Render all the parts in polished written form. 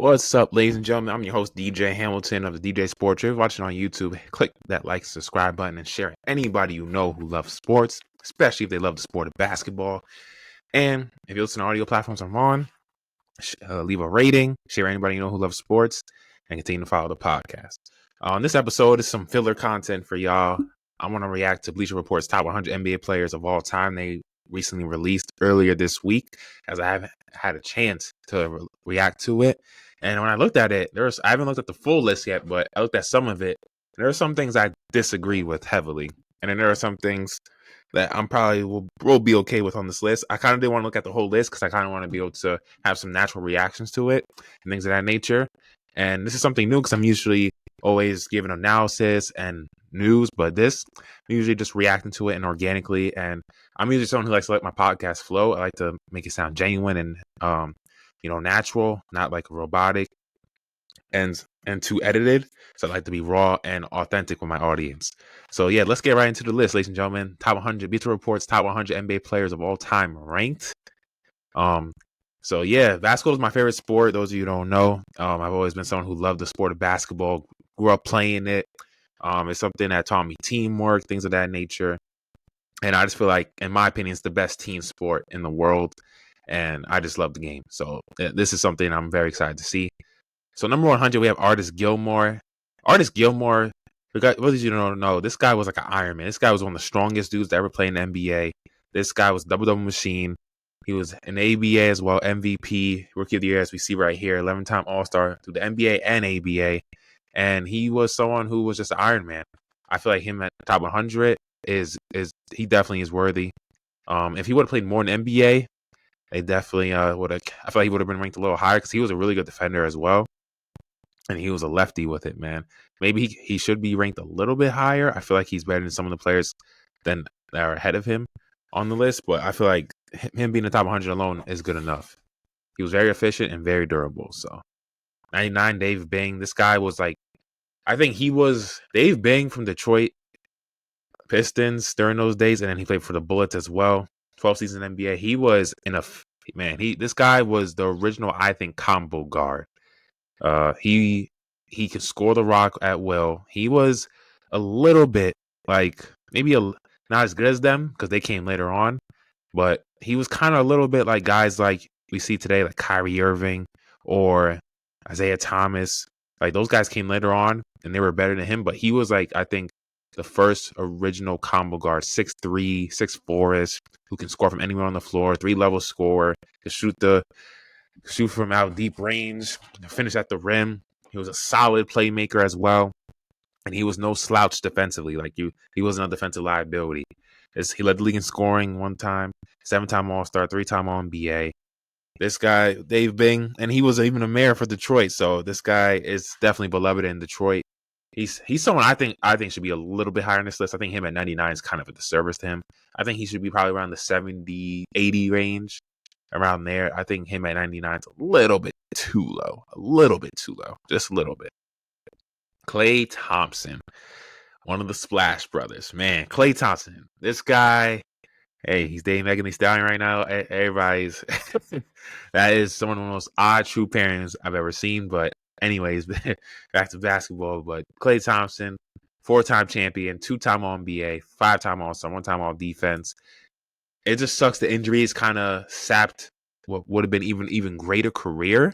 What's up, ladies and gentlemen? I'm your host, DJ Hamilton of the DJ Sports. If you're watching on YouTube, click that like, subscribe button, and share anybody you know who loves sports, especially if they love the sport of basketball. And if you listen to audio platforms I'm on, leave a rating, share anybody you know who loves sports, and continue to follow the podcast. On this episode is some filler content for y'all. I want to react to Bleacher Report's top 100 NBA players of all time. They recently released earlier this week, as I haven't had a chance to react to it. And when I looked at it, I haven't looked at the full list yet, but I looked at some of it. There are some things I disagree with heavily, and then there are some things that I'm probably will be okay with on this list. I kind of didn't want to look at the whole list because I kind of want to be able to have some natural reactions to it and things of that nature. And this is something new because I'm usually always giving analysis and news, but this, I'm usually just reacting to it and organically. And I'm usually someone who likes to let my podcast flow. I like to make it sound genuine and natural, not like robotic and too edited. So I like to be raw and authentic with my audience. So yeah, let's get right into the list, ladies and gentlemen. Top 100 Bleacher Report's top 100 NBA players of all time ranked. So yeah, basketball is my favorite sport. Those of you who don't know, I've always been someone who loved the sport of basketball. Grew up playing it. It's something that taught me teamwork, things of that nature. And I just feel like, in my opinion, it's the best team sport in the world. And I just love the game. So this is something I'm very excited to see. So number 100, we have Artis Gilmore. Artis Gilmore, what did you know? This guy was like an Iron Man. This guy was one of the strongest dudes to ever play in the NBA. This guy was double-double machine. He was an ABA as well, MVP, Rookie of the Year, as we see right here, 11-time All-Star through the NBA and ABA. And he was someone who was just an Iron Man. I feel like him at the top 100 he definitely is worthy. If he would have played more in NBA, they definitely would have. I feel like he would have been ranked a little higher because he was a really good defender as well, and he was a lefty with it, man. Maybe he should be ranked a little bit higher. I feel like he's better than some of the players that are ahead of him on the list, but I feel like him being the top 100 alone is good enough. He was very efficient and very durable. So 99, Dave Bing. This guy was like, I think he was Dave Bing from Detroit Pistons during those days, and then he played for the Bullets as well. 12 seasons in NBA. He was this guy was the original, I think, combo guard. He could score the rock at will. He was a little bit like not as good as them because they came later on, but he was kind of a little bit like guys like we see today, like Kyrie Irving or Isaiah Thomas. Like those guys came later on and they were better than him, but he was like, I think, the first original combo guard, 6'3", 6'4", who can score from anywhere on the floor, 3-level scorer, can shoot from out deep range, finish at the rim. He was a solid playmaker as well, and he was no slouch defensively. He wasn't a defensive liability. He led the league in scoring one time, 7-time All-Star, 3-time All-NBA. This guy, Dave Bing, and he was even a mayor for Detroit, so this guy is definitely beloved in Detroit. He's someone I think should be a little bit higher on this list. I think him at 99 is kind of a disservice to him. I think he should be probably around the 70, 80 range, around there. I think him at 99 is a little bit too low. Just a little bit. Klay Thompson, one of the Splash Brothers. Man, Klay Thompson. This guy, hey, he's dating Megan Thee Stallion right now. Everybody's that is one of the most odd true pairings I've ever seen, but anyways, back to basketball. But Klay Thompson, 4-time champion, 2-time All-NBA, 5-time All-Star, 1-time All-Defense. It just sucks the injuries kind of sapped what would have been even greater career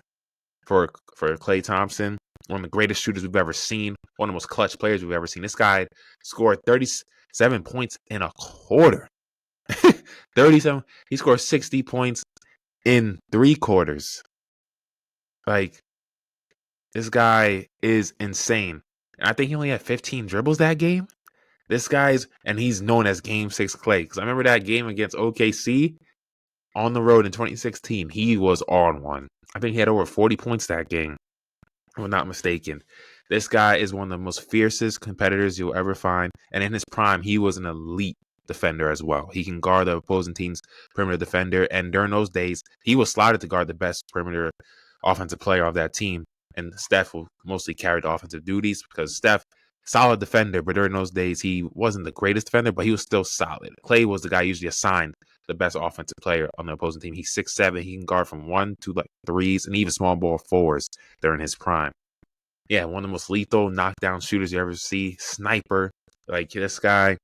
for Klay Thompson. One of the greatest shooters we've ever seen. One of the most clutch players we've ever seen. This guy scored 37 points in a quarter. 37. He scored 60 points in 3 quarters. Like, this guy is insane. And I think he only had 15 dribbles that game. And he's known as Game 6 Klay. Because I remember that game against OKC on the road in 2016. He was on one. I think he had over 40 points that game, if I'm not mistaken. This guy is one of the most fiercest competitors you'll ever find. And in his prime, he was an elite defender as well. He can guard the opposing team's perimeter defender. And during those days, he was slotted to guard the best perimeter offensive player of that team. And Steph will mostly carry the offensive duties because Steph solid defender, but during those days, he wasn't the greatest defender, but he was still solid. Clay was the guy usually assigned the best offensive player on the opposing team. He's 6'7". He can guard from 1 to like threes and even small ball fours during his prime. Yeah, one of the most lethal knockdown shooters you ever see. Sniper. Like, this guy,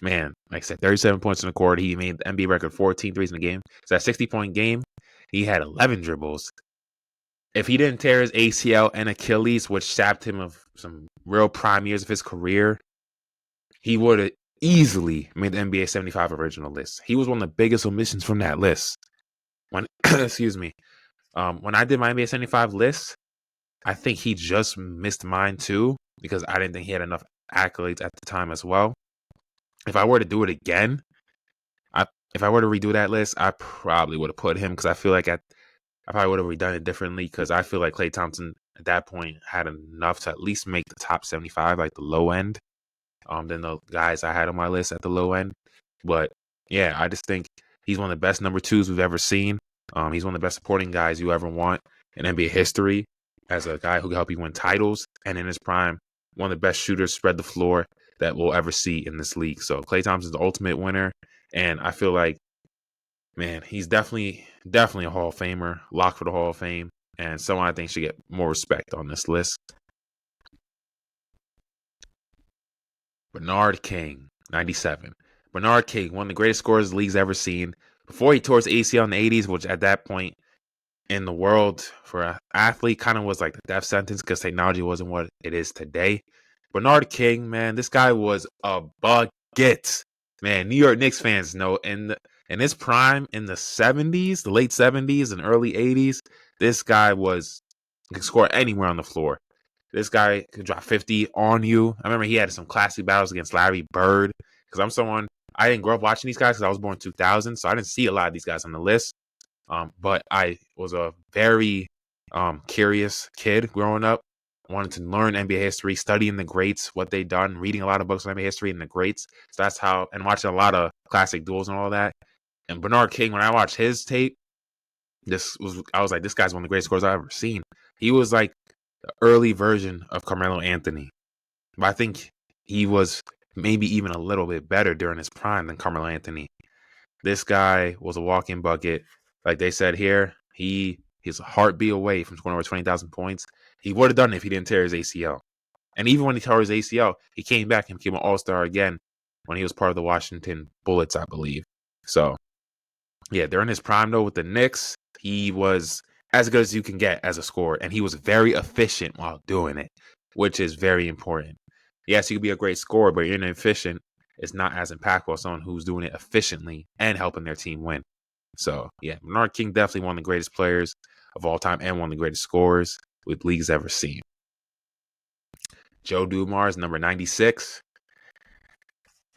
man, like I said, 37 points in the court. He made the NBA record 14 threes in the game. So that 60-point game, he had 11 dribbles. If he didn't tear his ACL and Achilles, which sapped him of some real prime years of his career, he would have easily made the NBA 75 original list. He was one of the biggest omissions from that list. When excuse me, when I did my NBA 75 list, I think he just missed mine too because I didn't think he had enough accolades at the time as well. If I were to do it again, if I were to redo that list, I probably would have put him because I feel like I probably would have redone it differently because I feel like Klay Thompson at that point had enough to at least make the top 75, like the low end, than the guys I had on my list at the low end. But yeah, I just think he's one of the best number twos we've ever seen. He's one of the best supporting guys you ever want in NBA history as a guy who can help you win titles. And in his prime, one of the best shooters spread the floor that we'll ever see in this league. So Klay Thompson's the ultimate winner. And I feel like, man, he's definitely a Hall of Famer, locked for the Hall of Fame, and someone I think should get more respect on this list. Bernard King, 97. Bernard King, one of the greatest scorers the league's ever seen. Before he tore his ACL in the 80s, which at that point in the world for an athlete kind of was like the death sentence because technology wasn't what it is today. Bernard King, man, this guy was a bucket. Man, New York Knicks fans know in his prime in the 70s, the late 70s and early 80s, this guy could score anywhere on the floor. This guy could drop 50 on you. I remember he had some classic battles against Larry Bird because I didn't grow up watching these guys because I was born in 2000, so I didn't see a lot of these guys on the list. But I was a very curious kid growing up. I wanted to learn NBA history, studying the greats, what they done, reading a lot of books on NBA history and the greats. So that's how, and watching a lot of classic duels and all that. And Bernard King, when I watched his tape, I was like, this guy's one of the greatest scorers I've ever seen. He was like the early version of Carmelo Anthony. But I think he was maybe even a little bit better during his prime than Carmelo Anthony. This guy was a walk-in bucket. Like they said here, he's a heartbeat away from scoring over 20,000 points. He would have done it if he didn't tear his ACL. And even when he tore his ACL, he came back and became an all-star again when he was part of the Washington Bullets, I believe. So, yeah, during his prime, though, with the Knicks, he was as good as you can get as a scorer. And he was very efficient while doing it, which is very important. Yes, you could be a great scorer, but you're inefficient. It's not as impactful as someone who's doing it efficiently and helping their team win. So, yeah, Bernard King definitely one of the greatest players of all time and one of the greatest scorers the league's ever seen. Joe Dumars, number 96.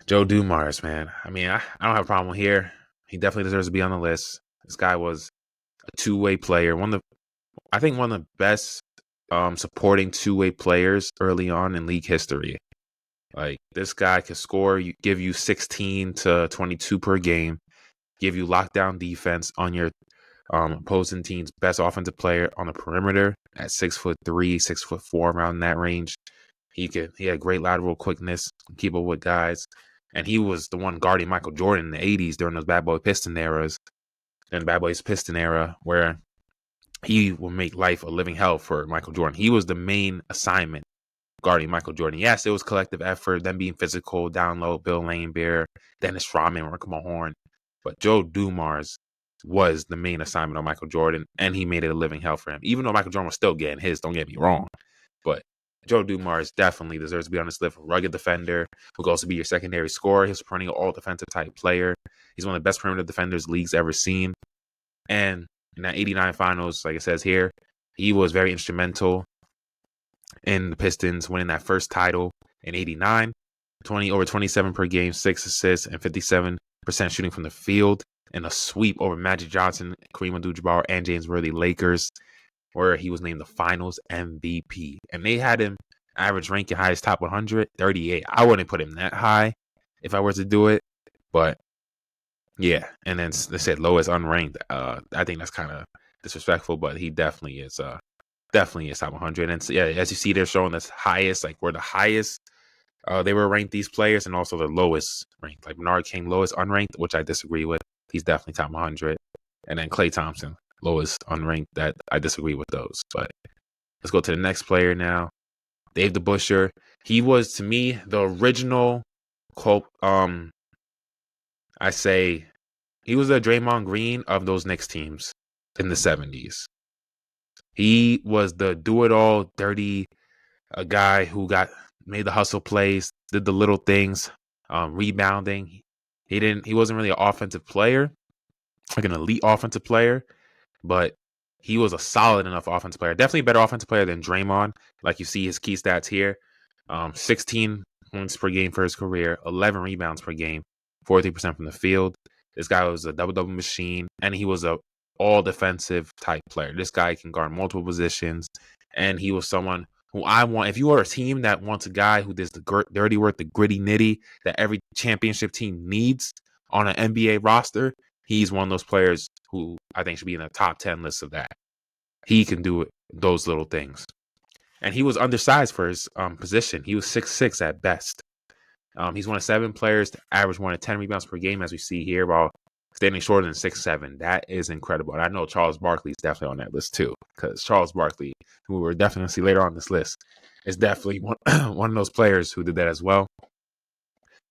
Joe Dumars, man. I mean, I don't have a problem here. He definitely deserves to be on the list. This guy was a two-way player. I think one of the best supporting two-way players early on in league history. Like, this guy could score, give you 16 to 22 per game, give you lockdown defense on your opposing team's best offensive player on the perimeter at 6'3", 6'4", around that range. He had great lateral quickness, keep up with guys, and he was the one guarding Michael Jordan in the 80s during those Bad Boy Piston eras, and Bad Boys Piston era, where he will make life a living hell for Michael Jordan. He was the main assignment guarding Michael Jordan. Yes, it was collective effort, them being physical, down low, Bill Laimbeer, Dennis Rodman, Rick Mahorn, but Joe Dumars was the main assignment on Michael Jordan, and he made it a living hell for him. Even though Michael Jordan was still getting his, don't get me wrong. But Joe Dumars definitely deserves to be on this list. A rugged defender who could also be your secondary scorer. He's a perennial all-defensive type player. He's one of the best perimeter defenders the league's ever seen. And in that 89 finals, like it says here, he was very instrumental in the Pistons winning that first title in 89. Over 27 per game, 6 assists, and 57% shooting from the field. And a sweep over Magic Johnson, Kareem Abdul-Jabbar, and James Worthy Lakers, where he was named the Finals MVP. And they had him average ranking highest top 100, 38. I wouldn't put him that high if I were to do it, but yeah. And then they said lowest unranked. I think that's kind of disrespectful, but he definitely is definitely is top 100. And so, yeah, as you see, they're showing the highest, like we're the highest they were ranked, these players, and also the lowest ranked. Like Bernard King, lowest unranked, which I disagree with. He's definitely top 100. And then Klay Thompson, lowest unranked. That I disagree with those. But let's go to the next player now. Dave DeBusschere. He was, to me, the original I say he was the Draymond Green of those Knicks teams in the 70s. He was the do-it-all, dirty guy who made the hustle plays, did the little things, rebounding. He wasn't really an offensive player, like an elite offensive player, but he was a solid enough offensive player. Definitely a better offensive player than Draymond. Like you see his key stats here. 16 points per game for his career, 11 rebounds per game, 43% from the field. This guy was a double-double machine, and he was a all-defensive type player. This guy can guard multiple positions, and he was someone who I want. If you are a team that wants a guy who does the dirty work, the gritty nitty that every championship team needs on an NBA roster, he's one of those players who I think should be in the top 10 list of that. He can do those little things. And he was undersized for his position. He was 6'6" at best. He's one of 7 players to average more than 10 rebounds per game, as we see here, while standing shorter than 6'7". That is incredible. And I know Charles Barkley is definitely on that list too, because Charles Barkley, who we're definitely going to see later on this list, is definitely one of those players who did that as well.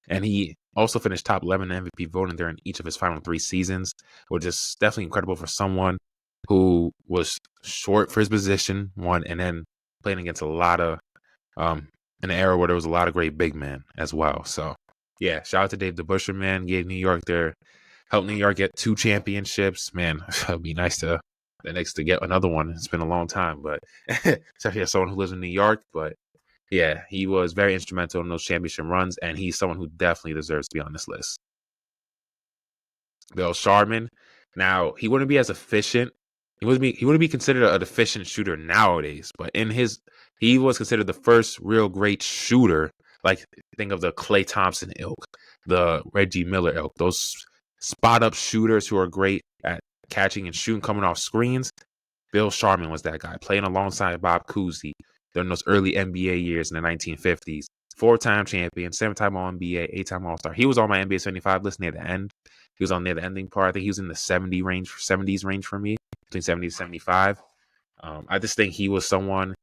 And he also finished top 11 MVP voting during each of his final 3 seasons, which is definitely incredible for someone who was short for his position, and then playing against a lot of in an era where there was a lot of great big men as well. So yeah, shout out to Dave DeBusschere, man. Helped New York get 2 championships. Man, it'd be nice to get another one. It's been a long time, but especially as someone who lives in New York. But yeah, he was very instrumental in those championship runs, and he's someone who definitely deserves to be on this list. Bill Sharman. Now, he wouldn't be as efficient. He wouldn't be considered an efficient shooter nowadays, but he was considered the first real great shooter. Like, think of the Klay Thompson ilk, the Reggie Miller ilk, those spot up shooters who are great at catching and shooting, coming off screens. Bill Sharman was that guy, playing alongside Bob Cousy during those early NBA years in the 1950s. 4-time champion, 7-time All-NBA, 8-time All-Star. He was on my NBA 75 list near the end. He was on near the ending part. I think he was in the 70s range for me, between 70 to 75. I just think he was someone,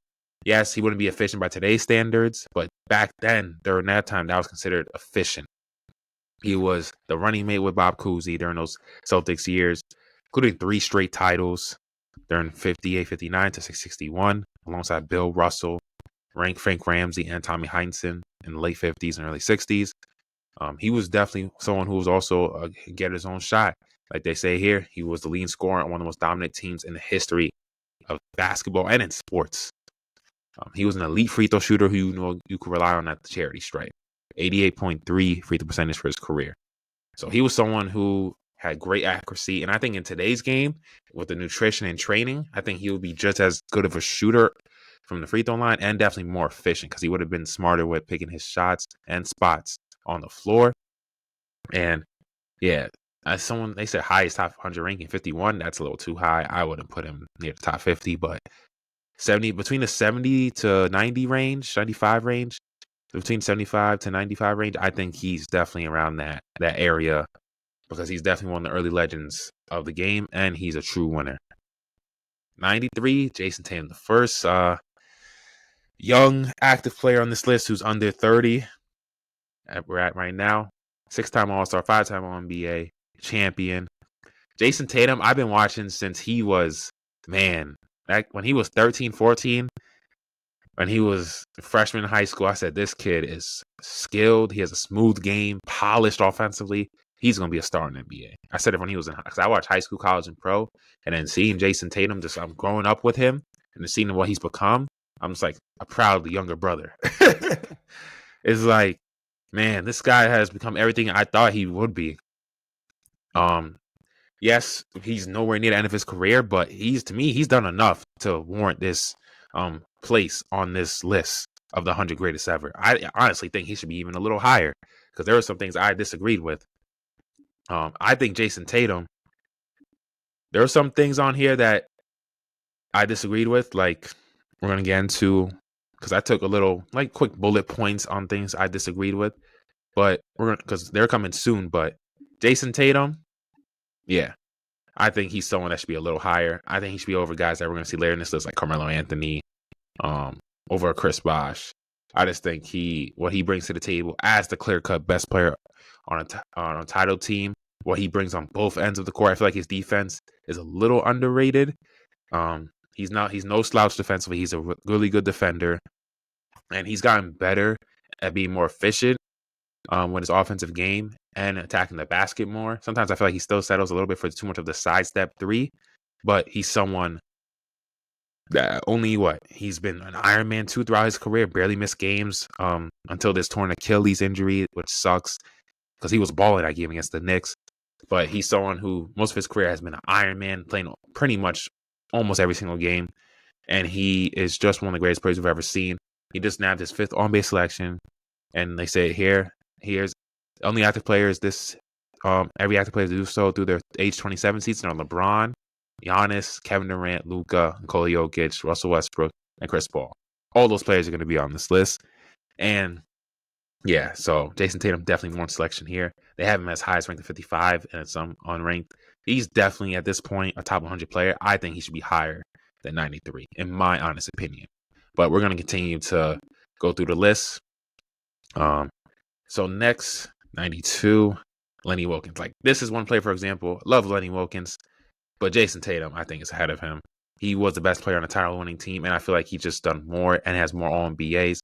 yes, he wouldn't be efficient by today's standards, but back then, during that time, that was considered efficient. He was the running mate with Bob Cousy during those Celtics years, including 3 straight titles during 58, 59 to 61, alongside Bill Russell, Frank Ramsey, and Tommy Heinsohn in the late 50s and early 60s. He was definitely someone who was also get his own shot. Like they say here, he was the leading scorer on one of the most dominant teams in the history of basketball and in sports. He was an elite free throw shooter who you could rely on at the charity stripe. 88.3 free throw percentage for his career. So he was someone who had great accuracy. And I think in today's game, with the nutrition and training, I think he would be just as good of a shooter from the free throw line and definitely more efficient because he would have been smarter with picking his shots and spots on the floor. And yeah, as someone, they said highest top 100 ranking, 51. That's a little too high. I wouldn't put him near the top 50, but between the 70 to 90 range, 95 range, between 75 to 95 range, I think he's definitely around that area because he's definitely one of the early legends of the game, and he's a true winner. 93, Jason Tatum, the first young active player on this list who's under 30. We're at right now. 6-time All-Star, 5-time All-NBA champion. Jason Tatum, I've been watching since he was, back when he was 13, 14, when he was a freshman in high school, I said, this kid is skilled. He has a smooth game, polished offensively. He's going to be a star in the NBA. I said it when he was because I watched high school, college, and pro, and then seeing Jason Tatum, I'm growing up with him and seeing what he's become, I'm just like a proud younger brother. It's like, man, this guy has become everything I thought he would be. Yes, he's nowhere near the end of his career, but he's done enough to warrant this place on this list of the 100 greatest ever. I honestly think he should be even a little higher because there are some things I disagreed with. I think Jason Tatum, there are some things on here that I disagreed with, like we're going to get into, because I took a little, like, quick bullet points on things I disagreed with. But we're going to, because they're coming soon. But Jason Tatum, yeah, I think he's someone that should be a little higher. I think he should be over guys that we're going to see later in this list, like Carmelo Anthony, over Chris Bosh. I just think what he brings to the table as the clear-cut best player on a title team, what he brings on both ends of the court. I feel like his defense is a little underrated. He's no slouch defensively. He's a really good defender, and he's gotten better at being more efficient with his offensive game and attacking the basket more. Sometimes I feel like he still settles a little bit for too much of the sidestep three, but he's someone that he's been an Iron Man 2 throughout his career, barely missed games until this torn Achilles injury, which sucks because he was balling that game against the Knicks. But he's someone who most of his career has been an Iron Man, playing pretty much almost every single game. And he is just one of the greatest players we've ever seen. He just nabbed his 5th on-base selection. And they say here's only active players every active player to do so through their age 27 season are LeBron, Giannis, Kevin Durant, Luka, Nikola Jokic, Russell Westbrook, and Chris Paul. All those players are going to be on this list. And yeah, so Jason Tatum definitely more selection here. They have him as highest ranked at 55 and some unranked. He's definitely at this point a top 100 player. I think he should be higher than 93, in my honest opinion. But we're going to continue to go through the list. So next, 92, Lenny Wilkins. Like, this is one player, for example, love Lenny Wilkins, but Jason Tatum, I think, is ahead of him. He was the best player on a title-winning team, and I feel like he's just done more and has more All-NBAs.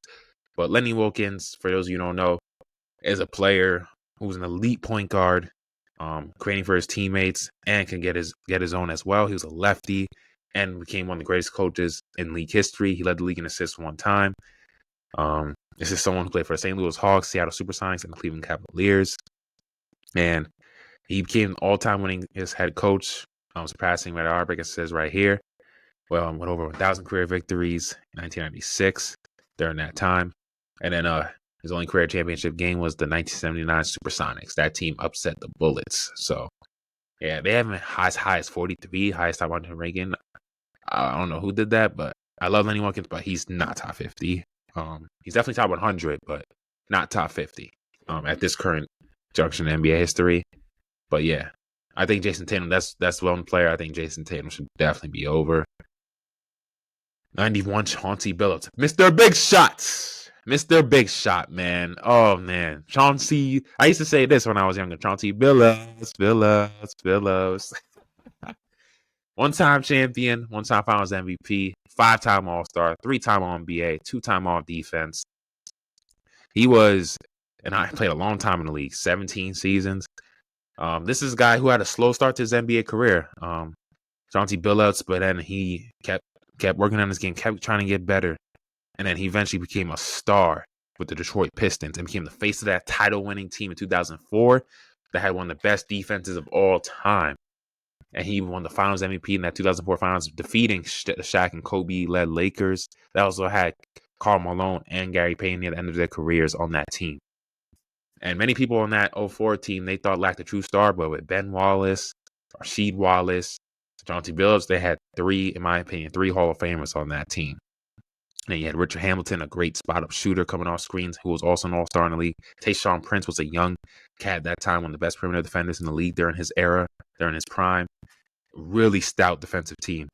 But Lenny Wilkins, for those of you who don't know, is a player who's an elite point guard, creating for his teammates, and can get his own as well. He was a lefty and became one of the greatest coaches in league history. He led the league in assists one time. This is someone who played for the St. Louis Hawks, Seattle Supersonics, and the Cleveland Cavaliers. And he became all-time winning his head coach, surpassing Red Auerbach. It says right here. Well, with over 1,000 career victories in 1996 during that time. And then his only career championship game was the 1979 Supersonics. That team upset the Bullets. So, yeah, they have him as high as 43, highest top 100 ranking. I don't know who did that, but I love Lenny Wilkins, but he's not top 50. He's definitely top 100, but not top 50 at this current junction in NBA history. But yeah, I think Jason Tatum, that's one player. I think Jason Tatum should definitely be over. 91, Chauncey Billups. Mr. Big Shots. Mr. Big Shot, man. Oh, man. Chauncey. I used to say this when I was younger. Chauncey Billups. One-time champion, one-time finals MVP, 5-time All-Star, 3-time All-NBA, 2-time All-Defense. He was, and I played a long time in the league, 17 seasons. This is a guy who had a slow start to his NBA career. Chauncey Billups, but then he kept working on his game, kept trying to get better. And then he eventually became a star with the Detroit Pistons and became the face of that title-winning team in 2004 that had one of the best defenses of all time. And he won the Finals MVP in that 2004 Finals, defeating the Shaq and Kobe-led Lakers. That also had Karl Malone and Gary Payton near the end of their careers on that team. And many people on that 04 team, they thought lacked a true star, but with Ben Wallace, Rasheed Wallace, Chauncey Billups, they had in my opinion, three Hall of Famers on that team. And you had Richard Hamilton, a great spot-up shooter coming off screens, who was also an all-star in the league. Tayshaun Prince was a young cat at that time, one of the best perimeter defenders in the league during his era, during his prime. Really stout defensive team.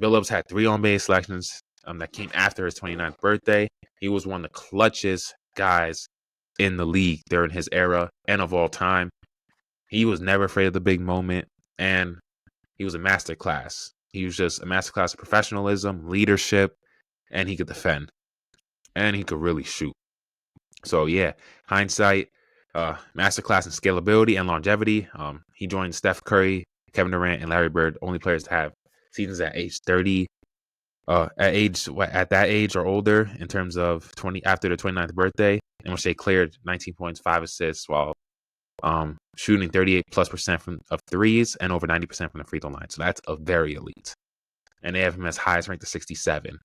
Billups had 3 on-base selections that came after his 29th birthday. He was one of the clutchest guys in the league during his era and of all time. He was never afraid of the big moment, and he was a masterclass. He was just a masterclass of professionalism, leadership, and he could defend. And he could really shoot. So, yeah, hindsight, masterclass in scalability and longevity. He joined Steph Curry, Kevin Durant, and Larry Bird, only players to have seasons at age 30, at that age or older in terms of after their 29th birthday, in which they cleared 19 points, 5 assists, while shooting 38+% of threes and over 90% from the free throw line. So that's a very elite. And they have him as highest ranked at 67,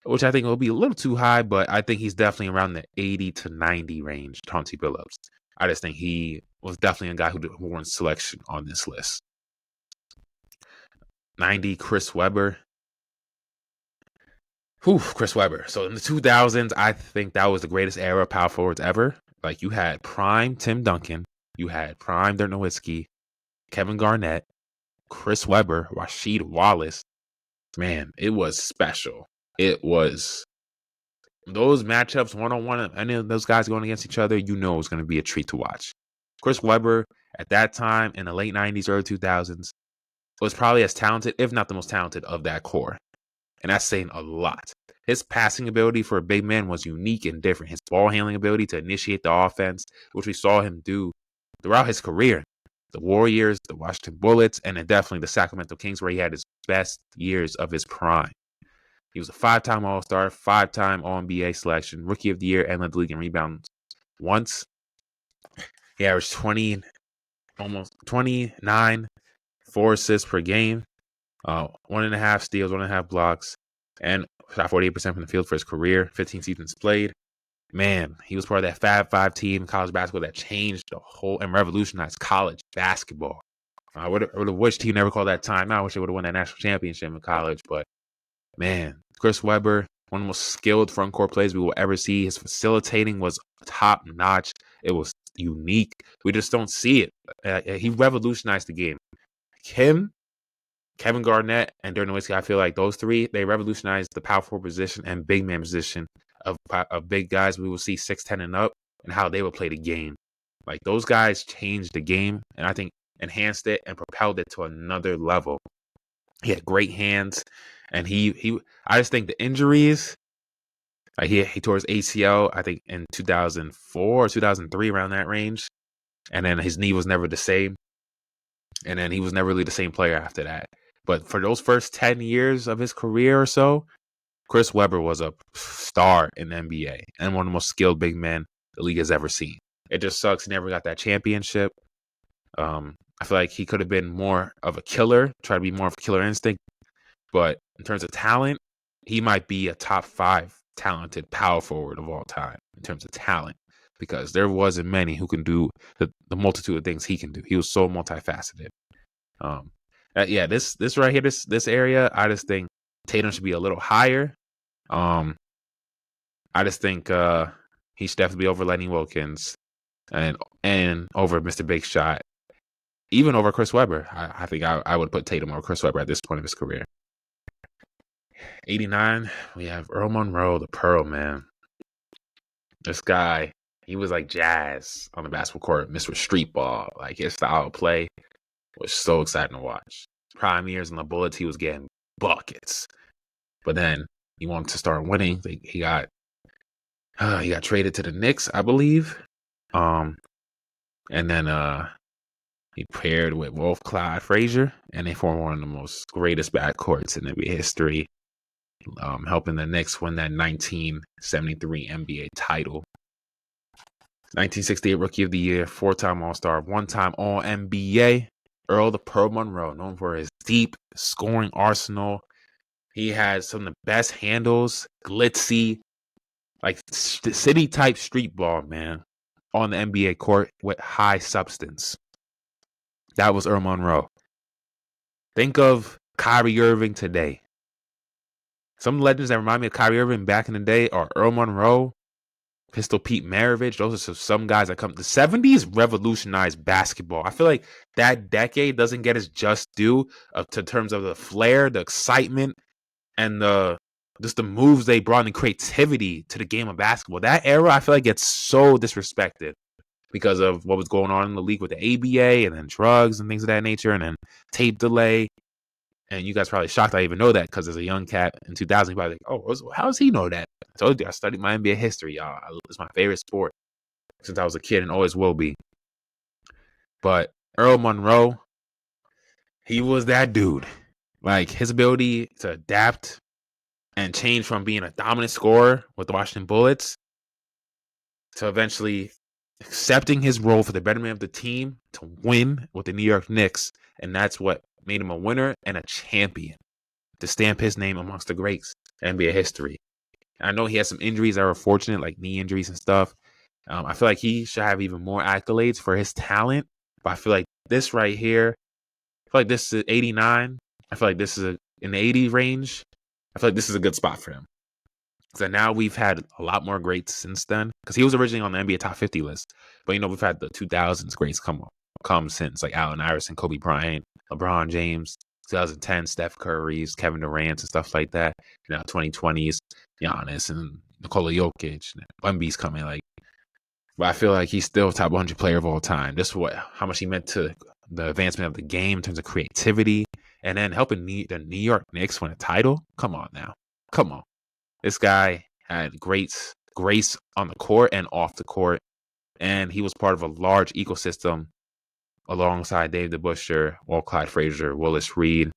which I think will be a little too high, but I think he's definitely around the 80 to 90 range, Chauncey Billups. I just think he was definitely a guy who warrants selection on this list. 90, Chris Webber. Chris Webber. So in the 2000s, I think that was the greatest era of power forwards ever. Like, you had prime Tim Duncan, you had prime Dirk Nowitzki, Kevin Garnett, Chris Webber, Rasheed Wallace. Man, it was special. It was those matchups one-on-one, any of those guys going against each other, it was going to be a treat to watch. Chris Webber, at that time in the late 90s, early 2000s, was probably as talented, if not the most talented, of that core. And that's saying a lot. His passing ability for a big man was unique and different. His ball handling ability to initiate the offense, which we saw him do throughout his career. The Warriors, the Washington Bullets, and then definitely the Sacramento Kings, where he had his best years of his prime. He was a 5-time All-Star, 5-time All-NBA selection, Rookie of the Year, and led the league in rebounds once. He averaged almost 29, 4 assists per game, 1.5 steals, 1.5 blocks, and shot 48% from the field for his career, 15 seasons played. Man, he was part of that Fab Five team in college basketball that changed the whole and revolutionized college basketball. I would have wished he never called that timeout. I wish he would have won that national championship in college. But, man, Chris Webber, one of the most skilled front court players we will ever see. His facilitating was top notch. It was unique. We just don't see it. He revolutionized the game. Him, Kevin Garnett, and Dirk Nowitzki, I feel like those three, they revolutionized the power forward position and big man position of big guys we will see 6'10" and up, and how they would play the game. Like, those guys changed the game, and I think enhanced it and propelled it to another level. He had great hands, and I just think the injuries, like he tore his ACL, I think in 2004 or 2003, around that range, and then his knee was never the same, and then he was never really the same player after that. But for those first 10 years of his career or so, Chris Webber was a star in the NBA and one of the most skilled big men the league has ever seen. It just sucks he never got that championship. I feel like he could have been more of a killer, try to be more of a killer instinct. But in terms of talent, he might be a top 5 talented power forward of all time in terms of talent, because there wasn't many who can do the multitude of things he can do. He was so multifaceted. This right here, this area, I just think Tatum should be a little higher. I just think he should definitely be over Lenny Wilkins and over Mr. Big Shot, even over Chris Webber. I think I would put Tatum over Chris Webber at this point of his career. 89, we have Earl Monroe, the Pearl Man. This guy, he was like Jazz on the basketball court, Mr. Street Ball. Like, his style of play was so exciting to watch. Prime years in the Bullets, he was getting buckets. But then he wanted to start winning. He got traded to the Knicks, I believe. And then he paired with Wolf Clyde Frazier, and they formed one of the most greatest backcourts in NBA history, helping the Knicks win that 1973 NBA title. 1968 Rookie of the Year, 4-time All-Star, 1-time All-NBA. Earl the Pearl Monroe, known for his deep scoring arsenal. He had some of the best handles, glitzy, like city-type street ball, man, on the NBA court with high substance. That was Earl Monroe. Think of Kyrie Irving today. Some legends that remind me of Kyrie Irving back in the day are Earl Monroe, Pistol Pete Maravich. Those are some guys that come. The 70s revolutionized basketball. I feel like that decade doesn't get its just due to terms of the flair, the excitement, and just the moves they brought and creativity to the game of basketball. That era, I feel like, gets so disrespected because of what was going on in the league with the ABA and then drugs and things of that nature, and then tape delay. And you guys probably shocked I even know that, because as a young cat in 2000, you're probably like, oh, how does he know that? I told you, I studied my NBA history, y'all. It's my favorite sport since I was a kid and always will be. But Earl Monroe, he was that dude. Like, his ability to adapt and change from being a dominant scorer with the Washington Bullets to eventually accepting his role for the betterment of the team to win with the New York Knicks. And that's what made him a winner and a champion, to stamp his name amongst the greats in NBA history. I know he had some injuries that were fortunate, like knee injuries and stuff. I feel like he should have even more accolades for his talent. But I feel like this right here, I feel like this is 89. I feel like this is in the 80 range. I feel like this is a good spot for him. So now we've had a lot more greats since then, because he was originally on the NBA top 50 list. But we've had the 2000s greats come since, like Allen Iverson, Kobe Bryant, LeBron James, 2010 Steph Curry's, Kevin Durant's, and stuff like that. 2020s Giannis and Nikola Jokic, Wemby's coming. But I feel like he's still top 100 player of all time. Just how much he meant to the advancement of the game in terms of creativity, and then helping the New York Knicks win a title. Come on now, come on. This guy had great grace on the court and off the court, and he was part of a large ecosystem alongside Dave DeBusschere, Walt Clyde Frazier, Willis Reed.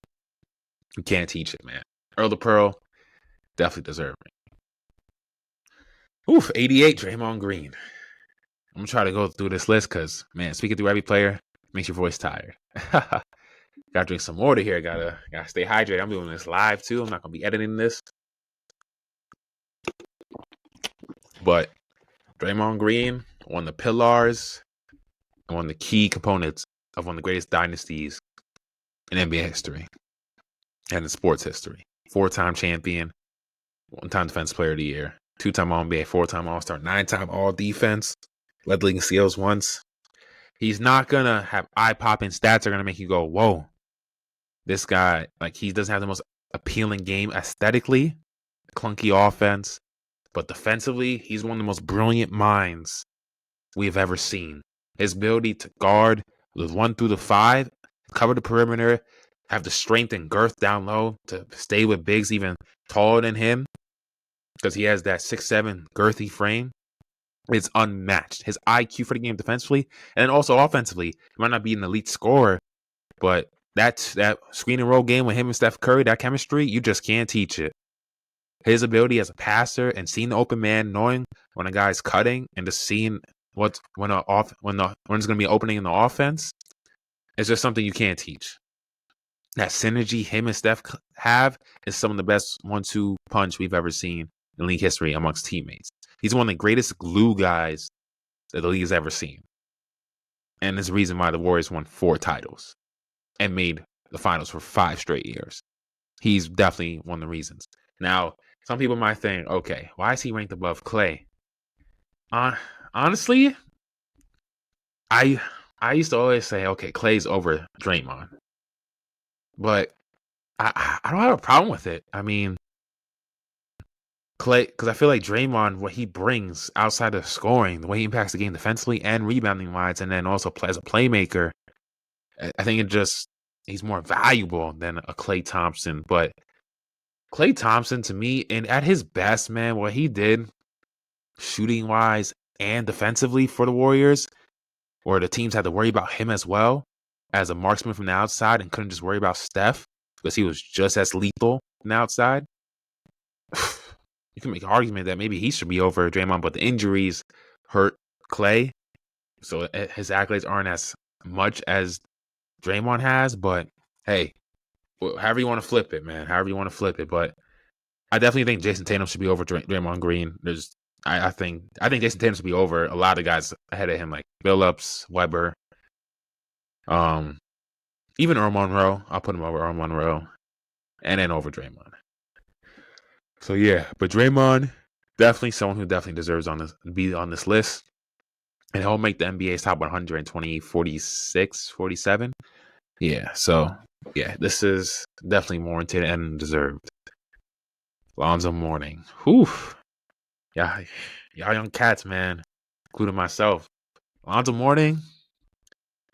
You can't teach it, man. Earl the Pearl, definitely deserving. 88, Draymond Green. I'm going to try to go through this list because, man, speaking through every player makes your voice tired. Gotta drink some water here. Gotta stay hydrated. I'm doing this live, too. I'm not going to be editing this. But Draymond Green, one of the pillars, and one of the key components of one of the greatest dynasties in NBA history and in sports history. 4-time champion, 1-time Defensive Player of the Year, 2-time All-NBA, 4-time All-Star, 9-time All-Defense, led the league in steals once. He's not going to have eye-popping stats that are going to make you go, whoa. This guy, he doesn't have the most appealing game aesthetically, clunky offense, but defensively, he's one of the most brilliant minds we've ever seen. His ability to guard the 1 through the 5, cover the perimeter, have the strength and girth down low to stay with bigs even taller than him, because he has that 6'7" girthy frame. It's unmatched. His IQ for the game defensively, and then also offensively. He might not be an elite scorer, but that screen and roll game with him and Steph Curry, that chemistry, you just can't teach it. His ability as a passer and seeing the open man, knowing when a guy's cutting, and just seeing when there's going to be an opening in the offense, is just something you can't teach. That synergy him and Steph have is some of the best 1-2 punch we've ever seen in league history amongst teammates. He's one of the greatest glue guys that the league has ever seen. And there's a reason why the Warriors won 4 titles and made the finals for 5 straight years. He's definitely one of the reasons. Now, some people might think, okay, why is he ranked above Klay? Honestly, I used to always say, okay, Klay's over Draymond. But I don't have a problem with it. I mean, Klay, because I feel like Draymond, what he brings outside of scoring, the way he impacts the game defensively and rebounding wise, and then also as a playmaker, I think he's more valuable than a Klay Thompson. But Klay Thompson, to me, and at his best, man, what he did shooting wise and defensively for the Warriors, where the teams had to worry about him as well as a marksman from the outside and couldn't just worry about Steph because he was just as lethal from the outside. You can make an argument that maybe he should be over Draymond, but the injuries hurt Klay. So his accolades aren't as much as Draymond has, but hey, however you want to flip it, man. However you want to flip it. But I definitely think Jason Tatum should be over Draymond Green. I think Jason Tatum should be over a lot of guys ahead of him, like Billups, Weber, even Earl Monroe. I'll put him over Earl Monroe, and then over Draymond. So yeah, but Draymond, definitely someone who definitely deserves be on this list. And he'll make the NBA's top 100 in 2046, 47. Yeah, so yeah, this is definitely warranted and deserved. Lonzo Mourning. Whew. Yeah, y'all young cats, man, including myself. Lonzo Mourning,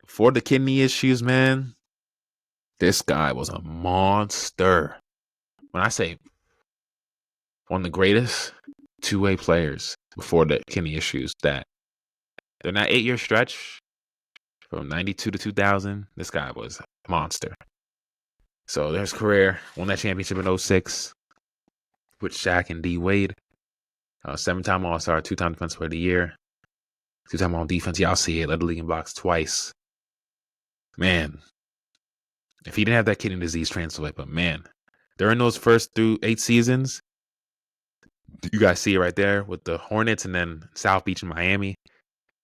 for the kidney issues, man, this guy was a monster. When I say one of the greatest two-way players before the kidney issues, that in that 8-year stretch from 92 to 2000, this guy was a monster. So there's career, won that championship in 06 with Shaq and D Wade. 7-time All-Star, 2-time Defensive Player of the Year, 2-time All-Defense. Y'all see it, led the league in blocks twice. Man, if he didn't have that kidney disease translate, but man, during those first through 8 seasons, you guys see it right there with the Hornets and then South Beach in Miami.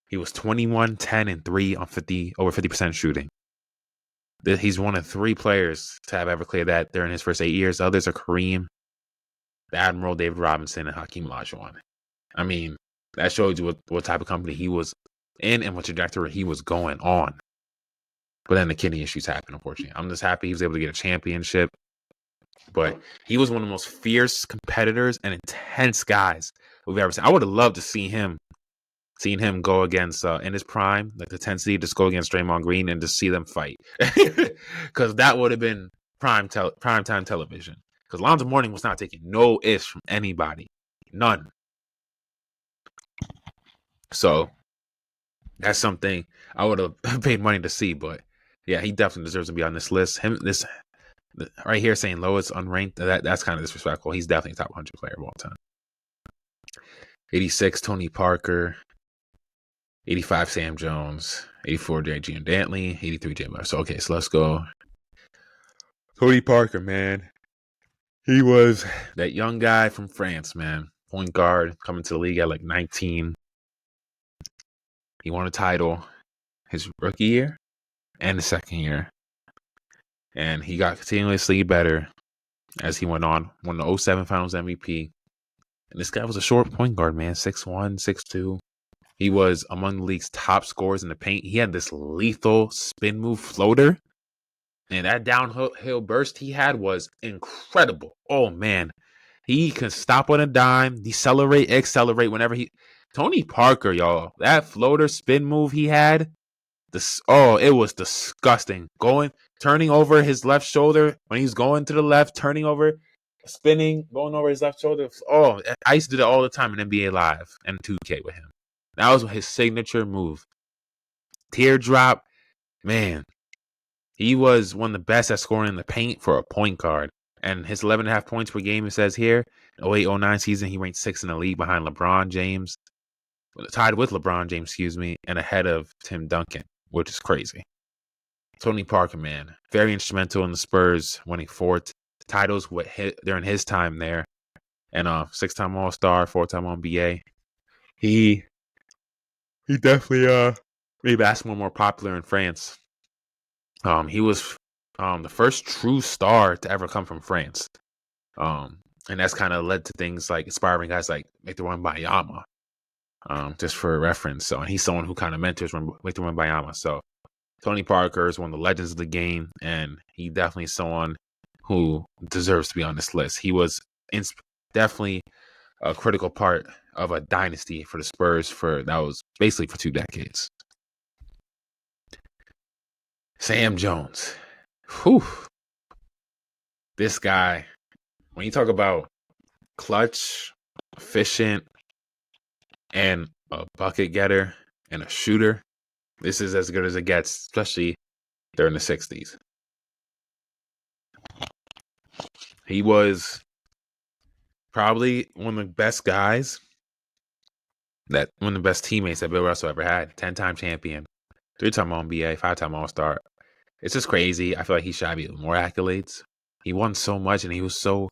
He was 21, 10, and 3 on over 50% shooting. He's one of 3 players to have ever cleared that during his first 8 years. The others are Kareem, the Admiral, David Robinson, and Hakeem Olajuwon. I mean, that shows you what type of company he was in and what trajectory he was going on. But then the kidney issues happened, unfortunately. I'm just happy he was able to get a championship. But he was one of the most fierce competitors and intense guys we've ever seen. I would have loved to see him go against in his prime, like the intensity, just go against Draymond Green and just see them fight, because that would have been prime time television. Because Lonzo Mourning was not taking no ifs from anybody, none. So that's something I would have paid money to see. But yeah, he definitely deserves to be on this list. This right here saying lowest unranked, that's kind of disrespectful. He's definitely a top 100 player of all time. 86 Tony Parker. 85 Sam Jones, 84 J.G. and Dantley, 83 Jimmy Butler. So okay, so let's go. Tony Parker, man. He was that young guy from France, man. Point guard, coming to the league at like 19. He won a title his rookie year and the second year. And he got continuously better as he went on. Won the 07 Finals MVP. And this guy was a short point guard, man. 6'1", 6'2". He was among the league's top scorers in the paint. He had this lethal spin move floater. And that downhill burst he had was incredible. Oh, man. He can stop on a dime, decelerate, accelerate whenever he... Tony Parker, y'all. That floater spin move he had. It was disgusting. Turning over his left shoulder when he's going to the left, turning over, spinning, going over his left shoulder. Oh, I used to do that all the time in NBA Live and 2K with him. That was his signature move. Teardrop, man. He was one of the best at scoring in the paint for a point guard. And his 11.5 points per game, it says here, in 08-09 season, he ranked 6th in the league behind LeBron James. Tied with LeBron James, and ahead of Tim Duncan, which is crazy. Tony Parker, man. Very instrumental in the Spurs winning 4 titles during his time there. And 6-time All-Star, 4-time NBA. He definitely made basketball more popular in France. He was the first true star to ever come from France. And that's kind of led to things like inspiring guys like Victor Wembanyama. Just for reference. So, and he's someone who kind of mentors Victor Wembanyama. So Tony Parker is one of the legends of the game, and he definitely is someone who deserves to be on this list. He was definitely a critical part of a dynasty for the Spurs that was basically for 2 decades. Sam Jones. Whew. This guy, when you talk about clutch, efficient, and a bucket getter and a shooter, this is as good as it gets, especially during the 60s. He was probably one of the best guys, one of the best teammates that Bill Russell ever had. 10-time champion, 3-time All-NBA, 5-time All-Star. It's just crazy. I feel like he should have even more accolades. He won so much, and he was so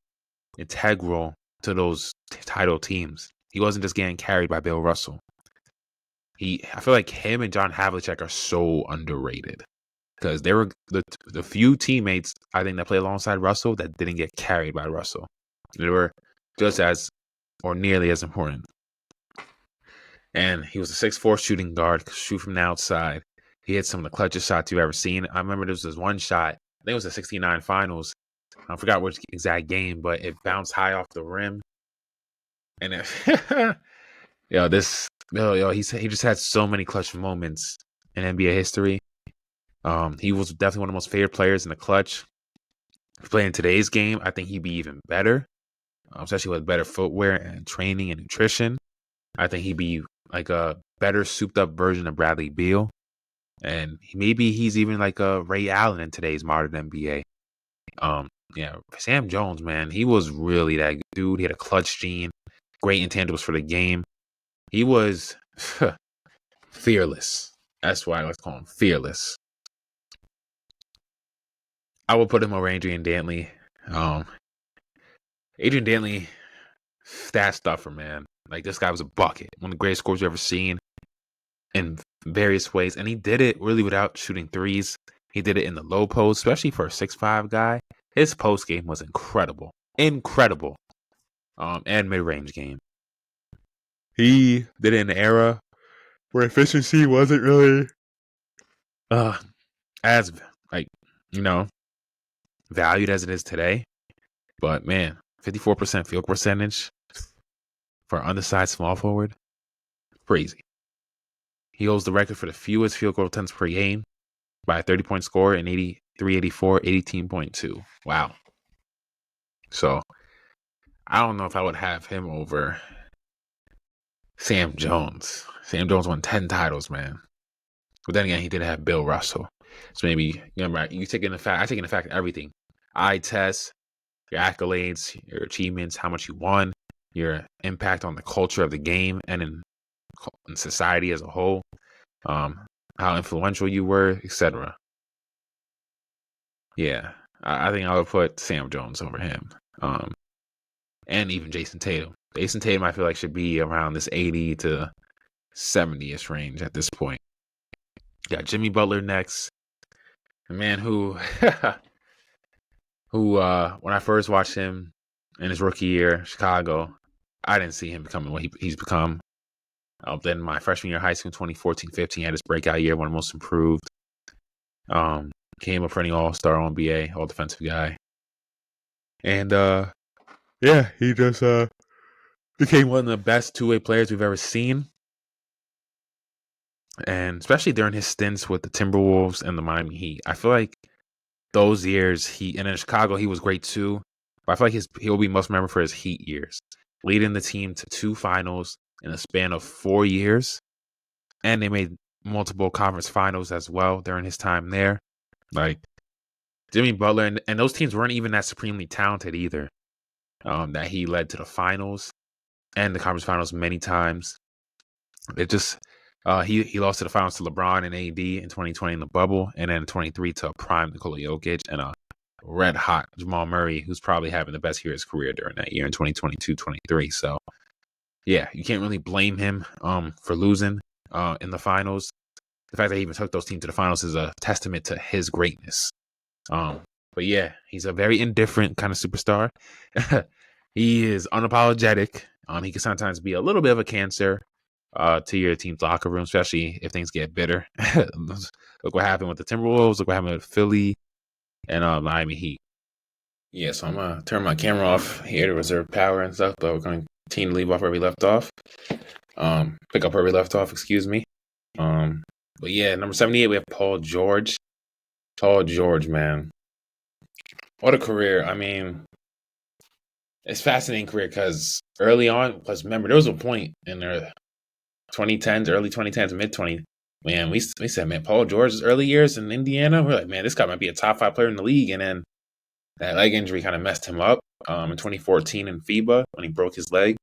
integral to those title teams. He wasn't just getting carried by Bill Russell. I feel like him and John Havlicek are so underrated because they were the few teammates, I think, that played alongside Russell that didn't get carried by Russell. They were just as or nearly as important. And he was a 6'4" shooting guard, shoot from the outside. He hit some of the clutchest shots you've ever seen. I remember there was this one shot, I think it was the 69 finals. I forgot which exact game, but it bounced high off the rim. And he just had so many clutch moments in NBA history. He was definitely one of the most favorite players in the clutch. If playing today's game, I think he'd be even better, especially with better footwear and training and nutrition. I think he'd be like a better souped up version of Bradley Beal. And maybe he's even like a Ray Allen in today's modern NBA. Sam Jones, man, he was really that dude. He had a clutch gene, great intangibles for the game. He was fearless. That's why I like to call him fearless. I will put him over Adrian Dantley. Adrian Dantley, stat stuffer, man. Like, this guy was a bucket. One of the greatest scores you've ever seen in various ways. And he did it really without shooting threes. He did it in the low post, especially for a 6'5" guy. His post game was incredible. Incredible. and mid-range game. He did it in an era where efficiency wasn't really as like you know valued as it is today. But man, 54% field percentage for an undersized small forward, crazy. He holds the record for the fewest field goal attempts per game by a 30-point score in 83, 84, 18.2. Wow. So I don't know if I would have him over Sam Jones. Sam Jones won 10 titles, man. But then again, he did have Bill Russell. So maybe, you take into fact, I take into fact everything. Eye test, your accolades, your achievements, how much you won, your impact on the culture of the game and in society as a whole, how influential you were, etc. Yeah, I think I would put Sam Jones over him, and even Jason Tatum. Jason Tatum, I feel like, should be around this 80 to 70-ish range at this point. Got Jimmy Butler next, a man who, when I first watched him in his rookie year, Chicago, I didn't see him becoming what he's become. Then my freshman year of high school, 2014-15, had his breakout year, one of the most improved. Came a perennial all-star, all-NBA, all-defensive guy. And, yeah, he just became one of the best two-way players we've ever seen. And especially during his stints with the Timberwolves and the Miami Heat. I feel like those years, and in Chicago, he was great too. But I feel like he'll be most remembered for his Heat years. Leading the team to 2 finals in a span of 4 years. And they made multiple conference finals as well during his time there. Like, Jimmy Butler, and those teams weren't even that supremely talented either. That he led to the finals and the conference finals many times. It just, he lost to the finals to LeBron and AD in 2020 in the bubble, and then in 23 to a prime Nikola Jokic and a red hot Jamal Murray, who's probably having the best year of his career during that year in 2022-23. So, yeah, you can't really blame him for losing in the finals. The fact that he even took those teams to the finals is a testament to his greatness. But yeah, he's a very indifferent kind of superstar. He is unapologetic. He can sometimes be a little bit of a cancer to your team's locker room, especially if things get bitter. Look what happened with the Timberwolves. Look what happened with Philly and Miami Heat. Yeah, so I'm going to turn my camera off here to reserve power and stuff, but we're going to continue to leave off where we left off. Pick up where we left off, excuse me. But yeah, number 78, we have Paul George. Paul George, man. What a career. I mean, it's a fascinating career because early on, plus remember, there was a point in the 2010s, early 2010s, mid-20s, man, we said, man, Paul George's early years in Indiana, we're like, man, this guy might be a top 5 player in the league. And then that leg injury kind of messed him up in 2014 in FIBA when he broke his leg.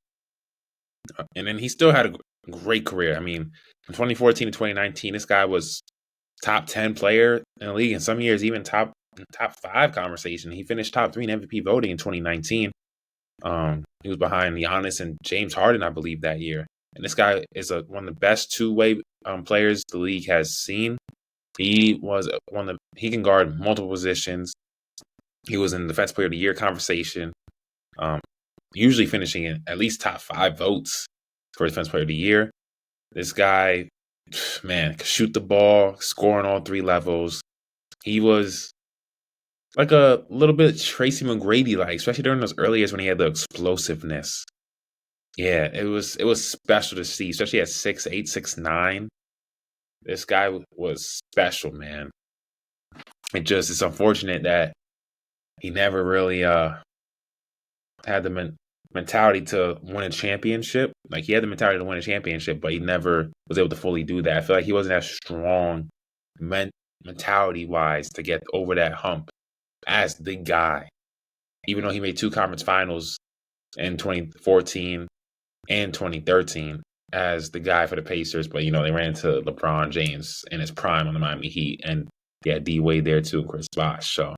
And then he still had a great career. I mean, from 2014 to 2019, this guy was top 10 player in the league, and some years even top 5 conversation. He finished top 3 in MVP voting in 2019. He was behind Giannis and James Harden, I believe, that year. And this guy is one of the best two-way players the league has seen. He can guard multiple positions. He was in the Defensive Player of the Year conversation, usually finishing in at least top 5 votes for Defensive Player of the Year. This guy, man, could shoot the ball, score on all 3 levels. He was like a little bit Tracy McGrady-like, especially during those early years when he had the explosiveness. Yeah, it was special to see, especially at 6'8", 6'9". This guy was special, man. It's unfortunate that he never really had the mentality to win a championship. Like, he had the mentality to win a championship, but he never was able to fully do that. I feel like he wasn't as strong mentality-wise to get over that hump as the guy. Even though he made 2 conference finals in 2014 and 2013 as the guy for the Pacers, but, they ran into LeBron James in his prime on the Miami Heat, and they had D-Wade there too, Chris Bosh. So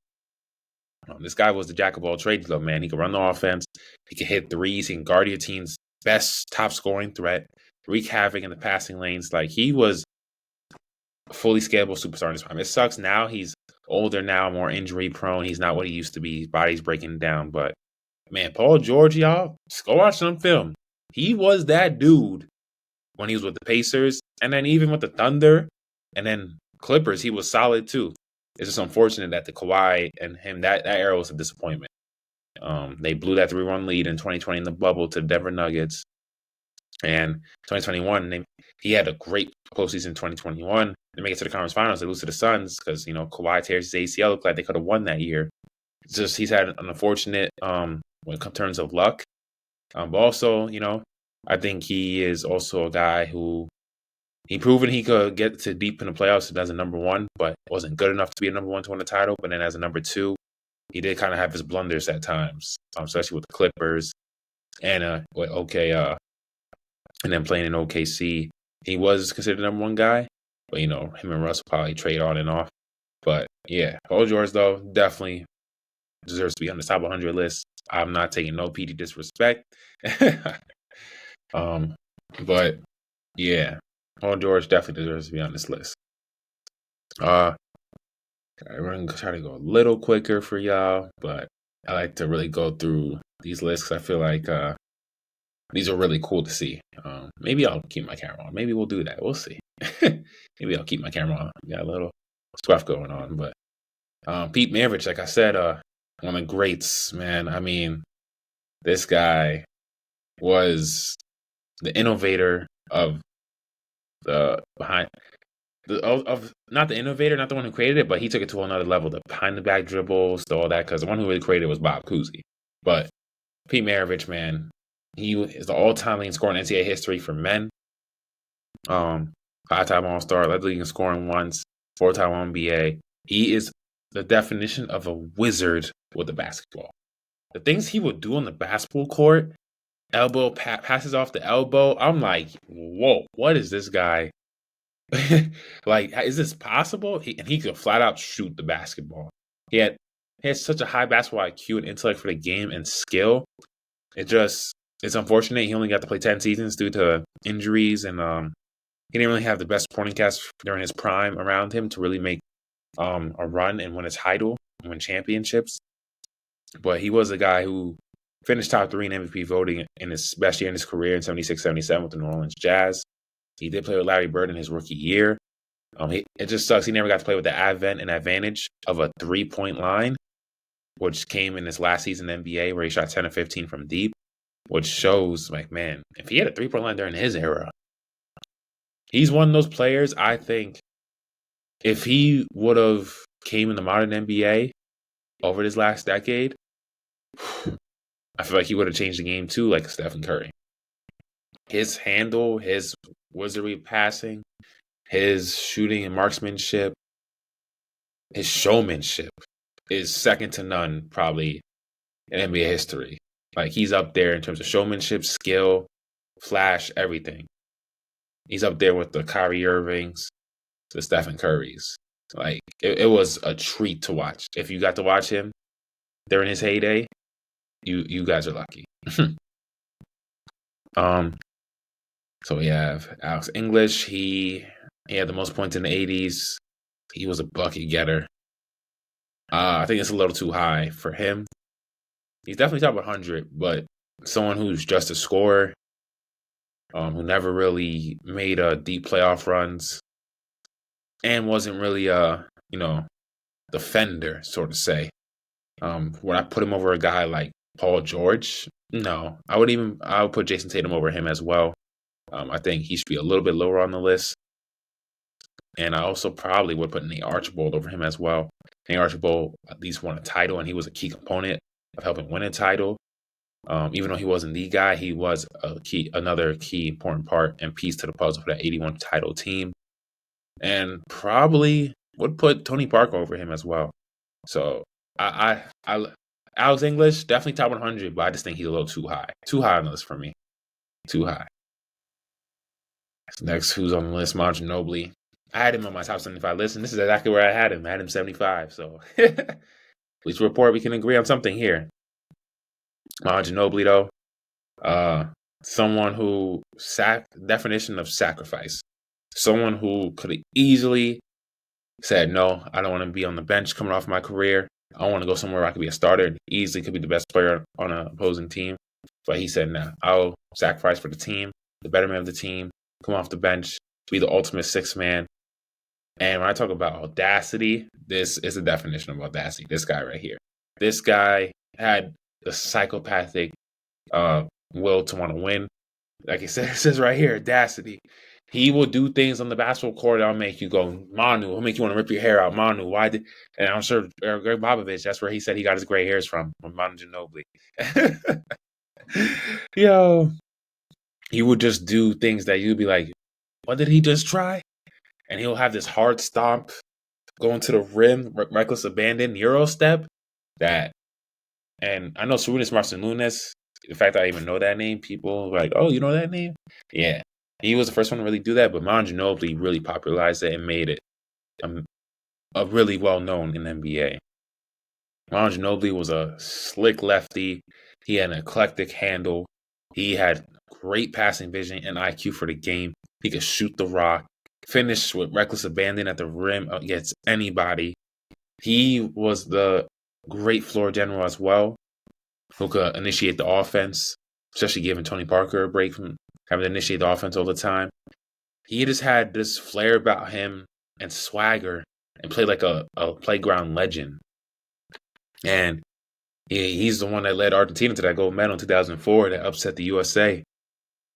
this guy was the jack of all trades, though, man. He could run the offense. He could hit threes. He can guard your team's best top scoring threat, wreak havoc in the passing lanes. Like, he was a fully scalable superstar in his prime. It sucks now. He's older now, more injury prone. He's not what he used to be. His body's breaking down, but man, Paul George, y'all, just go watch some film. He was that dude when he was with the Pacers, and then even with the Thunder, and then Clippers, he was solid too. It's just unfortunate that the Kawhi and him, that era was a disappointment. They blew that 3-1 lead in 2020 in the bubble to the Denver Nuggets. And 2021, he had a great postseason in 2021. They make it to the conference finals. They lose to the Suns because, Kawhi tears his ACL. Looked like they could have won that year. It's just he's had an unfortunate when it comes terms of luck. But also, I think he is also a guy who he proven he could get to deep in the playoffs as a number one, but wasn't good enough to be a number one to win the title. But then as a number two, he did kind of have his blunders at times, especially with the Clippers and and then playing in OKC. He was considered the number one guy, but him and Russ probably trade on and off. But yeah, Paul George though definitely deserves to be on the top 100 list. I'm not taking no PD disrespect. But yeah, Paul George definitely deserves to be on this list. We're gonna try to go a little quicker for y'all, but I like to really go through these lists because I feel like these are really cool to see. Maybe I'll keep my camera on. Maybe we'll do that. We'll see. Maybe I'll keep my camera on. Got a little stuff going on, but Pete Maravich, like I said, one of the greats, man. I mean, this guy was the innovator of not the innovator, not the one who created it, but he took it to another level. The behind the back dribbles, all that, because the one who really created it was Bob Cousy. But Pete Maravich, man, he is the all-time leading scorer in NCAA history for men. 5-time All-Star, led the league in scoring once, 4-time NBA. He is the definition of a wizard with the basketball. The things he would do on the basketball court, elbow passes off the elbow. I'm like, whoa, what is this guy? Like, is this possible? He could flat out shoot the basketball. He had such a high basketball IQ and intellect for the game and skill. It's unfortunate he only got to play 10 seasons due to injuries, and he didn't really have the best supporting cast during his prime around him to really make a run and win a title and win championships. But he was a guy who finished top 3 in MVP voting in his best year in his career in 76-77 with the New Orleans Jazz. He did play with Larry Bird in his rookie year. It just sucks he never got to play with the advent and advantage of a 3-point line, which came in his last season in the NBA where he shot 10 of 15 from deep, which shows, like, man, if he had a 3-point line during his era, he's one of those players, I think, if he would have came in the modern NBA over this last decade, I feel like he would have changed the game too, like Stephen Curry. His handle, his wizardry passing, his shooting and marksmanship, his showmanship is second to none, probably, in NBA history. Like, he's up there in terms of showmanship, skill, flash, everything. He's up there with the Kyrie Irvings, the Stephen Currys. Like, it was a treat to watch. If you got to watch him during his heyday, you guys are lucky. So we have Alex English. He had the most points in the 80s. He was a bucket getter. I think it's a little too high for him. He's definitely top 100, but someone who's just a scorer, who never really made deep playoff runs, and wasn't really defender, sort of say. Would I put him over a guy like Paul George? No. I would put Jason Tatum over him as well. I think he should be a little bit lower on the list. And I also probably would put Nate Archibald over him as well. Nate Archibald at least won a title, and he was a key component of helping win a title. Even though he wasn't the guy, he was another key important part and piece to the puzzle for that 81 title team. And probably would put Tony Parker over him as well. So Alex English, definitely top 100, but I just think he's a little too high. Too high on the list for me. Too high. Next, who's on the list? Manu Ginobili. I had him on my top 75 list, and this is exactly where I had him. I had him 75, so Bleacher Report, we can agree on something here. Manu Ginobili, though, someone who definition of sacrifice. Someone who could have easily said, no, I don't want to be on the bench coming off my career. I want to go somewhere where I could be a starter and easily could be the best player on an opposing team. But he said, nah, I'll sacrifice for the team, the betterment of the team, come off the bench, be the ultimate sixth man. And when I talk about audacity, this is the definition of audacity. This guy right here. This guy had the psychopathic will to want to win. Like it says right here, audacity. He will do things on the basketball court that'll make you go, Manu. He'll make you want to rip your hair out, Manu. Why did? And I'm sure Greg Popovich, that's where he said he got his gray hairs from Manu Ginobili. Yo, he would just do things that you'd be like, what did he just try? And he'll have this hard stomp going to the rim, reckless abandon, Euro step. And I know Sarunas Marcinunas, the fact that I even know that name, people were like, oh, you know that name? Yeah. He was the first one to really do that, but Manu Ginobili really popularized it and made it a really well-known in the NBA. Manu Ginobili was a slick lefty. He had an eclectic handle. He had great passing vision and IQ for the game. He could shoot the rock, finish with reckless abandon at the rim against anybody. He was the great floor general as well, who could initiate the offense, especially giving Tony Parker a break from having to initiate the offense all the time. He just had this flair about him and swagger and played like a playground legend. And he's the one that led Argentina to that gold medal in 2004 that upset the USA.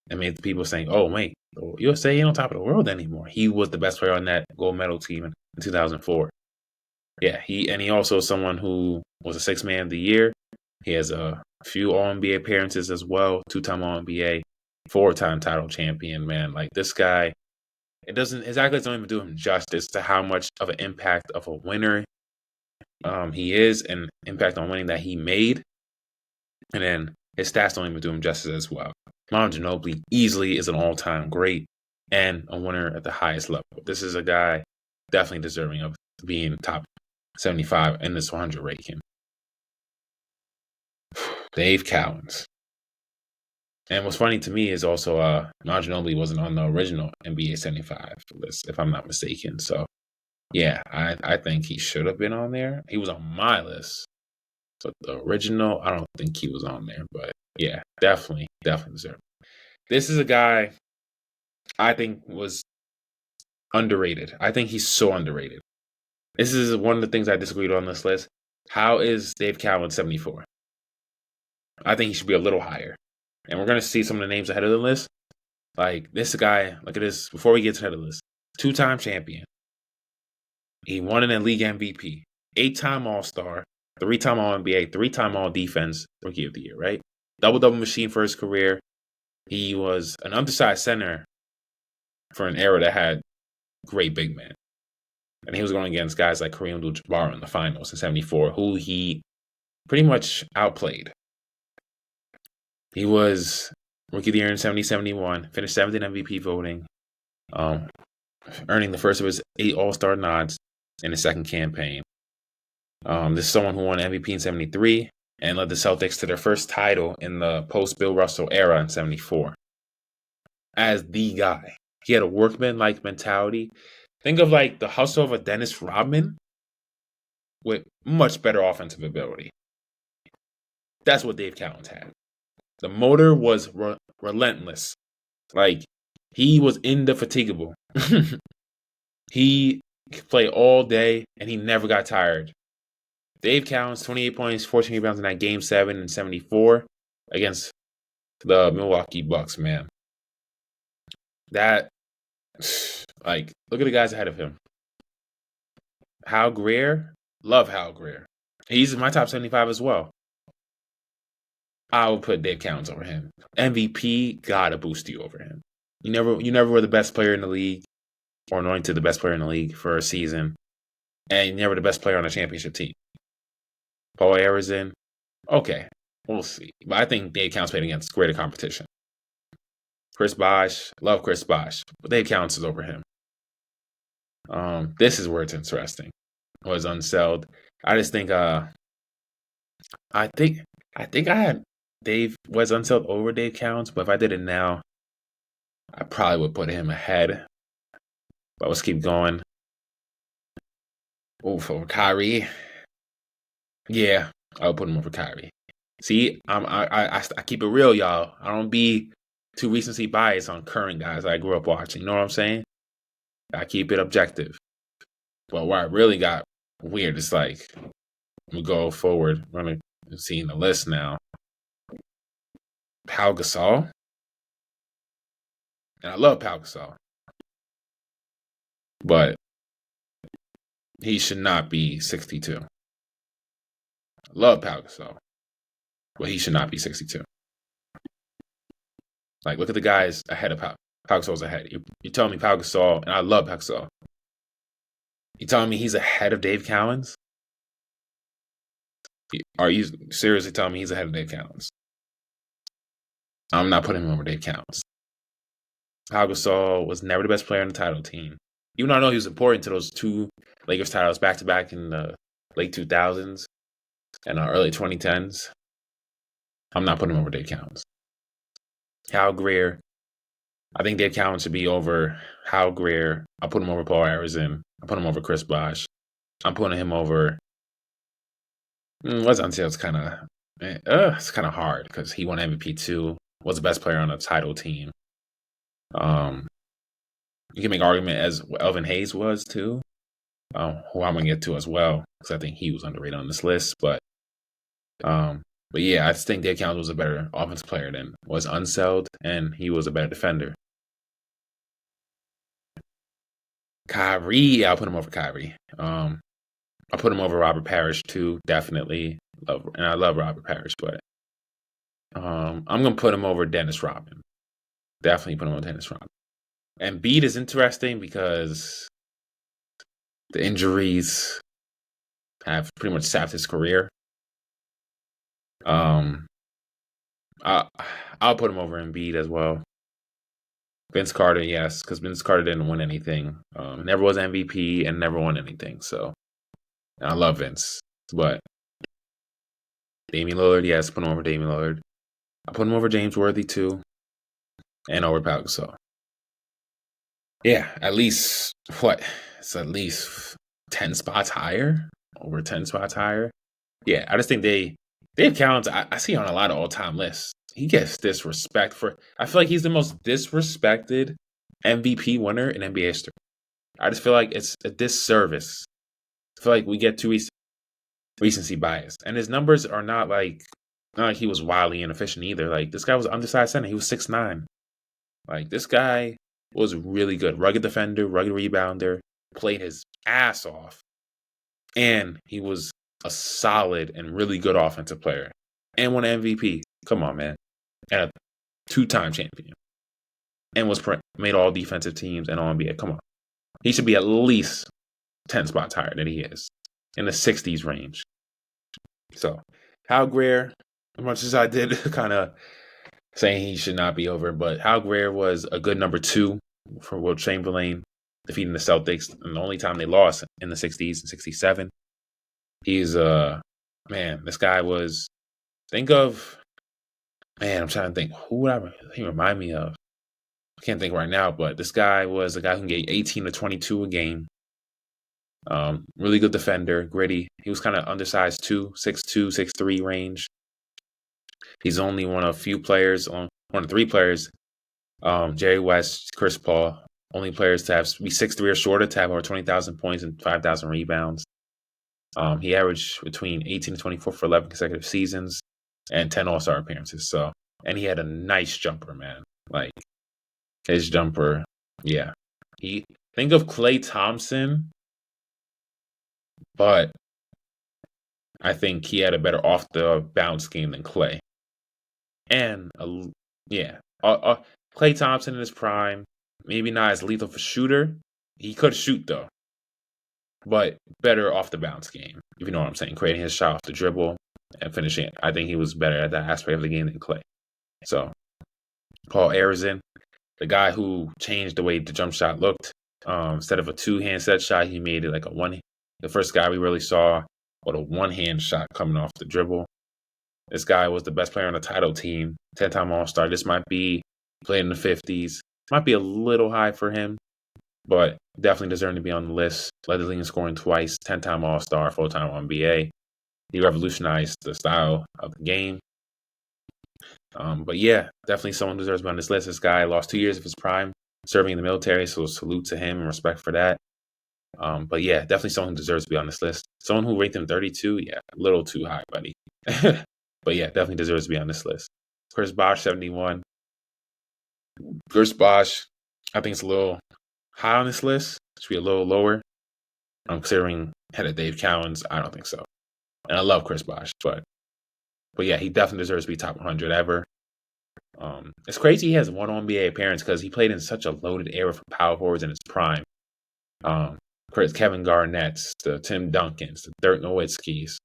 I mean, people saying, oh, wait, the USA ain't on top of the world anymore. He was the best player on that gold medal team in 2004. Yeah, he also is someone who was a sixth man of the year. He has a few All-NBA appearances as well, 2-time All-NBA, 4-time title champion, man. Like, this guy, his accolades don't even do him justice to how much of an impact of a winner he is and impact on winning that he made. And then his stats don't even do him justice as well. Manu Ginobili easily is an all-time great and a winner at the highest level. This is a guy definitely deserving of being top 75 in this 100 ranking. Dave Cowens. And what's funny to me is also Manu Ginobili wasn't on the original NBA 75 list, if I'm not mistaken. So, yeah, I think he should have been on there. He was on my list. But the original, I don't think he was on there. But, yeah, definitely deserved. This is a guy I think was underrated. I think he's so underrated. This is one of the things I disagreed on this list. How is Dave Cowens 74? I think he should be a little higher. And we're going to see some of the names ahead of the list. Like, this guy, look at this, before we get to the head of the list. 2-time champion. He won an league MVP. 8-time All-Star. 3-time All-NBA. 3-time All-Defense. Rookie of the Year, right? Double-double machine for his career. He was an undersized center for an era that had great big men. And he was going against guys like Kareem Abdul-Jabbar in the finals in 74, who he pretty much outplayed. He was Rookie of the Year in 70-71, finished 7th in MVP voting, earning the first of his 8 All-Star nods in his second campaign. This is someone who won MVP in 73 and led the Celtics to their first title in the post-Bill Russell era in 74. As the guy. He had a workman-like mentality. Think of like the hustle of a Dennis Rodman with much better offensive ability. That's what Dave Cowens had. The motor was relentless. Like, he was indefatigable. He could play all day, and he never got tired. Dave Cowens, 28 points, 14 rebounds in that Game 7 in 74 against the Milwaukee Bucks, man. That, like, look at the guys ahead of him. Hal Greer, love Hal Greer. He's in my top 75 as well. I would put Dave Cowens over him. MVP, gotta boost you over him. You never were the best player in the league, or anointed the best player in the league for a season, and you never the best player on a championship team. Paul Arizin, okay, we'll see. But I think Dave Cowens played against greater competition. Chris Bosh, love Chris Bosh, but Dave Cowens is over him. This is where it's interesting. Was unselled. I just think I think I had Dave was unsettled over Dave Cowens, but if I did it now, I probably would put him ahead. But let's keep going. Oh, for Kyrie. Yeah, I'll put him over Kyrie. See, I keep it real, y'all. I don't be too recency biased on current guys I grew up watching. You know what I'm saying? I keep it objective. But where I really got weird is like, we go forward. We're gonna see the list now. Pau Gasol, and I love Pau Gasol, but he should not be 62. I love Pau Gasol, but he should not be 62. Like, look at the guys ahead of Pau. Pau Gasol's ahead. You tell me Pau Gasol, and I love Pau Gasol. You telling me he's ahead of Dave Cowens? Are you seriously telling me he's ahead of Dave Cowens? I'm not putting him over Dave Cowens. Pau Gasol was never the best player on the title team. Even though I know he was important to those two Lakers titles back-to-back in the late 2000s and early 2010s, I'm not putting him over Dave Cowens. Hal Greer, I think Dave Cowens should be over Hal Greer. I'll put him over Paul Arizin. I'll put him over Chris Bosh. I'm putting him over. Let's say it's kind of hard because he won MVP too. Was the best player on a title team. You can make an argument as Elvin Hayes was too, who I'm gonna get to as well because I think he was underrated on this list. But yeah, I just think Dave Cowens was a better offensive player than was Unseld, and he was a better defender. Kyrie, I'll put him over Kyrie. I'll put him over Robert Parrish too, definitely. And I love Robert Parrish, but I'm gonna put him over Dennis Rodman. Definitely put him over Dennis Rodman. And Embiid is interesting because the injuries have pretty much sapped his career. I'll put him over Embiid as well. Vince Carter, yes, because Vince Carter didn't win anything. Never was MVP and never won anything. So, and I love Vince, but Damian Lillard, yes, put him over Damian Lillard. I put him over James Worthy too, and over Pau Gasol. Yeah, at least what? It's at least 10 spots higher, over 10 spots higher. Yeah, I just think Dave Cowens, I see on a lot of all-time lists. He gets disrespect I feel like he's the most disrespected MVP winner in NBA history. I just feel like it's a disservice. I feel like we get too recency bias. And his numbers are not like he was wildly inefficient either. Like, this guy was undersized center. He was 6'9". Like, this guy was really good. Rugged defender, rugged rebounder, played his ass off. And he was a solid and really good offensive player. And won an MVP. Come on, man. And a 2-time champion. And made all defensive teams and all NBA. Come on. He should be at least 10 spots higher than he is. In the 60s range. So, Hal Greer, as much as I did kind of saying he should not be over, but Hal Greer was a good number 2 for Wilt Chamberlain, defeating the Celtics. And the only time they lost in the 60s and 67. He's, man, this guy was, I'm trying to think, who would he remind me of? I can't think right now, but this guy was a guy who gave 18 to 22 a game. Really good defender, gritty. He was kind of undersized too, 6'2", 6'3" range. He's only one of 3 players, Jerry West, Chris Paul, only players to be 6'3" or shorter to have over 20,000 points and 5,000 rebounds. He averaged between 18 to 24 for 11 consecutive seasons and 10 All-Star appearances. So, and he had a nice jumper, man. Like, his jumper, yeah. Think of Klay Thompson, but I think he had a better off-the-bounce game than Klay. And, Klay Thompson in his prime, maybe not as lethal of a shooter. He could shoot, though. But better off-the-bounce game, if you know what I'm saying. Creating his shot off the dribble and finishing it. I think he was better at that aspect of the game than Klay. So, Paul Arizin, the guy who changed the way the jump shot looked. Instead of a 2-hand set shot, he made it like a one. The first guy we really saw with a 1-hand shot coming off the dribble. This guy was the best player on the title team, 10-time All-Star. This might be played in the 50s. Might be a little high for him, but definitely deserving to be on the list. Led the league in scoring twice, 10-time All-Star, full-time NBA. He revolutionized the style of the game. But yeah, definitely someone who deserves to be on this list. This guy lost 2 years of his prime serving in the military, so salute to him and respect for that. But yeah, definitely someone who deserves to be on this list. Someone who ranked him 32, yeah, a little too high, buddy. But yeah, definitely deserves to be on this list. Chris Bosh, 71. Chris Bosh, I think it's a little high on this list. It should be a little lower. Considering head of Dave Cowens, I don't think so. And I love Chris Bosh, but yeah, he definitely deserves to be top 100 ever. It's crazy he has one NBA appearance because he played in such a loaded era for power forwards in his prime. Kevin Garnett's, the Tim Duncans, the Dirk Nowitzki's.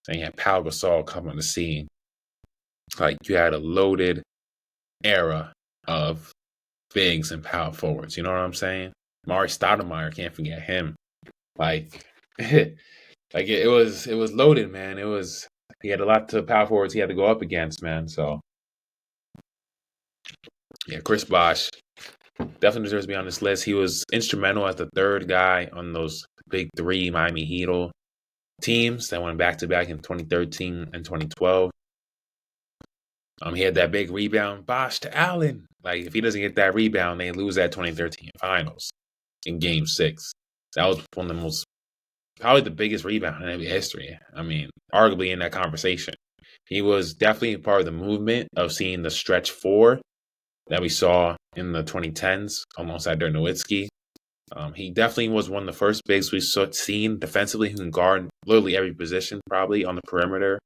Then you had Pau Gasol come on the scene. Like, you had a loaded era of bigs and power forwards. You know what I'm saying? Maury Stoudemire, can't forget him. Like, it was loaded, man. He had a lot of power forwards he had to go up against, man. So yeah, Chris Bosh definitely deserves to be on this list. He was instrumental as the third guy on those big three Miami Heat teams that went back to back in 2013 and 2012. He had that big rebound, Bosh to Allen. Like, if he doesn't get that rebound, they lose that 2013 finals in Game 6. That was one of the most, probably the biggest rebound in NBA history. I mean, arguably in that conversation. He was definitely part of the movement of seeing the stretch four that we saw in the 2010s alongside Dirk Nowitzki. He definitely was one of the first bigs we seen defensively who can guard literally every position, probably on the perimeter,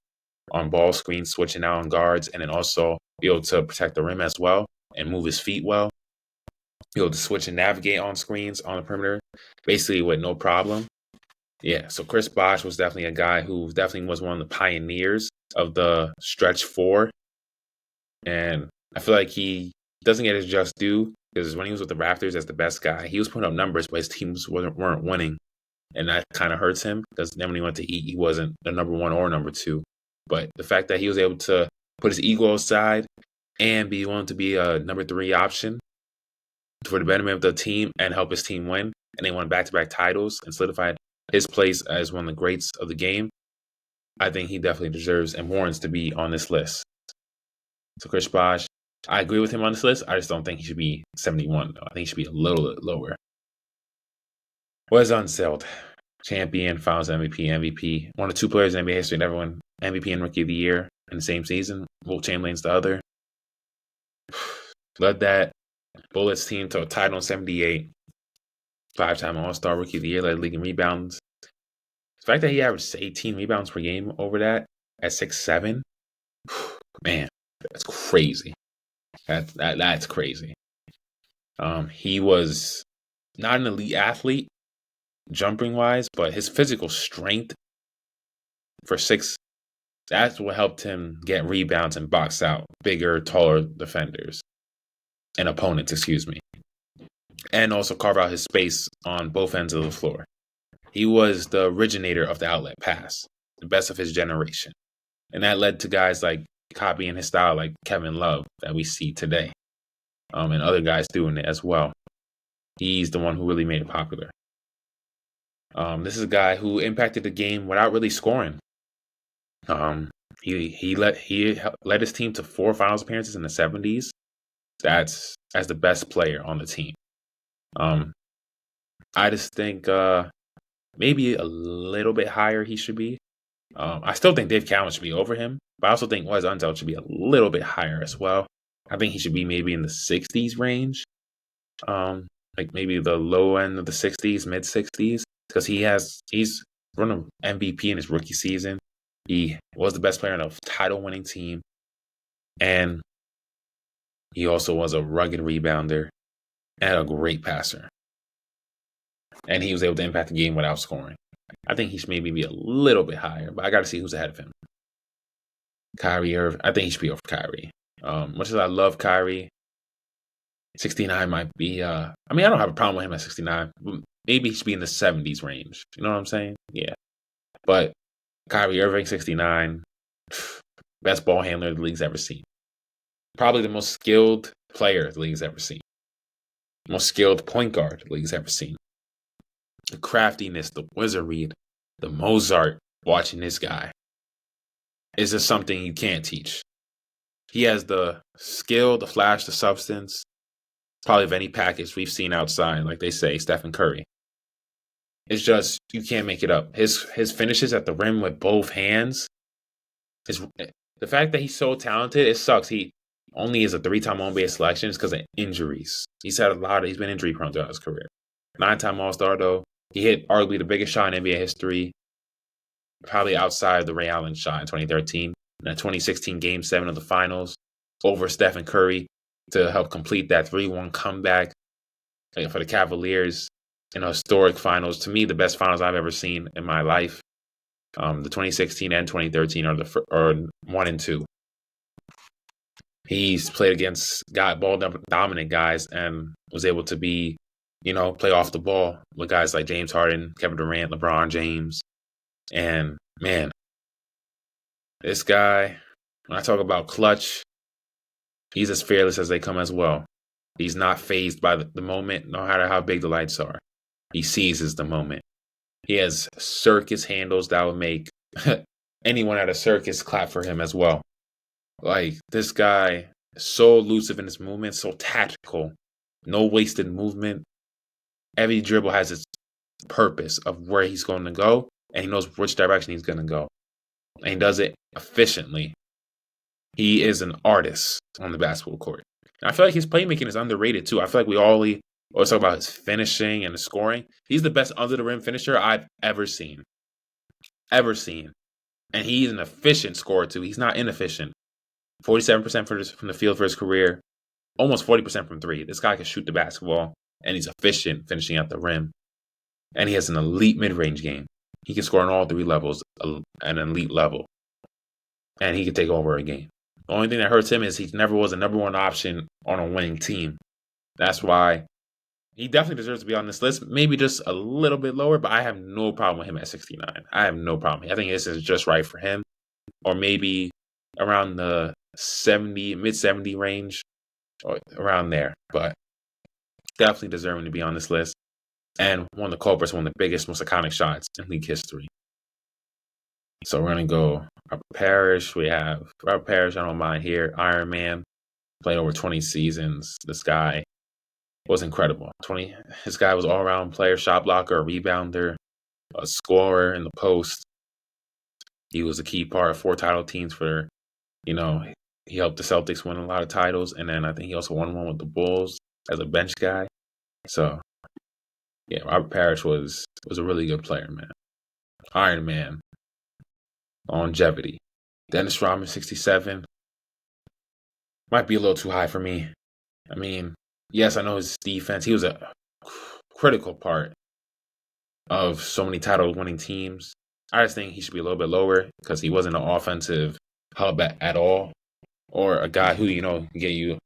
on ball screens, switching out on guards, and then also be able to protect the rim as well and move his feet well. Be able to switch and navigate on screens on the perimeter, basically with no problem. Yeah, so Chris Bosh was definitely a guy who definitely was one of the pioneers of the stretch four. And I feel like he doesn't get his just due because when he was with the Raptors as the best guy, he was putting up numbers, but his teams weren't winning. And that kind of hurts him because then when he went to Heat, he wasn't the number one or number two. But the fact that he was able to put his ego aside and be willing to be a number three option for the betterment of the team and help his team win, and they won back-to-back titles and solidified his place as one of the greats of the game, I think he definitely deserves and warrants to be on this list. So Chris Bosh, I agree with him on this list. I just don't think he should be 71, though. I think he should be a little bit lower. Wes Unseld, champion, Finals MVP, one of two players in NBA history to never win MVP and Rookie of the Year in the same season. Wilt Chamberlain's the other. Led that Bullets team to a title in 78. Five-time All-Star Rookie of the Year, led the league in rebounds. The fact that he averaged 18 rebounds per game over that at 6'7", man, that's crazy. That's crazy. He was not an elite athlete, jumping-wise, but his physical strength for 6, that's what helped him get rebounds and box out bigger, taller defenders and opponents, and also carve out his space on both ends of the floor. He was the originator of the outlet pass, the best of his generation. And that led to guys like copying his style, like Kevin Love, that we see today, and other guys doing it as well. He's the one who really made it popular. This is a guy who impacted the game without really scoring. He led his team to 4 finals appearances in the 70s. That's as the best player on the team. I just think maybe a little bit higher he should be. I still think Dave Cowens should be over him, but I also think Wes Unseld should be a little bit higher as well. I think he should be maybe in the 60s range, like maybe the low end of the 60s, mid 60s, because he's run an MVP in his rookie season. He was the best player on a title-winning team, and he also was a rugged rebounder and a great passer. And he was able to impact the game without scoring. I think he should maybe be a little bit higher, but I got to see who's ahead of him. Kyrie Irving, I think he should be over Kyrie. Much as I love Kyrie, 69 might be, I don't have a problem with him at 69. Maybe he should be in the 70s range. You know what I'm saying? Yeah. But Kyrie Irving, 69, best ball handler the league's ever seen. Probably the most skilled player the league's ever seen. Most skilled point guard the league's ever seen. The craftiness, the wizardry, the Mozart watching this guy. is just something you can't teach. He has the skill, the flash, the substance, probably of any package we've seen outside, like they say, Stephen Curry. It's just, you can't make it up. His finishes at the rim with both hands, the fact that he's so talented, it sucks. He only is a 3-time All-NBA selection is because of injuries. He's been injury prone throughout his career. 9-time All-Star, though. He hit arguably the biggest shot in NBA history, probably outside the Ray Allen shot in 2013, in the 2016 Game 7 of the Finals, over Stephen Curry to help complete that 3-1 comeback for the Cavaliers in a historic finals. To me, the best finals I've ever seen in my life. The 2016 and 2013 are 1 and 2. He's played against ball dominant guys and was able to play off the ball with guys like James Harden, Kevin Durant, LeBron James. And man, this guy, when I talk about clutch, he's as fearless as they come as well. He's not fazed by the moment, no matter how big the lights are. He seizes the moment. He has circus handles that would make anyone at a circus clap for him as well. Like, this guy is so elusive in his movement, so tactical, no wasted movement. Every dribble has its purpose of where he's going to go, and he knows which direction he's going to go. And he does it efficiently. He is an artist on the basketball court. And I feel like his playmaking is underrated too. I feel like we always talk about his finishing and his scoring. He's the best under the rim finisher I've ever seen. And he's an efficient scorer too. He's not inefficient. 47% from the field for his career. Almost 40% from 3. This guy can shoot the basketball, and he's efficient finishing at the rim. And he has an elite mid-range game. He can score on all 3 levels at an elite level. And he can take over a game. The only thing that hurts him is he never was a number 1 option on a winning team. That's why he definitely deserves to be on this list. Maybe just a little bit lower, but I have no problem with him at 69. I have no problem. I think this is just right for him. Or maybe around the mid-70 range, or around there. But definitely deserving to be on this list. And one of the culprits, one of the biggest, most iconic shots in league history. So we're going to go Robert Parrish. We have Robert Parrish, I don't mind here. Iron Man, played over 20 seasons. This guy was incredible. This guy was all-around player, shot blocker, a rebounder, a scorer in the post. He was a key part of 4 title teams for, he helped the Celtics win a lot of titles. And then I think he also won one with the Bulls as a bench guy. So, yeah, Robert Parrish was a really good player, man. Iron Man. Longevity. Dennis Rodman, 67. Might be a little too high for me. I mean, yes, I know his defense. He was a critical part of so many title-winning teams. I just think he should be a little bit lower because he wasn't an offensive hub at all, or a guy who, can get you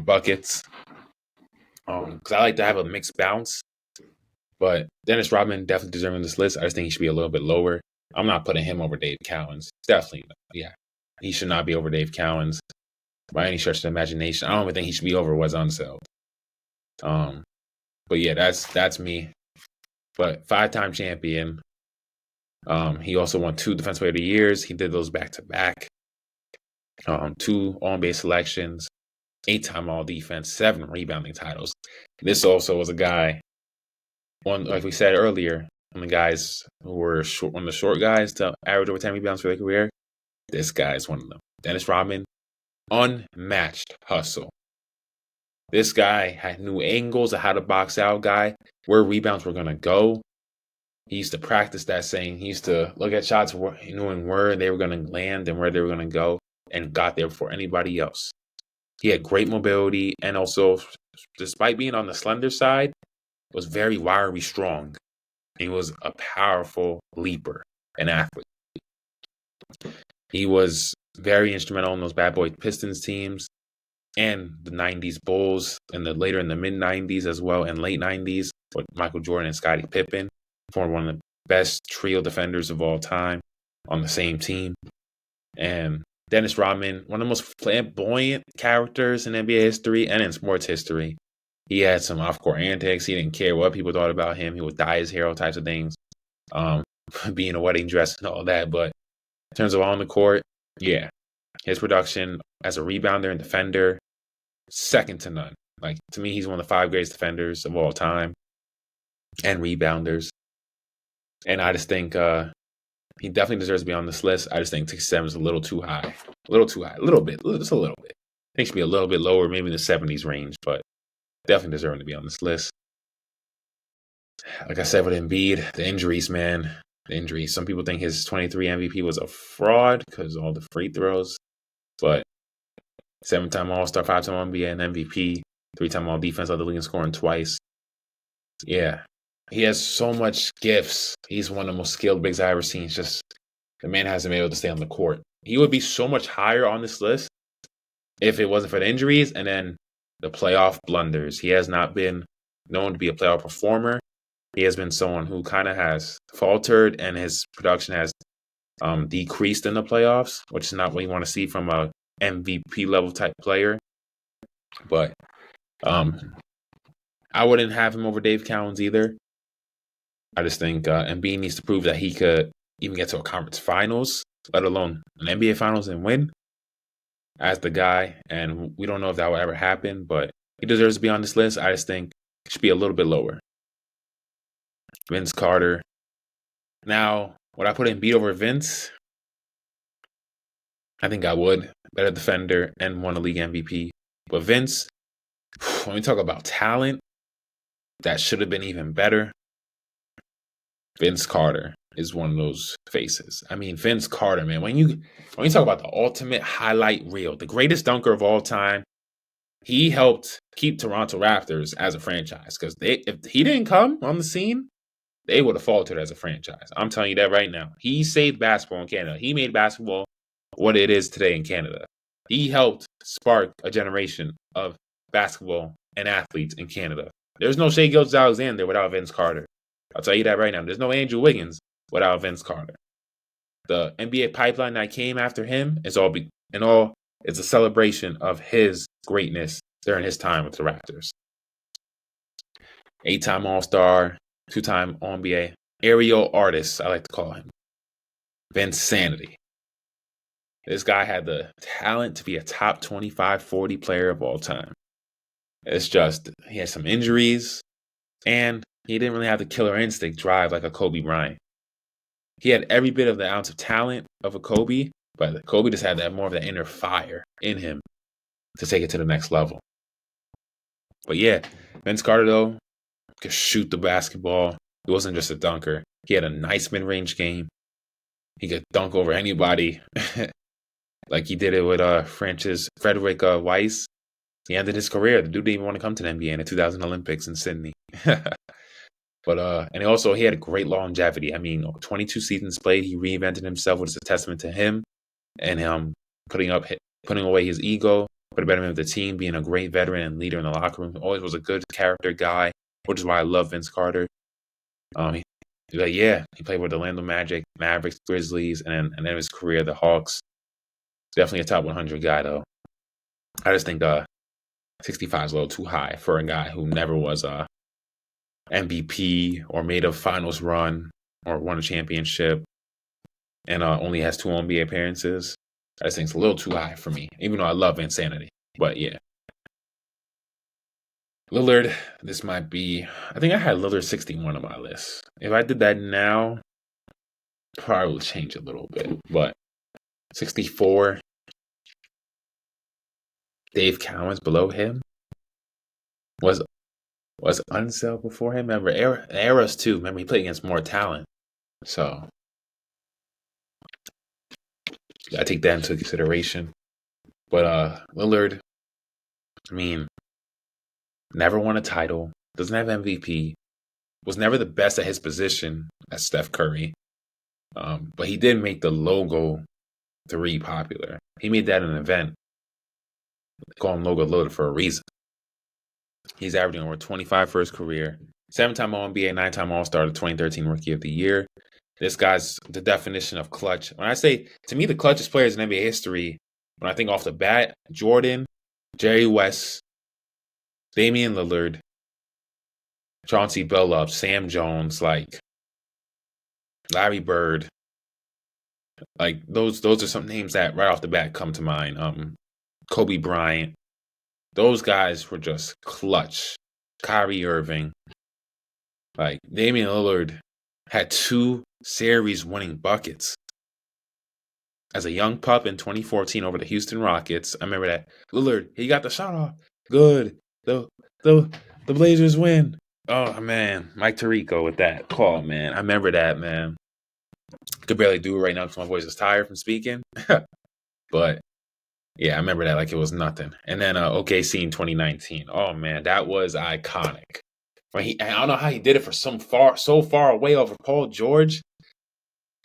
buckets. Because I like to have a mixed bounce. But Dennis Rodman definitely deserving this list. I just think he should be a little bit lower. I'm not putting him over Dave Cowens. Definitely, yeah. He should not be over Dave Cowens by any stretch of the imagination. I don't even think he should be over Wes Unseld. But yeah, that's me. But 5-time champion. He also won 2 Defensive Player of the Years. He did those back-to-back. 2 All-NBA selections. 8-time All-Defense. 7 rebounding titles. This also was a guy, like we said earlier, one of the guys who were one of the short guys to average over 10 rebounds for their career. This guy is one of them. Dennis Rodman, unmatched hustle. This guy had new angles of how to box out guy, where rebounds were going to go. He used to practice that saying. He used to look at shots knowing where they were going to land and where they were going to go, and got there before anybody else. He had great mobility, and also, despite being on the slender side, was very wiry strong. He was a powerful leaper and athlete. He was very instrumental in those bad boy Pistons teams and the 90s Bulls, and later in the mid-90s as well, and late 90s with Michael Jordan and Scottie Pippen, formed one of the best trio defenders of all time on the same team. And Dennis Rodman, one of the most flamboyant characters in NBA history and in sports history. He had some off-court antics. He didn't care what people thought about him. He would dye his hair, all types of things, be in a wedding dress and all that. But in terms of on the court, Yeah, his production as a rebounder and defender, second to none. Like, to me, he's one of the 5 greatest defenders of all time and rebounders. And I just think he definitely deserves to be on this list. I just think 67 is a little too high. A little too high. A little bit. Just a little bit. I think it should be a little bit lower, maybe in the 70s range, but definitely deserving to be on this list. Like I said with Embiid, the injuries, man. The injuries. Some people think his 23 MVP was a fraud because of all the free throws. But 7-time All-Star, 5-time NBA and MVP, 3-time All-Defense, led the league in scoring twice. Yeah. He has so much gifts. He's one of the most skilled bigs I've ever seen. It's just the man hasn't been able to stay on the court. He would be so much higher on this list if it wasn't for the injuries and then the playoff blunders. He has not been known to be a playoff performer. He has been someone who kind of has faltered and his production has decreased in the playoffs, which is not what you want to see from a MVP level type player. But I wouldn't have him over Dave Cowens either. I just think Embiid needs to prove that he could even get to a conference finals, let alone an NBA finals and win as the guy. And we don't know if that will ever happen, but he deserves to be on this list. I just think it should be a little bit lower. Vince Carter. Now, would I put Embiid over Vince? I think I would. Better defender and won a league MVP. But Vince, when we talk about talent, that should have been even better. Vince Carter is one of those faces. I mean, Vince Carter, man, when you talk about the ultimate highlight reel, the greatest dunker of all time, he helped keep Toronto Raptors as a franchise. Because if he didn't come on the scene, they would have faltered as a franchise. I'm telling you that right now. He saved basketball in Canada. He made basketball what it is today in Canada. He helped spark a generation of basketball and athletes in Canada. There's no Shai Gilgeous-Alexander without Vince Carter. I'll tell you that right now. There's no Andrew Wiggins without Vince Carter. The NBA pipeline that came after him is it's a celebration of his greatness during his time with the Raptors. 8-time All-Star, 2-time All-NBA, aerial artist, I like to call him. Vinsanity. This guy had the talent to be a top 25, 40 player of all time. It's just, he had some injuries, and he didn't really have the killer instinct drive like a Kobe Bryant. He had every bit of the ounce of talent of a Kobe, but Kobe just had that more of the inner fire in him to take it to the next level. But yeah, Vince Carter, though, could shoot the basketball. He wasn't just a dunker. He had a nice mid-range game. He could dunk over anybody. Like he did it with Frederick Weiss. He ended his career. The dude didn't even want to come to the NBA in the 2000 Olympics in Sydney. But and he had a great longevity. I mean, 22 seasons played. He reinvented himself, which is a testament to him and him putting away his ego, put a better man with the team, being a great veteran and leader in the locker room. Always was a good character guy, which is why I love Vince Carter. He played with the Orlando Magic, Mavericks, Grizzlies, and then his career, the Hawks. Definitely a top 100 guy, though. I just think 65 is a little too high for a guy who never was a MVP or made a finals run or won a championship and only has 2 NBA appearances. I just think it's a little too high for me, even though I love Insanity. But yeah. Lillard, this might be, I think I had Lillard 61 on my list. If I did that now, probably would change a little bit. But 64, Dave Cowens below him. Was Unseld before him? Remember, eras too. Remember, he played against more talent. So, I take that into consideration. But Lillard, I mean, never won a title. Doesn't have MVP. Was never the best at his position as Steph Curry. But he did make the logo 3 popular. He made that an event. They call him Logo Lillard for a reason. He's averaging over 25 for his career. 7-time All-NBA, 9-time All-Star, the 2013 Rookie of the Year. This guy's the definition of clutch. When I say, to me, the clutchest players in NBA history, when I think off the bat, Jordan, Jerry West, Damian Lillard, Chauncey Billups, Sam Jones, like Larry Bird. Like those are some names that right off the bat come to mind. Kobe Bryant. Those guys were just clutch. Kyrie Irving. Like Damian Lillard had 2 series winning buckets. As a young pup in 2014 over the Houston Rockets, I remember that. Lillard, he got the shot off. Good. The Blazers win. Oh man, Mike Tirico with that call, man. I remember that, man. Could barely do it right now because my voice is tired from speaking. But yeah, I remember that like it was nothing. And then OKC in 2019. Oh man, that was iconic. I don't know how he did it for so far away over Paul George.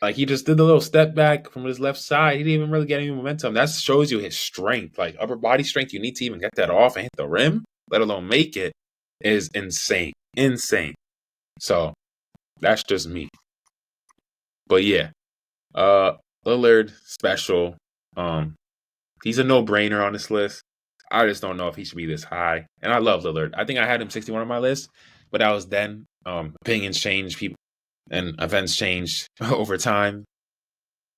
Like he just did the little step back from his left side. He didn't even really get any momentum. That shows you his strength, like upper body strength. You need to even get that off and hit the rim, let alone make it, is insane. Insane. So that's just me. But yeah, Lillard special. He's a no-brainer on this list. I just don't know if he should be this high. And I love Lillard. I think I had him 61 on my list, but that was then. Opinions change, people and events change over time.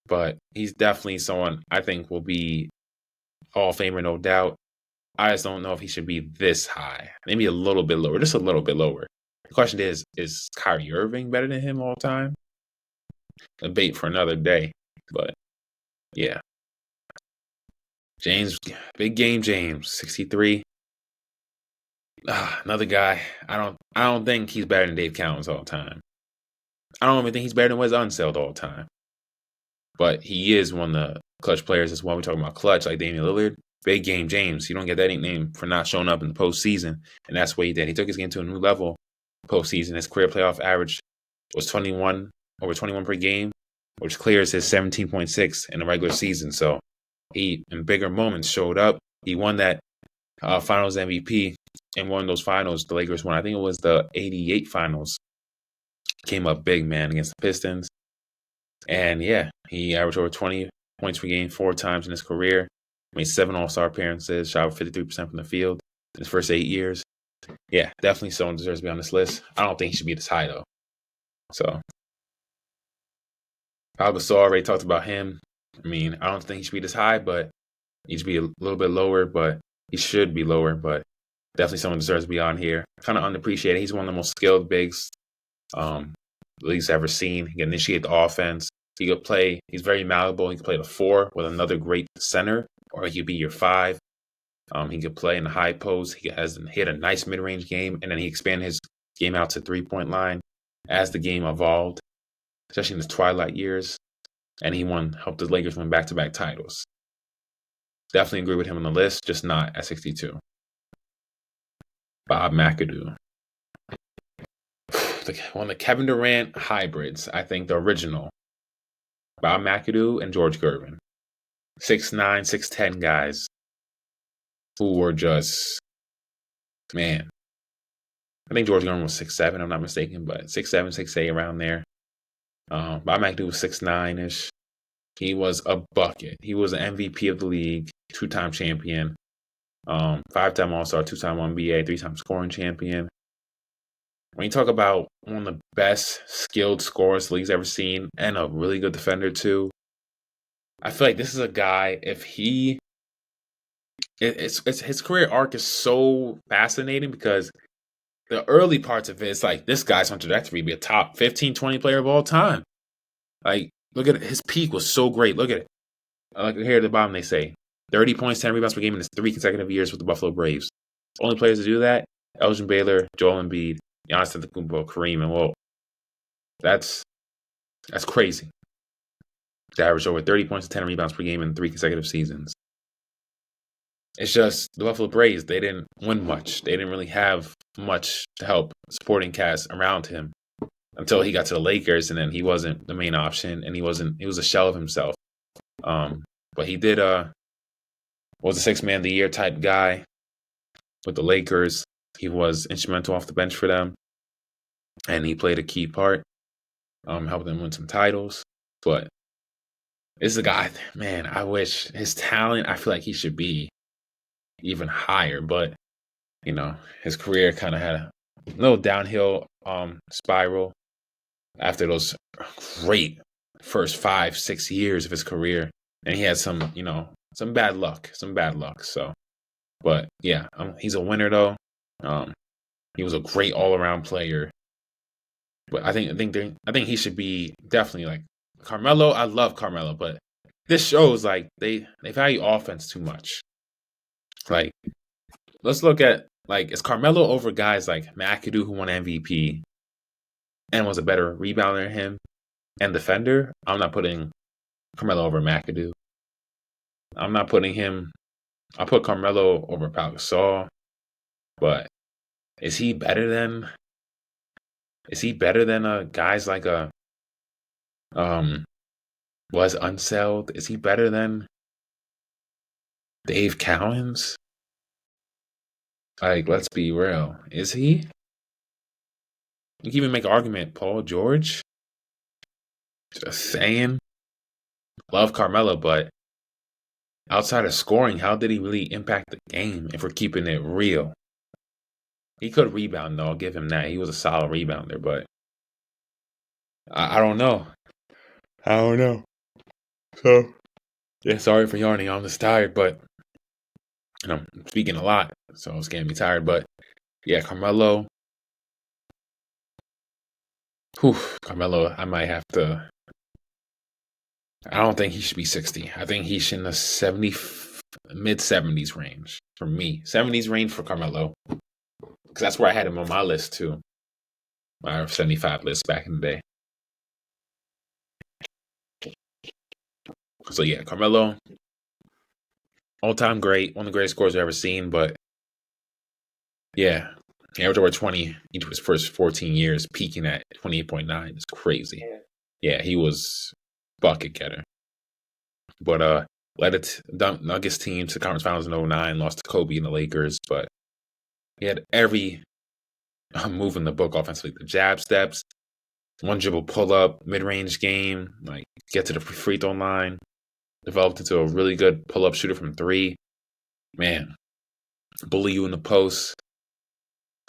But he's definitely someone I think will be Hall of Famer, no doubt. I just don't know if he should be this high. Maybe a little bit lower, just a little bit lower. The question is Kyrie Irving better than him all time? A debate for another day. But yeah. James, big game James, 63. Another guy. I don't think he's better than Dave Cowens all the time. I don't even think he's better than Wes Unseld all the time. But he is one of the clutch players as well. We're talking about clutch, like Damian Lillard. Big game James. You don't get that nickname for not showing up in the postseason. And that's what he did. He took his game to a new level postseason. His career playoff average was over 21 per game, which clears his 17.6 in the regular season. So he, in bigger moments, showed up. He won that finals MVP and won those finals. The Lakers won. I think it was the 88 finals. Came up big, man, against the Pistons. And yeah, he averaged over 20 points per game 4 times in his career. Made 7 All-Star appearances, shot over 53% from the field in his first 8 years. Yeah, definitely someone deserves to be on this list. I don't think he should be this high, though. So, Pau Gasol already talked about him. I mean, I don't think he should be this high, but he should be a little bit lower, but he should be lower, but definitely someone deserves to be on here. Kind of underappreciated. He's one of the most skilled bigs the league's ever seen. He can initiate the offense. He could play. He's very malleable. He can play the 4 with another great center, or he could be your 5. He could play in the high post. He had a nice mid-range game, and then he expanded his game out to 3-point line as the game evolved, especially in his twilight years. And he helped the Lakers win back-to-back titles. Definitely agree with him on the list, just not at 62. Bob McAdoo. One of the Kevin Durant hybrids, I think the original. Bob McAdoo and George Gervin. 6'9", 6'10 guys who were just, man. I think George Gervin was 6'7", I'm not mistaken, but 6'7", 6'8", around there. Bob McAdoo was 6'9"-ish. He was a bucket. He was an MVP of the league, 2-time champion, 5-time All-Star, 2-time NBA, 3-time scoring champion. When you talk about one of the best skilled scorers the league's ever seen, and a really good defender too, I feel like this is a guy, if he... his career arc is so fascinating because the early parts of it, it's like this guy's on trajectory to be a top 15, 20 player of all time. Like, look at it. His peak was so great. Look at it. Like here at the bottom, they say 30 points, 10 rebounds per game in his 3 consecutive years with the Buffalo Braves. Only players to do that: Elgin Baylor, Joel Embiid, Giannis Antetokounmpo, Kareem, and Walt. That's crazy. To average over 30 points and 10 rebounds per game in 3 consecutive seasons. It's just the Buffalo Braves, they didn't win much. They didn't really have much to help supporting cast around him until he got to the Lakers, and then he wasn't the main option, and he was a shell of himself. But he did was a 6th man of the year type guy with the Lakers. He was instrumental off the bench for them, and he played a key part, helping them win some titles. But this is a guy, man, I wish his talent, I feel like he should be even higher, but you know, his career kind of had a little downhill spiral after those great first 5-6 years of his career, and he had some bad luck. So, but yeah, he's a winner though. He was a great all around player. But I think he should be definitely like Carmelo. I love Carmelo, but this shows like they value offense too much. Like, let's look at like, is Carmelo over guys like McAdoo, who won MVP and was a better rebounder than him and defender? I'm not putting Carmelo over McAdoo. I'm not putting him. I'll put Carmelo over Pau Gasol, but is he better than? Is he better than guys like was Unseld? Is he better than Dave Cowens? Like, let's be real. Is he? You can even make an argument, Paul George. Just saying. Love Carmelo, but outside of scoring, how did he really impact the game if we're keeping it real? He could rebound, though. I'll give him that. He was a solid rebounder, but I don't know. So, yeah, sorry for yawning. I'm just tired, but I'm speaking a lot, so it's getting me tired. But yeah, Carmelo. Carmelo, I might have to. I don't think he should be 60. I think he should in the mid 70s range for me. 70s range for Carmelo. Because that's where I had him on my list too. My 75 list back in the day. So yeah, Carmelo, all-time great, one of the greatest scorers I've ever seen. But yeah, he averaged over 20 each of his first 14 years, peaking at 28.9. It's crazy. Yeah, he was bucket getter. But led it Nuggets team to conference finals in 2009, lost to Kobe and the Lakers. But he had every move in the book offensively. The jab steps, one dribble pull up, mid range game, like get to the free throw line. Developed into a really good pull up shooter from three. Man, bully you in the post.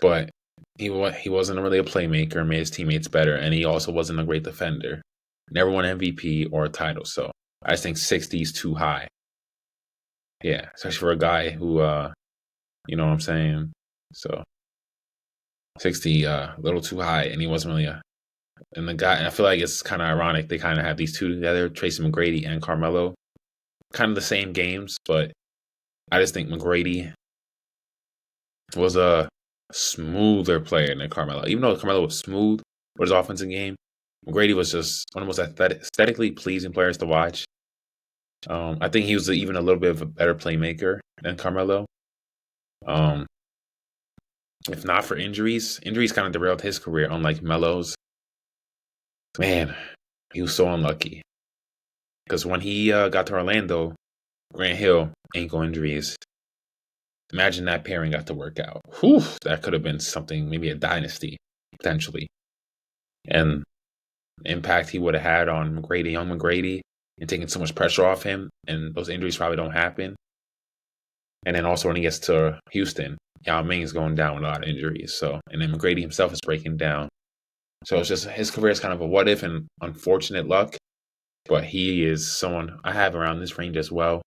But he wasn't really a playmaker, made his teammates better, and he also wasn't a great defender. Never won MVP or a title, so I just think 60 is too high. Yeah, especially for a guy who, you know what I'm saying? So 60, a little too high, and he wasn't really and I feel like it's kind of ironic they kind of have these two together, Tracy McGrady and Carmelo, kind of the same games, but I just think McGrady was a smoother player than Carmelo. Even though Carmelo was smooth with his offensive game, McGrady was just one of the most aesthetically pleasing players to watch. I think he was even a little bit of a better playmaker than Carmelo. If not for injuries kind of derailed his career, unlike Melo's. Man, he was so unlucky. Because when he got to Orlando, Grant Hill, ankle injuries. Imagine that pairing got to work out. Whew, that could have been something, maybe a dynasty, potentially. And the impact he would have had on young McGrady, and taking so much pressure off him, and those injuries probably don't happen. And then also when he gets to Houston, Yao Ming's going down with a lot of injuries. So, and then McGrady himself is breaking down. So it's just his career is kind of a what if and unfortunate luck. But he is someone I have around this range as well.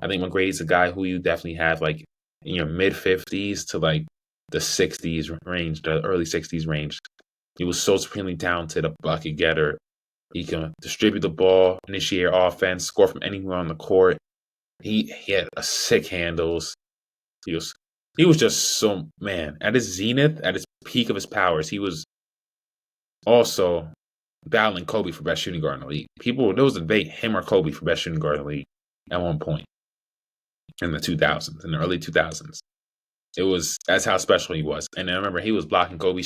I think McGrady's a guy who you definitely have like in your mid 50s to like the 60s range, the early 60s range. He was so supremely talented, a bucket getter. He can distribute the ball, initiate offense, score from anywhere on the court. He had a sick handles. He was just so, man, at his zenith, at his peak of his powers, he was also battling Kobe for best shooting guard in the league. There was a debate, him or Kobe for best shooting guard in the league at one point in the 2000s, in the early 2000s. That's how special he was. And I remember he was blocking Kobe.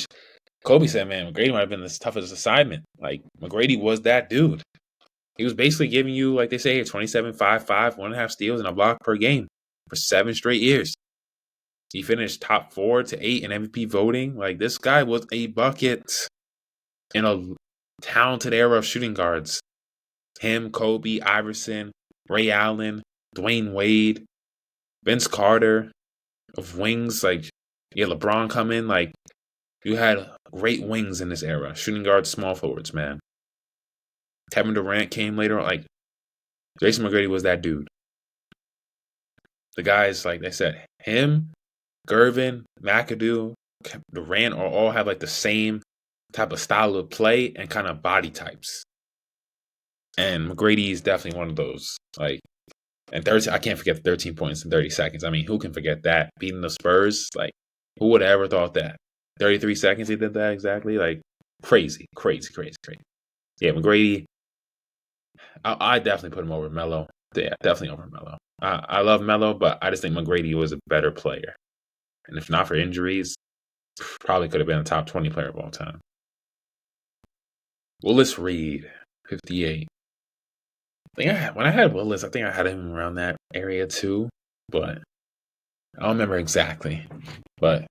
Kobe said, man, McGrady might have been the toughest assignment. Like, McGrady was that dude. He was basically giving you, like they say here, 27, 5, 1.5 steals and a block per game for 7 straight years. He finished top 4 to 8 in MVP voting. Like, this guy was a bucket in a talented era of shooting guards. Him, Kobe, Iverson, Ray Allen, Dwayne Wade, Vince Carter, of wings. Like, you had LeBron come in. Like, you had great wings in this era. Shooting guards, small forwards, man. Kevin Durant came later on. Like, Jason McGrady was that dude. The guys, like they said, him, Gervin, McAdoo, Durant all have like the same type of style of play and kind of body types. And McGrady is definitely one of those. Like, and 13, I can't forget the 13 points in 30 seconds. I mean, who can forget that? Beating the Spurs, like, who would have ever thought that? 33 seconds he did that exactly? Like, crazy. Yeah, McGrady, I definitely put him over Melo. Yeah, definitely over Melo. I love Melo, but I just think McGrady was a better player. And if not for injuries, probably could have been a top 20 player of all time. Willis Reed, 58. When I had Willis, I think I had him around that area too, but I don't remember exactly. But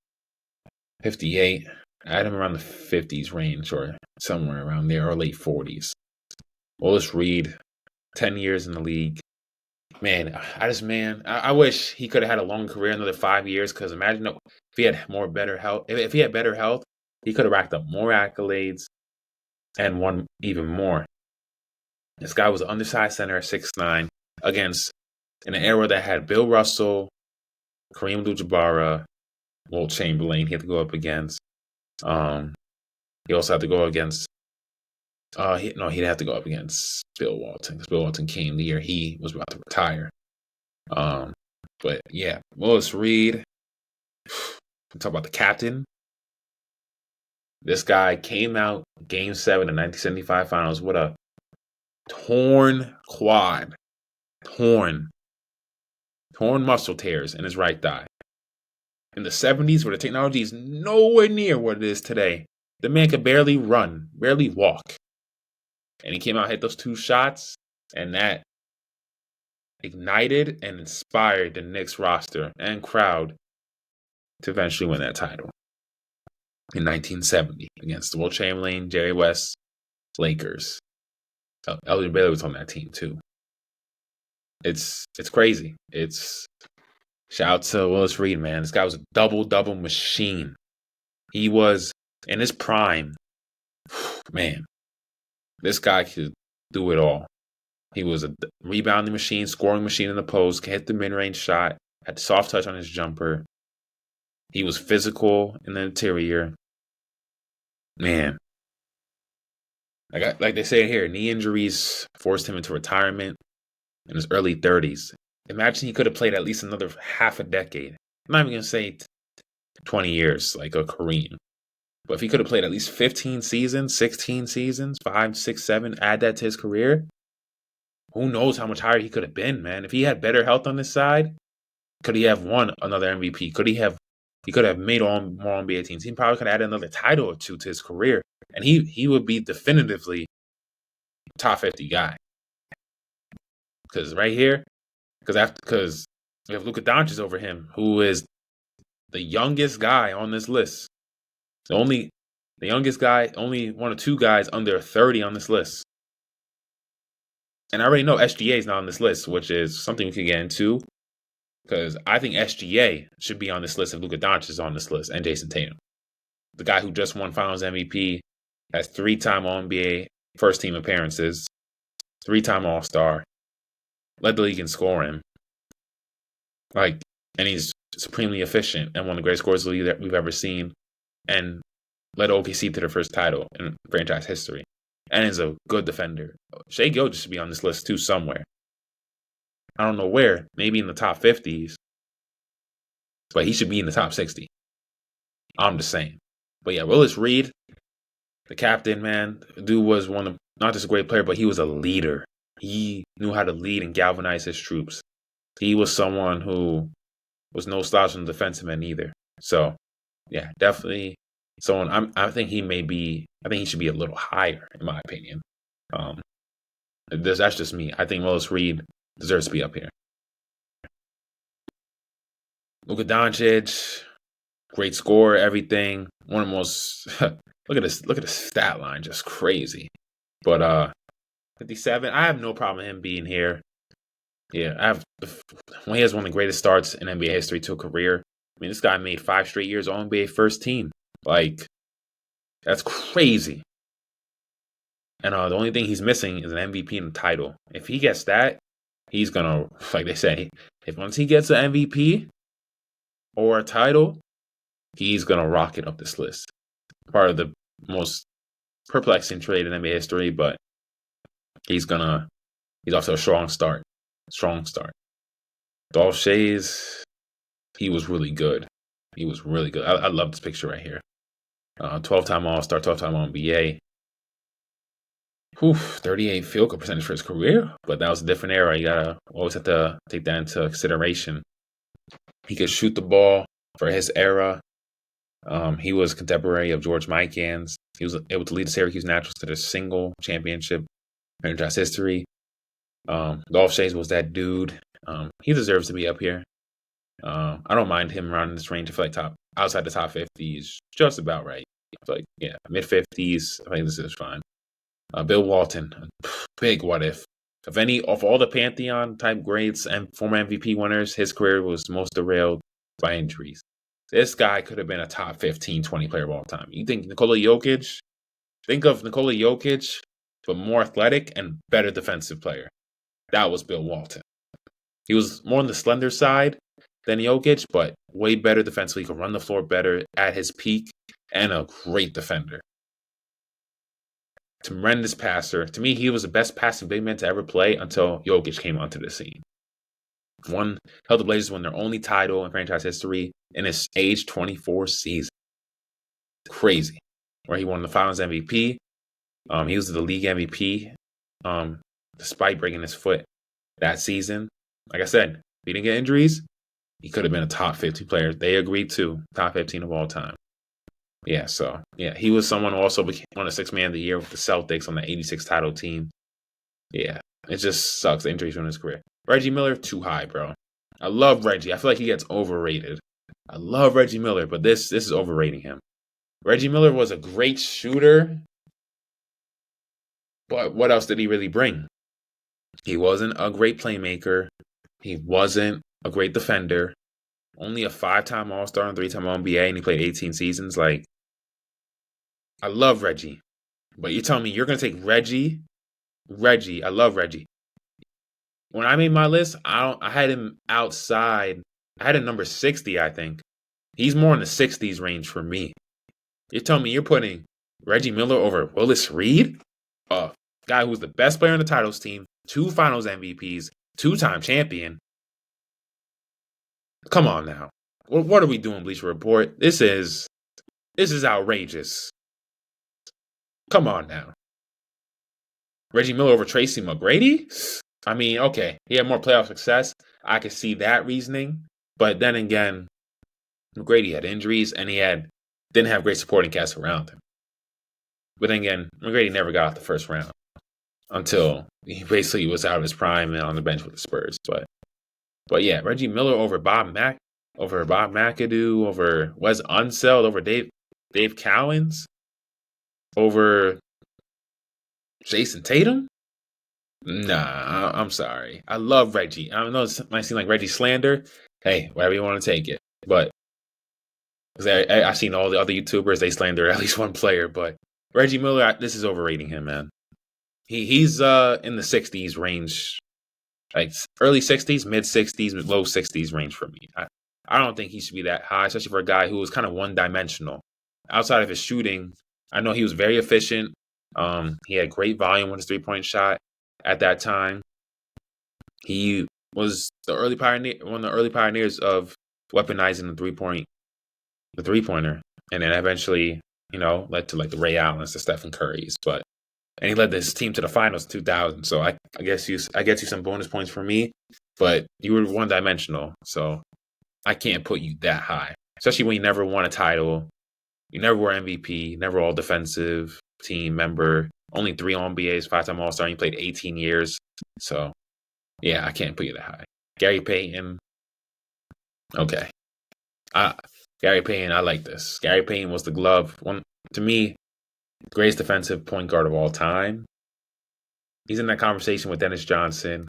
58, I had him around the 50s range or somewhere around there, or late 40s. Willis Reed, 10 years in the league. Man, I wish he could have had a long career, another 5 years, because imagine if he had better health. If he had better health, he could have racked up more accolades and won even more. This guy was an undersized center at 6'9", against in an era that had Bill Russell, Kareem Abdul-Jabbar, Wilt Chamberlain. He had to go up against. He also had to go against. He'd have to go up against Bill Walton, because Bill Walton came the year he was about to retire. But yeah, Willis Reed. Talk about the captain. This guy came out Game 7 of 1975 Finals with a torn quad, torn muscle tears in his right thigh. In the 70s, where the technology is nowhere near what it is today, the man could barely run, barely walk. And he came out, hit those 2 shots, and that ignited and inspired the Knicks roster and crowd to eventually win that title in 1970 against the Wilt Chamberlain, Jerry West, Lakers. Elgin Baylor was on that team too. It's crazy. Shout out to Willis Reed, man. This guy was a double machine. He was in his prime. Man, this guy could do it all. He was a rebounding machine, scoring machine in the post, could hit the mid-range shot, had the soft touch on his jumper. He was physical in the interior. Man. Like they say here, knee injuries forced him into retirement in his early 30s. Imagine he could have played at least another half a decade. I'm not even going to say 20 years like a Kareem. But if he could have played at least 15 seasons, 16 seasons, 5, 6, 7, add that to his career, who knows how much higher he could have been, man. If he had better health on his side, could he have won another MVP? He could have made more NBA teams. He probably could have added another title or 2 to his career. And he would be definitively top 50 guy. Because right here, because we have Luka Doncic over him, who is the youngest guy on this list. The youngest guy, only one or 2 guys under 30 on this list. And I already know SGA is not on this list, which is something we could get into. Because I think SGA should be on this list if Luka Doncic is on this list, and Jason Tatum. The guy who just won Finals MVP, has 3-time All-NBA first-team appearances, 3-time All-Star, led the league in scoring. And he's supremely efficient and one of the greatest scorers that we've ever seen, and led OKC to their first title in franchise history, and is a good defender. Shai Gilgeous should be on this list too somewhere. I don't know where, maybe in the top 50s, but he should be in the top 60. I'm just saying. But yeah, Willis Reed, the captain, man, the dude was not just a great player, but he was a leader. He knew how to lead and galvanize his troops. He was someone who was no slouch on the defensive end either. So, yeah, definitely someone. I think he should be a little higher, in my opinion. That's just me. I think Willis Reed deserves to be up here. Luka Doncic, great scorer, everything. One of the most look at the stat line, just crazy. But 57, I have no problem with him being here. Yeah, when he has one of the greatest starts in NBA history to a career. I mean, this guy made 5 straight years All NBA first team. Like, that's crazy. And the only thing he's missing is an MVP and a title. If he gets that, he's gonna, like they say, if once he gets an MVP or a title, he's gonna rocket up this list. Part of the most perplexing trade in NBA history, but he's off to a strong start. Dolph Shays, he was really good. I love this picture right here. 12-time All-Star, 12-time All-NBA. 38 field goal percentage for his career, but that was a different era. You gotta always have to take that into consideration. He could shoot the ball for his era. He was contemporary of George Mikan's. He was able to lead the Syracuse Naturals to their single championship in franchise history. Dolph Shays was that dude. He deserves to be up here. I don't mind him around in this range. I feel like outside the top 50 is just about right. I feel like, mid 50s. I think this is fine. Bill Walton, big what if. Of all the Pantheon type greats and former MVP winners, his career was most derailed by injuries. This guy could have been a top 15, 20 player of all time. You think Nikola Jokic? Think of Nikola Jokic, but more athletic and better defensive player. That was Bill Walton. He was more on the slender side than Jokic, but way better defensively. He could run the floor better at his peak and a great defender. Tremendous passer. To me, he was the best passing big man to ever play until Jokic came onto the scene. Helped the Blazers win their only title in franchise history in his age 24 season. Crazy. Where he won the Finals MVP. He was the league MVP despite breaking his foot that season. Like I said, if he didn't get injuries, he could have been a top 50 player. They agreed to top 15 of all time. He was someone who also won a sixth man of the year with the Celtics on the 86 title team. Yeah, it just sucks. The injuries in his career. Reggie Miller, too high, bro. I love Reggie. I feel like he gets overrated. I love Reggie Miller, but this is overrating him. Reggie Miller was a great shooter, but what else did he really bring? He wasn't a great playmaker. He wasn't a great defender. Only a 5-time All-Star and 3-time All-NBA, and he played 18 seasons. Like, I love Reggie. But you're telling me you're going to take Reggie? Reggie, I love Reggie. When I made my list, I had him outside. I had him number 60, I think. He's more in the 60s range for me. You're telling me you're putting Reggie Miller over Willis Reed? A guy who's the best player on the titles team, 2 Finals MVPs, 2-time champion. Come on now. What are we doing, Bleacher Report? This is outrageous. Come on now. Reggie Miller over Tracy McGrady? I mean, okay, he had more playoff success. I could see that reasoning. But then again, McGrady had injuries and he didn't have great supporting cast around him. But then again, McGrady never got out the first round until he basically was out of his prime and on the bench with the Spurs. But yeah, Reggie Miller over Bob McAdoo, over Wes Unseld, over Dave Cowens, over Jason Tatum? Nah, I'm sorry. I love Reggie. I know it might seem like Reggie slander. Hey, whatever you want to take it. But I've seen all the other YouTubers, they slander at least one player. But Reggie Miller, this is overrating him, man. He's in the 60s range. Like early 60s, mid 60s, low 60s range for me. I don't think he should be that high, especially for a guy who was kind of one-dimensional. Outside of his shooting, I know he was very efficient. He had great volume with his three-point shot at that time. He was one of the early pioneers of weaponizing the three-pointer, and then eventually, led to like the Ray Allens, the Stephen Currys, and he led this team to the finals in 2000. So I get you some bonus points for me, but you were one-dimensional, so I can't put you that high. Especially when you never won a title, you never were MVP, never all defensive team member, only 3 All-NBAs, 5-time All-Star, and you played 18 years. So yeah, I can't put you that high. Gary Payton, okay. Gary Payton, I like this. Gary Payton was the glove. To me, greatest defensive point guard of all time. He's in that conversation with Dennis Johnson,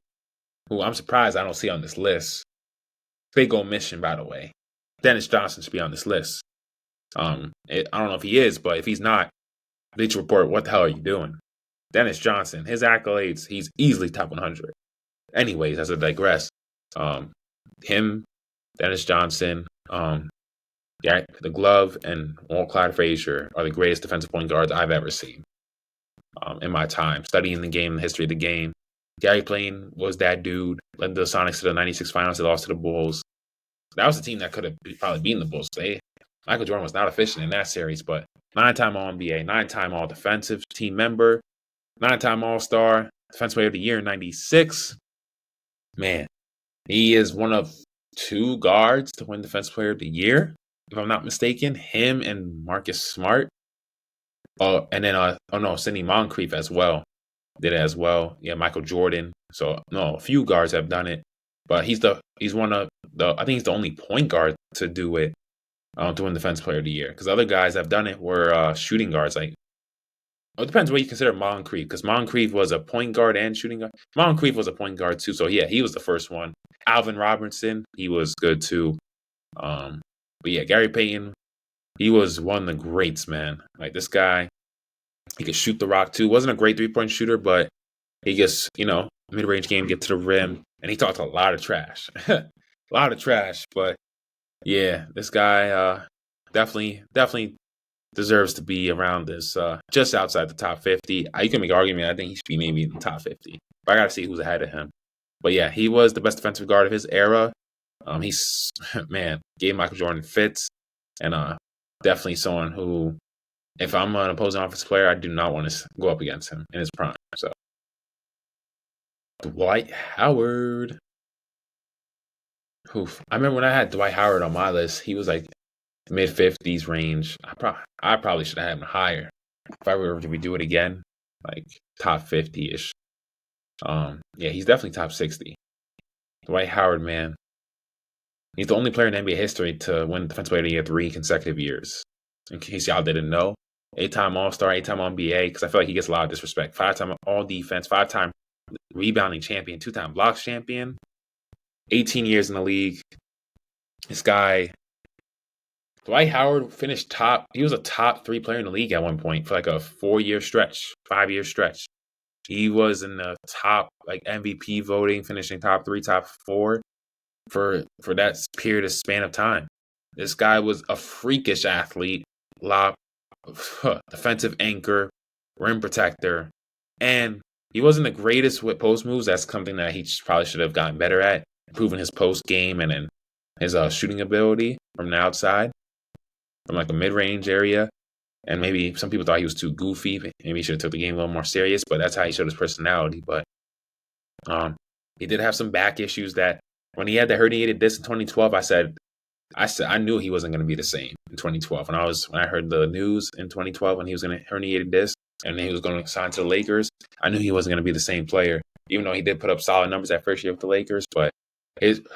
who I'm surprised I don't see on this list. Big omission, by the way. Dennis Johnson should be on this list. I don't know if he is, but if he's not, Bleacher Report, what the hell are you doing? Dennis Johnson, his accolades, he's easily top 100. Anyways, as I digress, him, Dennis Johnson, the Glove, and Clyde Frazier are the greatest defensive point guards I've ever seen in my time studying the game, the history of the game. Gary Payton was that dude, led the Sonics to the 96 finals. They lost to the Bulls. That was a team that could have probably beaten the Bulls. Michael Jordan was not efficient in that series, but 9-time All-NBA, 9-time All-Defensive team member, 9-time All-Star, Defensive Player of the Year in 96. Man, he is one of 2 guards to win Defensive Player of the Year, if I'm not mistaken. Him and Marcus Smart. And then, Sidney Moncrief as well. Did it as well. Yeah, Michael Jordan. So, no, a few guards have done it. But he's one of the, I think he's the only point guard to do it, to win Defensive Player of the Year. Because other guys that have done it were shooting guards. Like, it depends what you consider Moncrief. Because Moncrief was a point guard and shooting guard. Moncrief was a point guard too. So, yeah, he was the first one. Alvin Robertson, he was good too. But yeah, Gary Payton, he was one of the greats, man. Like, this guy, he could shoot the rock too. Wasn't a great 3-point shooter, but he gets, mid-range game, get to the rim, and he talked a lot of trash. A lot of trash, but yeah, this guy definitely deserves to be around this, just outside the top 50. You can make an argument, I think he should be maybe in the top 50, but I got to see who's ahead of him. But yeah, he was the best defensive guard of his era. He's, man, gave Michael Jordan fits, and definitely someone who, if I'm an opposing offensive player, I do not want to go up against him in his prime. So, Dwight Howard. Oof. I remember when I had Dwight Howard on my list, he was like mid-50s range. I probably should have had him higher if I were to redo it again, like top 50-ish. Yeah, he's definitely top 60. Dwight Howard, man. He's the only player in NBA history to win Defensive Player of the Year 3 consecutive years. In case y'all didn't know. 8-time All-Star, 8-time NBA, because I feel like he gets a lot of disrespect. 5-time All-Defense, 5-time rebounding champion, 2-time blocks champion, 18 years in the league. This guy, Dwight Howard, finished top. He was a top 3 player in the league at one point for like a 4-year stretch, 5-year stretch. He was in the top, like, MVP voting, finishing top 3, top 4 for that period of span of time. This guy was a freakish athlete, defensive anchor, rim protector, and he wasn't the greatest with post moves. That's something that he probably should have gotten better at, improving his post game and then his shooting ability from the outside, from like a mid-range area. And maybe some people thought he was too goofy. Maybe he should have took the game a little more serious, but that's how he showed his personality. But he did have some back issues that when he had the herniated disc in 2012, I knew he wasn't going to be the same in 2012. When I heard the news in 2012 when he was going to herniated disc and then he was going to sign to the Lakers, I knew he wasn't going to be the same player. Even though he did put up solid numbers that first year with the Lakers, but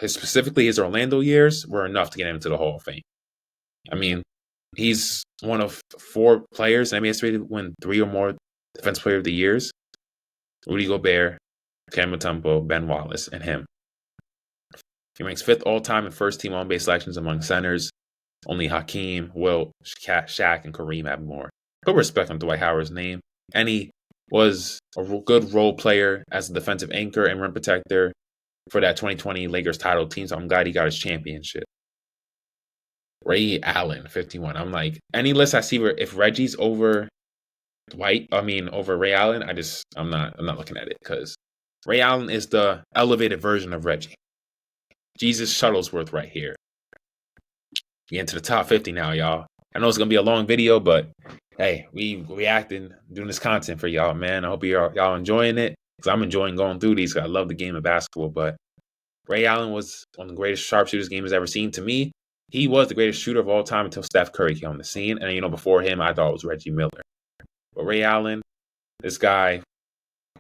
specifically his Orlando years were enough to get him into the Hall of Fame. I mean, he's one of 4 players in NBA history to win 3 or more Defensive Player of the Years: Rudy Gobert, Kemba Mutombo, Ben Wallace, and him. He ranks 5th all-time in first-team on-base selections among centers. Only Hakeem, Wilt, Shaq, and Kareem have more. Put respect on Dwight Howard's name. And he was a good role player as a defensive anchor and rim protector for that 2020 Lakers title team, so I'm glad he got his championship. Ray Allen, 51. I'm like, any list I see where if Reggie's over over Ray Allen, I'm not looking at it, because Ray Allen is the elevated version of Reggie. Jesus Shuttlesworth right here. Get into the top 50 now, y'all. I know it's going to be a long video, but hey, we reacting, doing this content for y'all, man. I hope y'all enjoying it, because I'm enjoying going through these, because I love the game of basketball. But Ray Allen was one of the greatest sharpshooters the game has ever seen. To me, he was the greatest shooter of all time until Steph Curry came on the scene. And, before him, I thought it was Reggie Miller. But Ray Allen, this guy,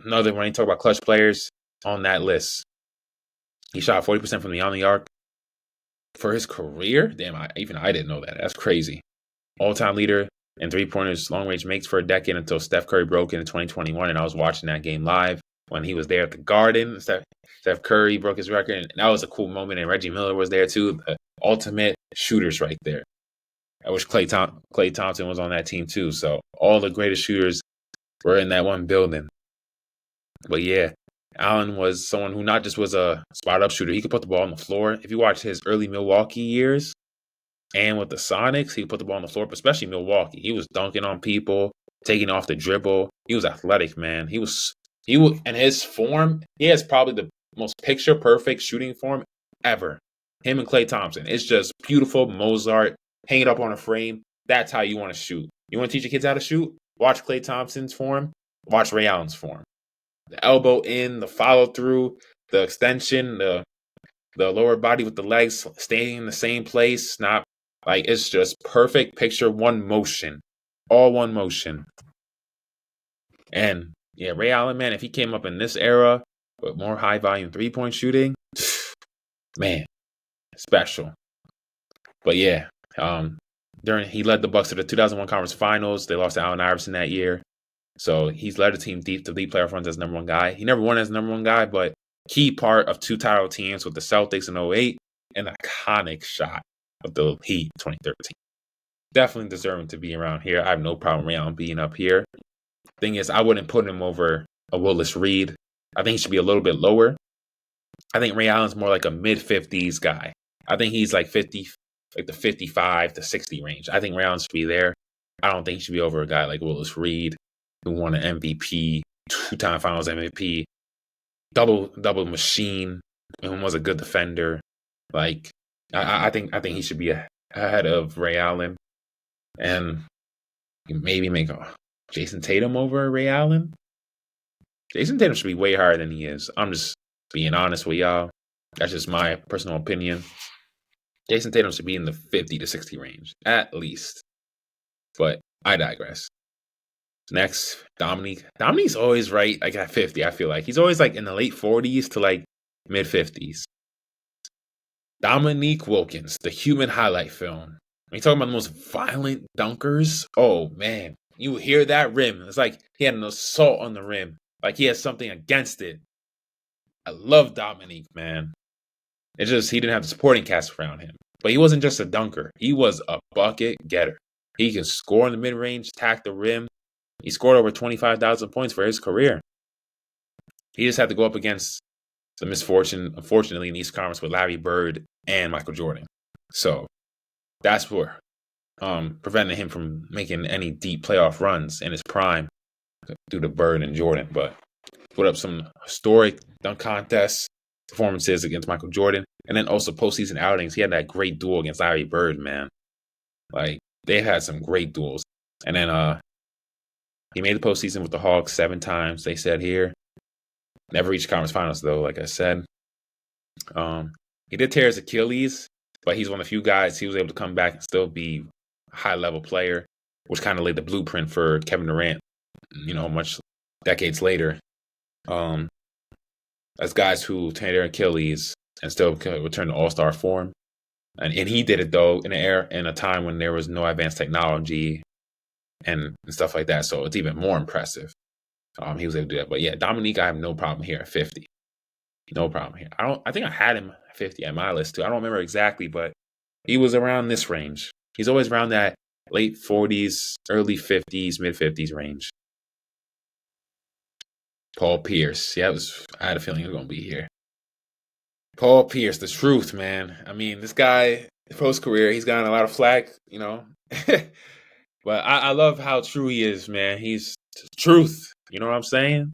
when you talk about clutch players on that list, he shot 40% from beyond the arc for his career. Damn, I didn't know that. That's crazy. All-time leader in 3-pointers, long-range makes for a decade until Steph Curry broke in 2021, and I was watching that game live when he was there at the Garden. Steph Curry broke his record, and that was a cool moment, and Reggie Miller was there too. The ultimate shooters right there. I wish Klay Thompson was on that team too. So all the greatest shooters We're in that one building. But yeah, Allen was someone who not just was a spot-up shooter. He could put the ball on the floor. If you watch his early Milwaukee years and with the Sonics, he could put the ball on the floor, but especially Milwaukee. He was dunking on people, taking off the dribble. He was athletic, man. He was, and his form, he has probably the most picture-perfect shooting form ever. Him and Klay Thompson. It's just beautiful Mozart. Hang it up on a frame. That's how you want to shoot. You want to teach your kids how to shoot? Watch Klay Thompson's form. Watch Ray Allen's form. The elbow in, the follow through, the extension, the lower body with the legs staying in the same place. Not like it's just perfect picture, one motion, all one motion. And yeah, Ray Allen, man, if he came up in this era with more high volume 3-point shooting, man, special. But yeah, he led the Bucks to the 2001 Conference Finals. They lost to Allen Iverson that year. So he's led the team deep to deep playoff runs as number one guy. He never won as number one guy, but key part of two title teams with the Celtics in 2008 and an iconic shot of the Heat 2013. Definitely deserving to be around here. I have no problem Ray Allen being up here. Thing is, I wouldn't put him over a Willis Reed. I think he should be a little bit lower. I think Ray Allen's more like a mid-50s guy. I think he's like 50, like the 55 to 60 range. I think Ray Allen should be there. I don't think he should be over a guy like Willis Reed, who won an MVP, 2-time Finals MVP, double machine, and was a good defender. Like I think he should be ahead of Ray Allen, and maybe make Jason Tatum over Ray Allen. Jason Tatum should be way higher than he is. I'm just being honest with y'all. That's just my personal opinion. Jason Tatum should be in the 50 to 60 range, at least. But I digress. Next, Dominique. Dominique's always right, like at 50, I feel like. He's always like in the late 40s to like mid 50s. Dominique Wilkins, the human highlight film. When you talking about the most violent dunkers, oh man, you hear that rim. It's like he had an assault on the rim. Like he has something against it. I love Dominique, man. It's just he didn't have the supporting cast around him. But he wasn't just a dunker. He was a bucket getter. He could score in the mid-range, attack the rim. He scored over 25,000 points for his career. He just had to go up against the misfortune, unfortunately, in the East Conference with Larry Bird and Michael Jordan. So that's what prevented him from making any deep playoff runs in his prime due to Bird and Jordan. But put up some historic dunk contests, performances against Michael Jordan, and then also postseason outings. He had that great duel against Larry Bird, man. Like, they had some great duels. And then he made the postseason with the Hawks 7 times, they said here. Never reached conference finals, though, like I said. He did tear his Achilles, but he's one of the few guys he was able to come back and still be a high-level player, which kind of laid the blueprint for Kevin Durant, much decades later. As guys who tear their Achilles and still return to all-star form. And he did it, though, in a time when there was no advanced technology and stuff like that. So it's even more impressive. He was able to do that. But yeah, Dominique, I have no problem here at 50. No problem here. I think I had him at 50 at my list, too. I don't remember exactly, but he was around this range. He's always around that late 40s, early 50s, mid-50s range. Paul Pierce. Yeah, I had a feeling he was going to be here. Paul Pierce, the truth, man. I mean, this guy, post-career, he's gotten a lot of flack, But I love how true he is, man. He's truth. You know what I'm saying?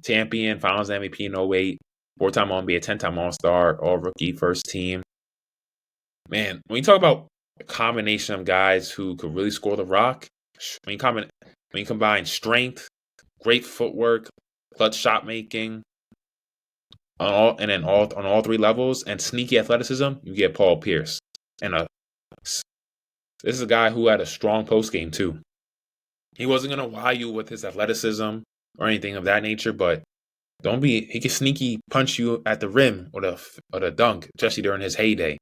Champion, Finals MVP in 2008, 4-time All-NBA, 10-time All-Star, All-Rookie, first team. Man, when you talk about a combination of guys who could really score the rock, when you combine strength, great footwork, clutch shot making, on all 3 levels, and sneaky athleticism, you get Paul Pierce. And this is a guy who had a strong post game too. He wasn't gonna wow you with his athleticism or anything of that nature, but he could sneaky punch you at the rim or the dunk, especially during his heyday.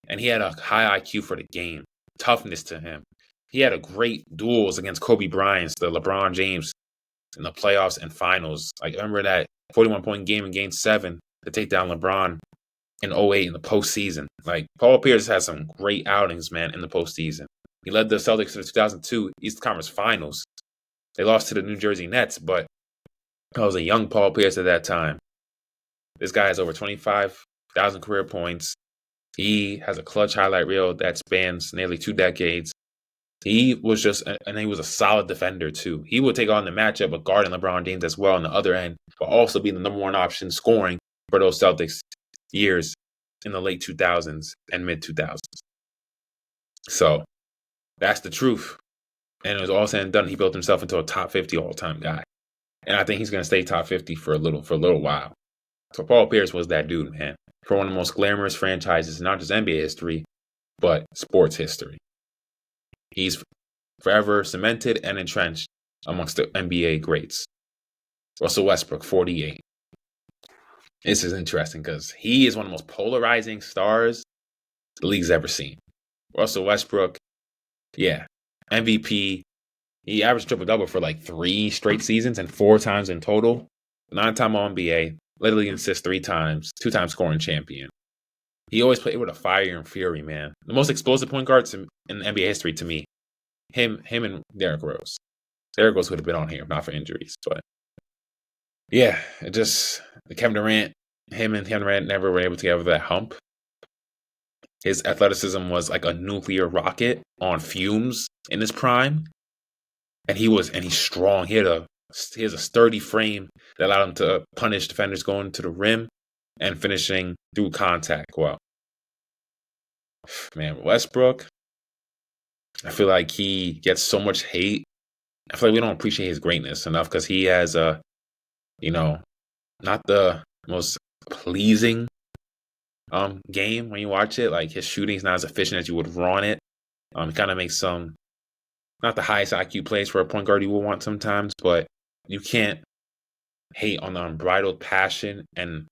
And he had a high IQ for the game, toughness to him. He had a great duels against Kobe Bryant, the LeBron James in the playoffs and finals. Like, remember that 41-point game in Game 7 to take down LeBron in 2008 in the postseason. Like, Paul Pierce had some great outings, man, in the postseason. He led the Celtics to the 2002 Eastern Conference Finals. They lost to the New Jersey Nets, but I was a young Paul Pierce at that time. This guy has over 25,000 career points. He has a clutch highlight reel that spans nearly 2 decades. He was and he was a solid defender too. He would take on the matchup of guarding LeBron James as well on the other end, but also be the number one option scoring for those Celtics years in the late 2000s and mid 2000s. So that's the truth. And it was all said and done, he built himself into a top 50 all-time guy. And I think he's going to stay top 50 for a little while. So Paul Pierce was that dude, man, for one of the most glamorous franchises, not just NBA history, but sports history. He's forever cemented and entrenched amongst the NBA greats. Russell Westbrook, 48. This is interesting because he is one of the most polarizing stars the league's ever seen. Russell Westbrook, yeah, MVP. He averaged triple-double for like 3 straight seasons and 4 times in total. 9-time All-NBA, literally assists 3 times, 2-time scoring champion. He always played with a fire and fury, man. The most explosive point guards in NBA history to me. Him and Derrick Rose. Derrick Rose would have been on here, not for injuries. But yeah, Kevin Durant, him and Kevin Durant never were able to get over that hump. His athleticism was like a nuclear rocket on fumes in his prime. And he's strong. He has a sturdy frame that allowed him to punish defenders going to the rim and finishing through contact well. Man, Westbrook, I feel like he gets so much hate. I feel like we don't appreciate his greatness enough because he has not the most pleasing game when you watch it. Like his shooting is not as efficient as you would want it. He kind of makes some not the highest IQ plays for a point guard you will want sometimes, but you can't hate on the unbridled passion and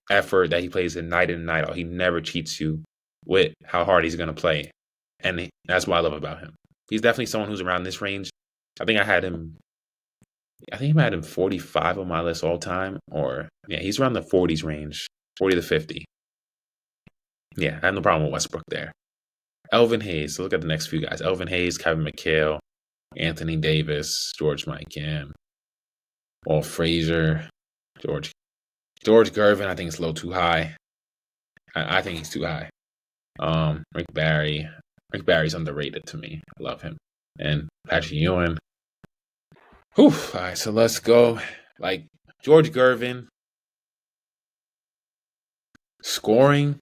effort that he plays in night in and night out. He never cheats you with how hard he's going to play. And that's what I love about him. He's definitely someone who's around this range. I think he had him 45 on my list all time. Or, yeah, he's around the 40s range, 40 to 50. Yeah, I have no problem with Westbrook there. Elvin Hayes. So look at the next few guys. Elvin Hayes, Kevin McHale, Anthony Davis, George Mikan, Walt Frazier, George Gervin. I think it's a little too high. I think he's too high. Rick Barry. Rick Barry's underrated to me. I love him. And Patrick Ewing. Whew. All right, so let's go. Like George Gervin, scoring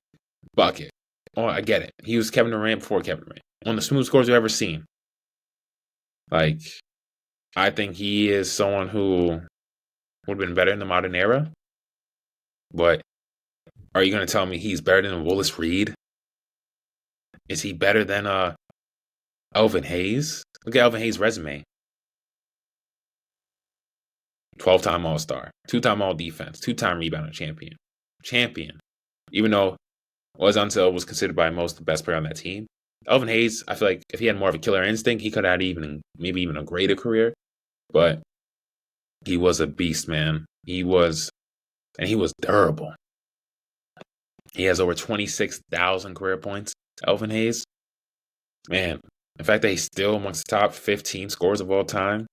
bucket. Oh, I get it. He was Kevin Durant before Kevin Durant. One of the smoothest scores I've ever seen. Like, I think he is someone who would have been better in the modern era. But are you going to tell me he's better than Willis Reed? Is he better than Elvin Hayes? Look at Elvin Hayes' resume. 12-time All-Star, 2-time All-Defense, 2-time rebounding champion. Even though was considered by most the best player on that team. Elvin Hayes, I feel like if he had more of a killer instinct, he could have had maybe even a greater career. But he was a beast, man. He was durable. He has over 26,000 career points, Elvin Hayes. Man, the fact that he's still amongst the top 15 scorers of all time.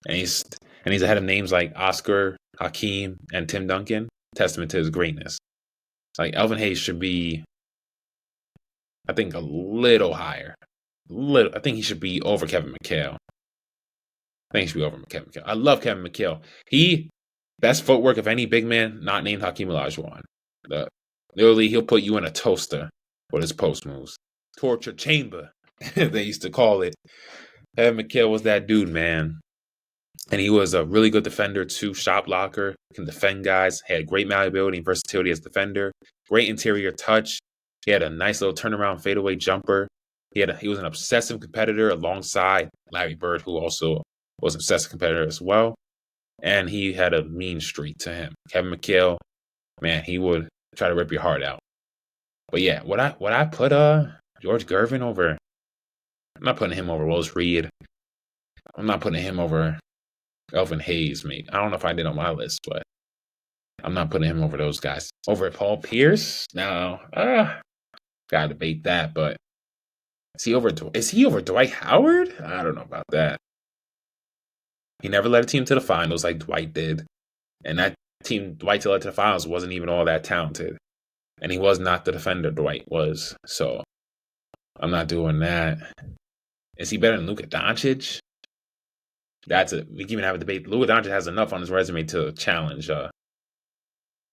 And he's ahead of names like Oscar, Hakeem, and Tim Duncan. Testament to his greatness. Like Elvin Hayes should be, I think, a little higher. I think he should be over Kevin McHale. I love Kevin McHale. Best footwork of any big man not named Hakeem Olajuwon. Literally, he'll put you in a toaster with his post moves. Torture chamber, they used to call it. Kevin McHale was that dude, man. And he was a really good defender too, shot blocker, can defend guys, had great malleability and versatility as a defender, great interior touch. He had a nice little turnaround fadeaway jumper. He was an obsessive competitor alongside Larry Bird, who also was an obsessive competitor as well. And he had a mean streak to him. Kevin McHale, man, he would try to rip your heart out. But yeah, would I put George Gervin over? I'm not putting him over Willis Reed. I'm not putting him over Elvin Hayes, mate. I don't know if I did on my list, but I'm not putting him over those guys. Over Paul Pierce? No. Gotta debate that, but is he over Dwight Howard? I don't know about that. He never led a team to the finals like Dwight did. And that team Dwight led to the finals wasn't even all that talented. And he was not the defender Dwight was. So I'm not doing that. Is he better than Luka Doncic? We can even have a debate. Luka Doncic has enough on his resume to challenge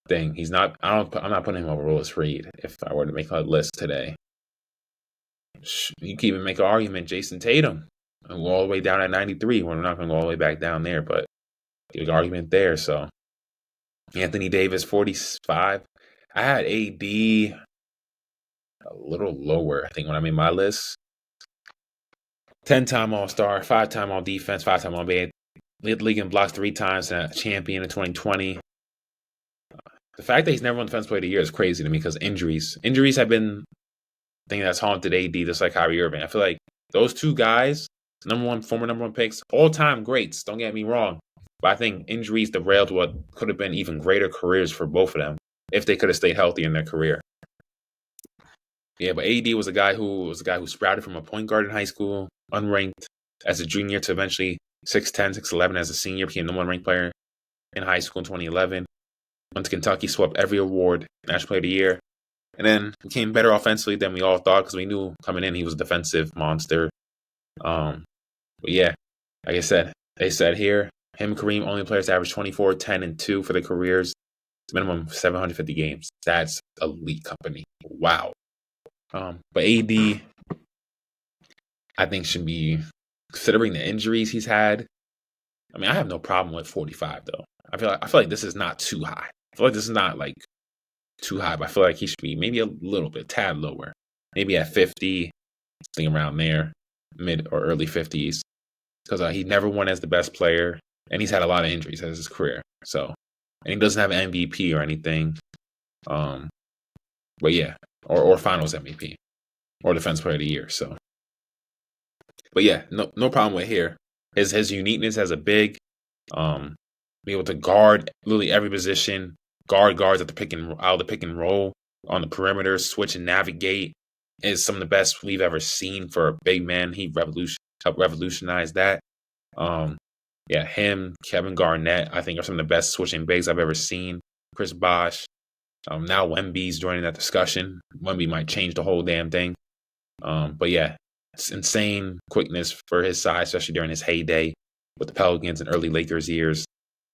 thing. He's not. I'm not putting him over Willis Reed if I were to make a list today. You can even make an argument. Jason Tatum, and go all the way down at 93. We're not going to go all the way back down there, but give an argument there. So Anthony Davis, 45. I had AD a little lower. I think when I made my list. 10-time All-Star, 5-time All-Defense, 5-time All-NBA. Led the league in blocks 3 times and a champion in 2020. The fact that he's never won Defensive Player of the Year is crazy to me because injuries have been the thing that's haunted AD, just like Kyrie Irving. I feel like those two guys, former number one picks, all-time greats, don't get me wrong. But I think injuries derailed what could have been even greater careers for both of them if they could have stayed healthy in their career. Yeah, but AD was a guy who sprouted from a point guard in high school, unranked as a junior to eventually 6'10", 6'11" as a senior, became the one-ranked player in high school in 2011. Went to Kentucky, swept every award, National Player of the Year, and then became better offensively than we all thought because we knew coming in he was a defensive monster. But yeah, like I said, they said here, him and Kareem, only players to average 24, 10, and 2 for their careers, minimum 750 games. That's elite company. Wow. But AD, I think should be, considering the injuries he's had. I mean, I have no problem with 45 though. I feel like this is not too high. I feel like this is not like too high, but I feel like he should be maybe a little bit, tad lower. Maybe at 50, something around there, mid or early 50s. Because he never won as the best player, and he's had a lot of injuries as his career. So, and he doesn't have an MVP or anything. But yeah, or Finals MVP, or Defensive Player of the Year. So, but yeah, no problem with here. His uniqueness as a big, be able to guard literally every position, guards at the pick and roll on the perimeter, switch and navigate is some of the best we've ever seen for a big man. He helped revolutionize that. Yeah, him, Kevin Garnett, I think are some of the best switching bigs I've ever seen. Chris Bosh. Now Wemby's joining that discussion. Wemby might change the whole damn thing. But yeah, it's insane quickness for his size, especially during his heyday with the Pelicans and early Lakers years.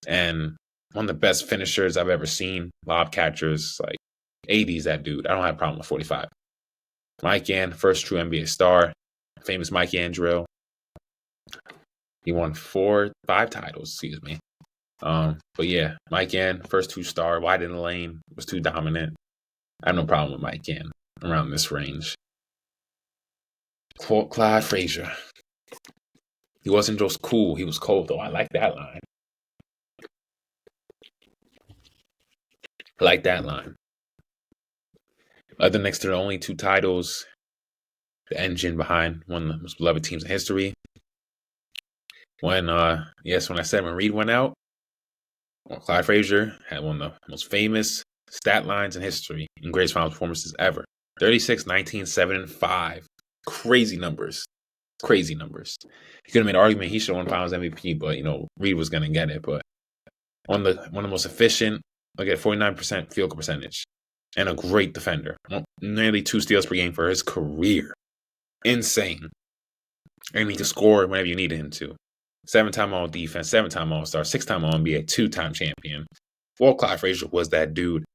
And one of the best finishers I've ever seen. Lob catchers, like 80s, that dude. I don't have a problem with 45. Mike Yan, first true NBA star. Famous Mike Yan drill. He won 5 titles, excuse me. But yeah, Mike Yan, first 2-star, wide in the lane, was too dominant. I have no problem with Mike Yan around this range. Quote Clyde Frazier. He wasn't just cool, he was cold though. I like that line. Other next to the only 2 titles, the engine behind one of the most beloved teams in history. When I said when Reed went out, Clyde Frazier had one of the most famous stat lines in history in greatest finals performances ever. 36, 19, 7, and 5. Crazy numbers. He could have made an argument he should have won Finals MVP, but Reed was gonna get it. But one of the most efficient, look at 49% field goal percentage, and a great defender. Nearly 2 steals per game for his career. Insane. And he could score whenever you needed him to. 7-time All-Defense, 7-time All-Star, 6-time All-NBA, 2-time champion. Clyde Frazier was that dude.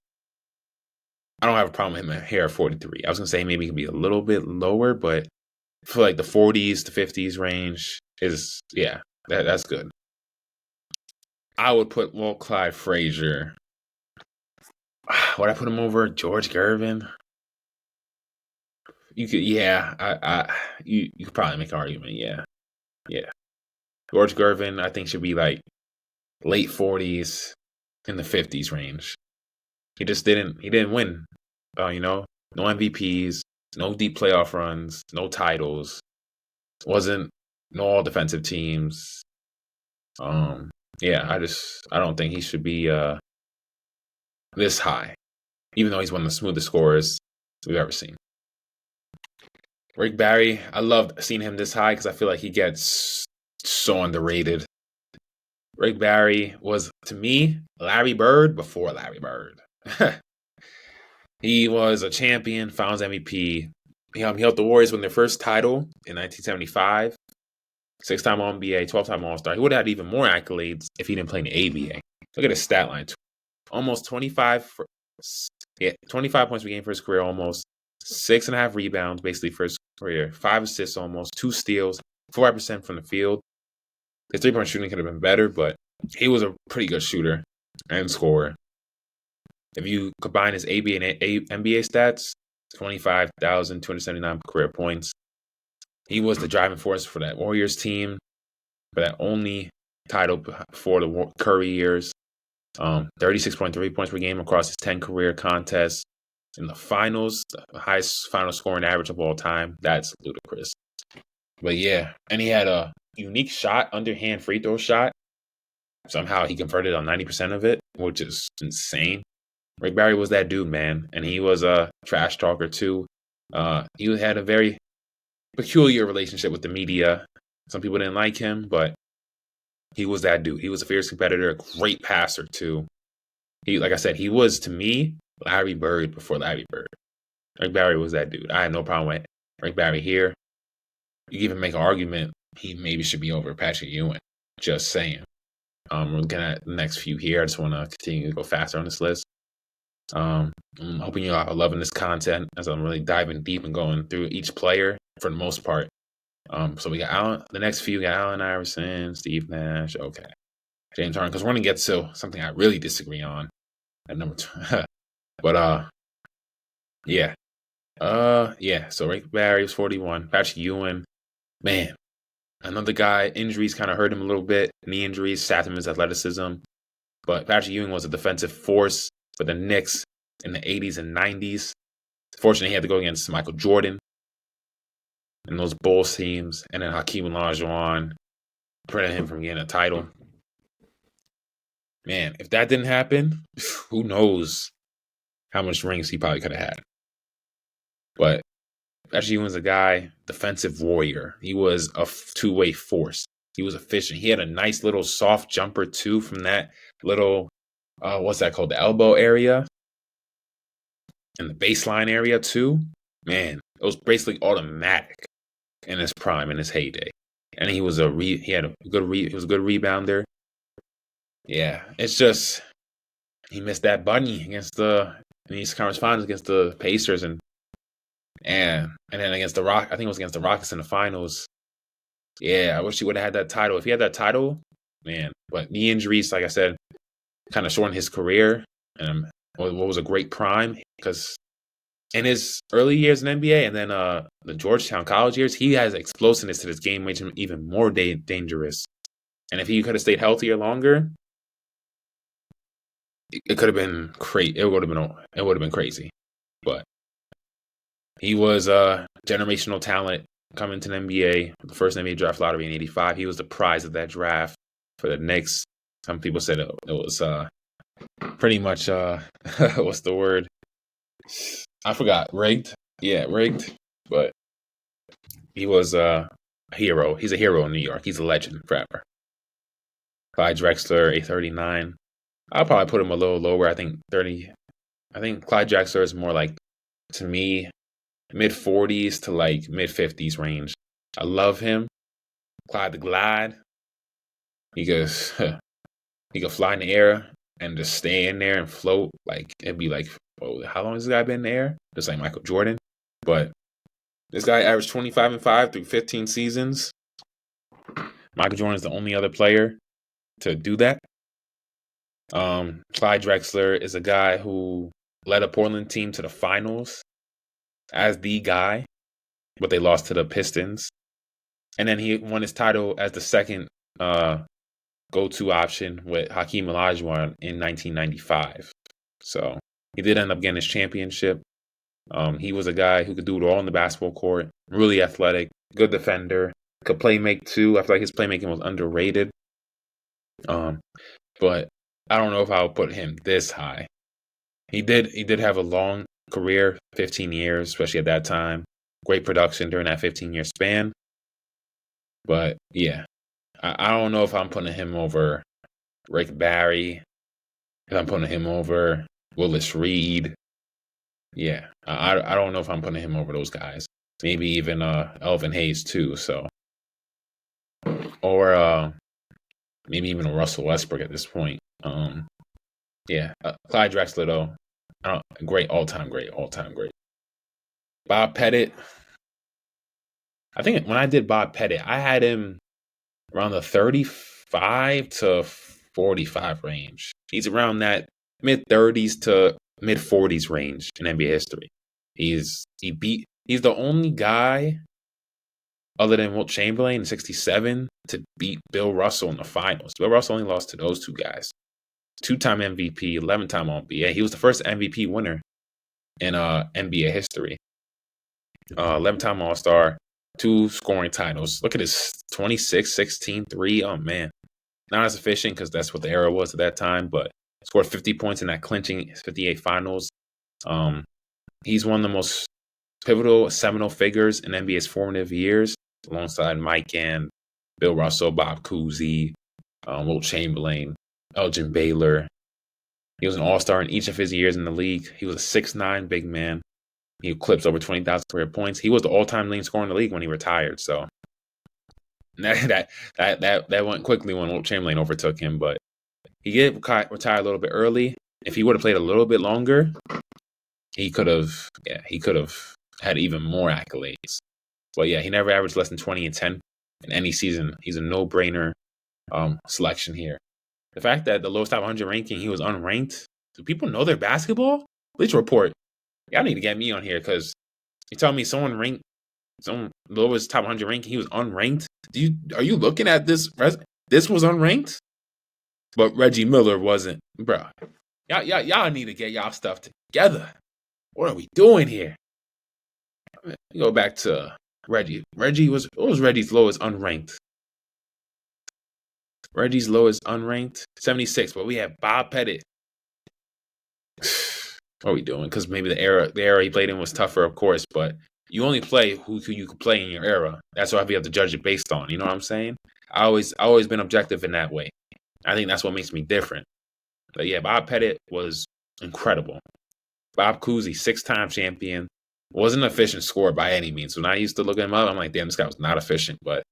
I don't have a problem with him here at 43. I was going to say maybe he could be a little bit lower, but I feel like the 40s to 50s range is, that's good. I would put Clyde Frazier. Would I put him over George Gervin? You could, you could probably make an argument, yeah. George Gervin, I think, should be like late 40s in the 50s range. He didn't win. No MVPs, no deep playoff runs, no titles. No all defensive teams. I don't think he should be this high, even though he's one of the smoothest scorers we've ever seen. Rick Barry, I loved seeing him this high because I feel like he gets so underrated. Rick Barry was, to me, Larry Bird before Larry Bird. He was a champion, Finals MVP. He helped the Warriors win their first title in 1975. 6-time All-NBA, 12-time All-Star. He would have had even more accolades if he didn't play in the ABA. Look at his stat line. Almost 25 points per game for his career, almost 6.5 rebounds, basically for his career, 5 assists almost, 2 steals, 4% from the field. His three-point shooting could have been better, but he was a pretty good shooter and scorer. If you combine his ABA and NBA stats, 25,279 career points. He was the driving force for that Warriors team, for that only title for the Curry years. 36.3 points per game across his 10 career contests. In the finals, the highest final scoring average of all time. That's ludicrous. But yeah, and he had a unique shot, underhand free throw shot. Somehow he converted on 90% of it, which is insane. Rick Barry was that dude, man. And he was a trash talker too. He had a very peculiar relationship with the media. Some people didn't like him, but he was that dude. He was a fierce competitor, a great passer too. Like I said, he was, to me, Larry Bird before Larry Bird. Rick Barry was that dude. I had no problem with Rick Barry here. You can even make an argument he maybe should be over Patrick Ewing. Just saying. We're looking at the next few here. I just want to continue to go faster on this list. I'm hoping you all are loving this content as I'm really diving deep and going through each player for the most part. So we got the next few, we got Allen Iverson, Steve Nash, okay. James Harden, because we're going to get to something I really disagree on at number 2. But, yeah. So Rick Barry was 41. Patrick Ewing, man, another guy, injuries kind of hurt him a little bit. Knee injuries sapped him his athleticism. But Patrick Ewing was a defensive force for the Knicks in the 80s and 90s. Fortunately, he had to go against Michael Jordan and those Bulls teams, and then Hakeem Olajuwon prevented him from getting a title. Man, if that didn't happen, who knows how much rings he probably could have had. But actually, he was a guy, defensive warrior. He was a two-way force. He was efficient. He had a nice little soft jumper, too, from that little, what's that called? The elbow area. And the baseline area, too. Man, it was basically automatic in his prime, in his heyday. And he was a good rebounder. Yeah, it's just he missed that bunny against in the East Conference Finals against the Pacers and then against the I think it was against the Rockets in the finals. Yeah, I wish he would have had that title. If he had that title, man. But knee injuries, like I said, kind of shortened his career. And what was a great prime because in his early years in NBA and then the Georgetown college years, he has explosiveness to this game, making him even more dangerous. And if he could have stayed healthier longer, it could have been crazy. It would have been crazy. But he was a generational talent coming to the NBA. The first NBA draft lottery in '85. He was the prize of that draft for the Knicks. Some people said it was pretty much what's the word? I forgot. Rigged. Yeah, rigged. But he was a hero. He's a hero in New York. He's a legend forever. Clyde Drexler, 839. I'll probably put him a little lower. I think 30. I think Clyde Drexler is more like, to me, mid-40s to like mid-50s range. I love him. Clyde the Glide. He could fly in the air and just stay in there and float. Like, it'd be like, how long has this guy been in the air? Just like Michael Jordan. But this guy averaged 25-5 through 15 seasons. Michael Jordan is the only other player to do that. Clyde Drexler is a guy who led a Portland team to the finals as the guy, but they lost to the Pistons. And then he won his title as the second go-to option with Hakeem Olajuwon in 1995. So he did end up getting his championship. He was a guy who could do it all on the basketball court, really athletic, good defender, could play make too. I feel like his playmaking was underrated. But I don't know if I would put him this high. He did have a long career, 15 years, especially at that time. Great production during that 15-year span. But yeah, I don't know if I'm putting him over Rick Barry, if I'm putting him over. Willis Reed. Yeah, I don't know if I'm putting him over those guys. Maybe even Elvin Hayes too. So, or maybe even Russell Westbrook at this point. Yeah, Clyde Drexler though, great, all time great. Bob Pettit. I think when I did Bob Pettit, I had him around the 35 to 45 range. He's around that mid 30s to mid 40s range in NBA history. He's the only guy other than Wilt Chamberlain in 67 to beat Bill Russell in the finals. Bill Russell only lost to those two guys. 2-time MVP, 11-time All-NBA. He was the first MVP winner in NBA history. 11-time All-Star, 2 scoring titles. Look at his 26, 16, 3. Oh, man. Not as efficient because that's what the era was at that time, but scored 50 points in that clinching 58 finals. He's one of the most pivotal, seminal figures in NBA's formative years, alongside Mike and Bill Russell, Bob Cousy, Wilt Chamberlain, Elgin Baylor. He was an all-star in each of his years in the league. He was a 6'9" big man. He eclipsed over 20,000 career points. He was the all-time leading scorer in the league when he retired. So that went quickly when Wilt Chamberlain overtook him. But he did retire a little bit early. If he would have played a little bit longer, he could have had even more accolades. But yeah, he never averaged less than 20 and 10 in any season. He's a no-brainer selection here. The fact that the lowest top 100 ranking, he was unranked. Do people know their basketball? Bleacher Report. Y'all need to get me on here because you tell me someone ranked some lowest top 100 ranking, he was unranked. Are you looking at this? This was unranked, but Reggie Miller wasn't, bro. Y'all need to get y'all stuff together. What are we doing here? Go back to Reggie. What was Reggie's lowest unranked? Reggie's lowest unranked 76, but we have Bob Pettit. What are we doing? Because maybe the era he played in was tougher, of course, but you only play who you could play in your era. That's what we have to judge it based on. You know what I'm saying? I always been objective in that way. I think that's what makes me different. But yeah, Bob Pettit was incredible. Bob Cousy, 6-time champion, wasn't an efficient scorer by any means. When I used to look him up, I'm like, damn, this guy was not efficient, but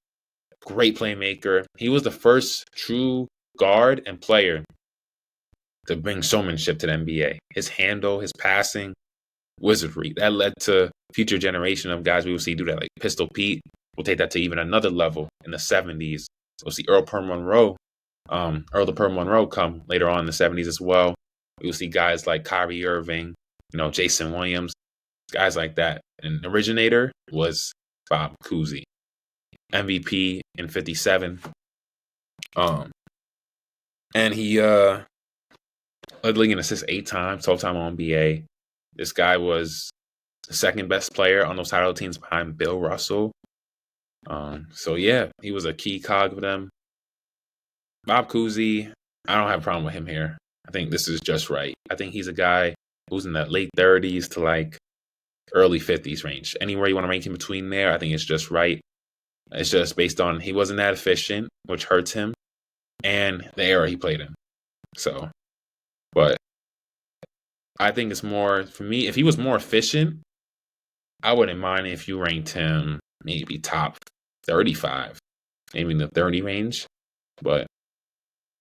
great playmaker. He was the first true guard and player to bring showmanship to the NBA. His handle, his passing, wizardry. That led to future generation of guys we will see do that, like Pistol Pete. We'll take that to even another level in the 70s. We'll see Earl the Pearl Monroe come later on in the 70s as well. We'll see guys like Kyrie Irving, Jason Williams, guys like that. And the originator was Bob Cousy. MVP in 57. And he led the league in assists 8 times, 12-time All-NBA. This guy was the second best player on those title teams behind Bill Russell. So yeah, he was a key cog for them. Bob Cousy, I don't have a problem with him here. I think this is just right. I think he's a guy who's in that late 30s to like early 50s range. Anywhere you want to rank him between there, I think it's just right. It's just based on he wasn't that efficient, which hurts him, and the era he played in. So, but I think it's more, for me, if he was more efficient, I wouldn't mind if you ranked him maybe top 35, maybe in the 30 range. But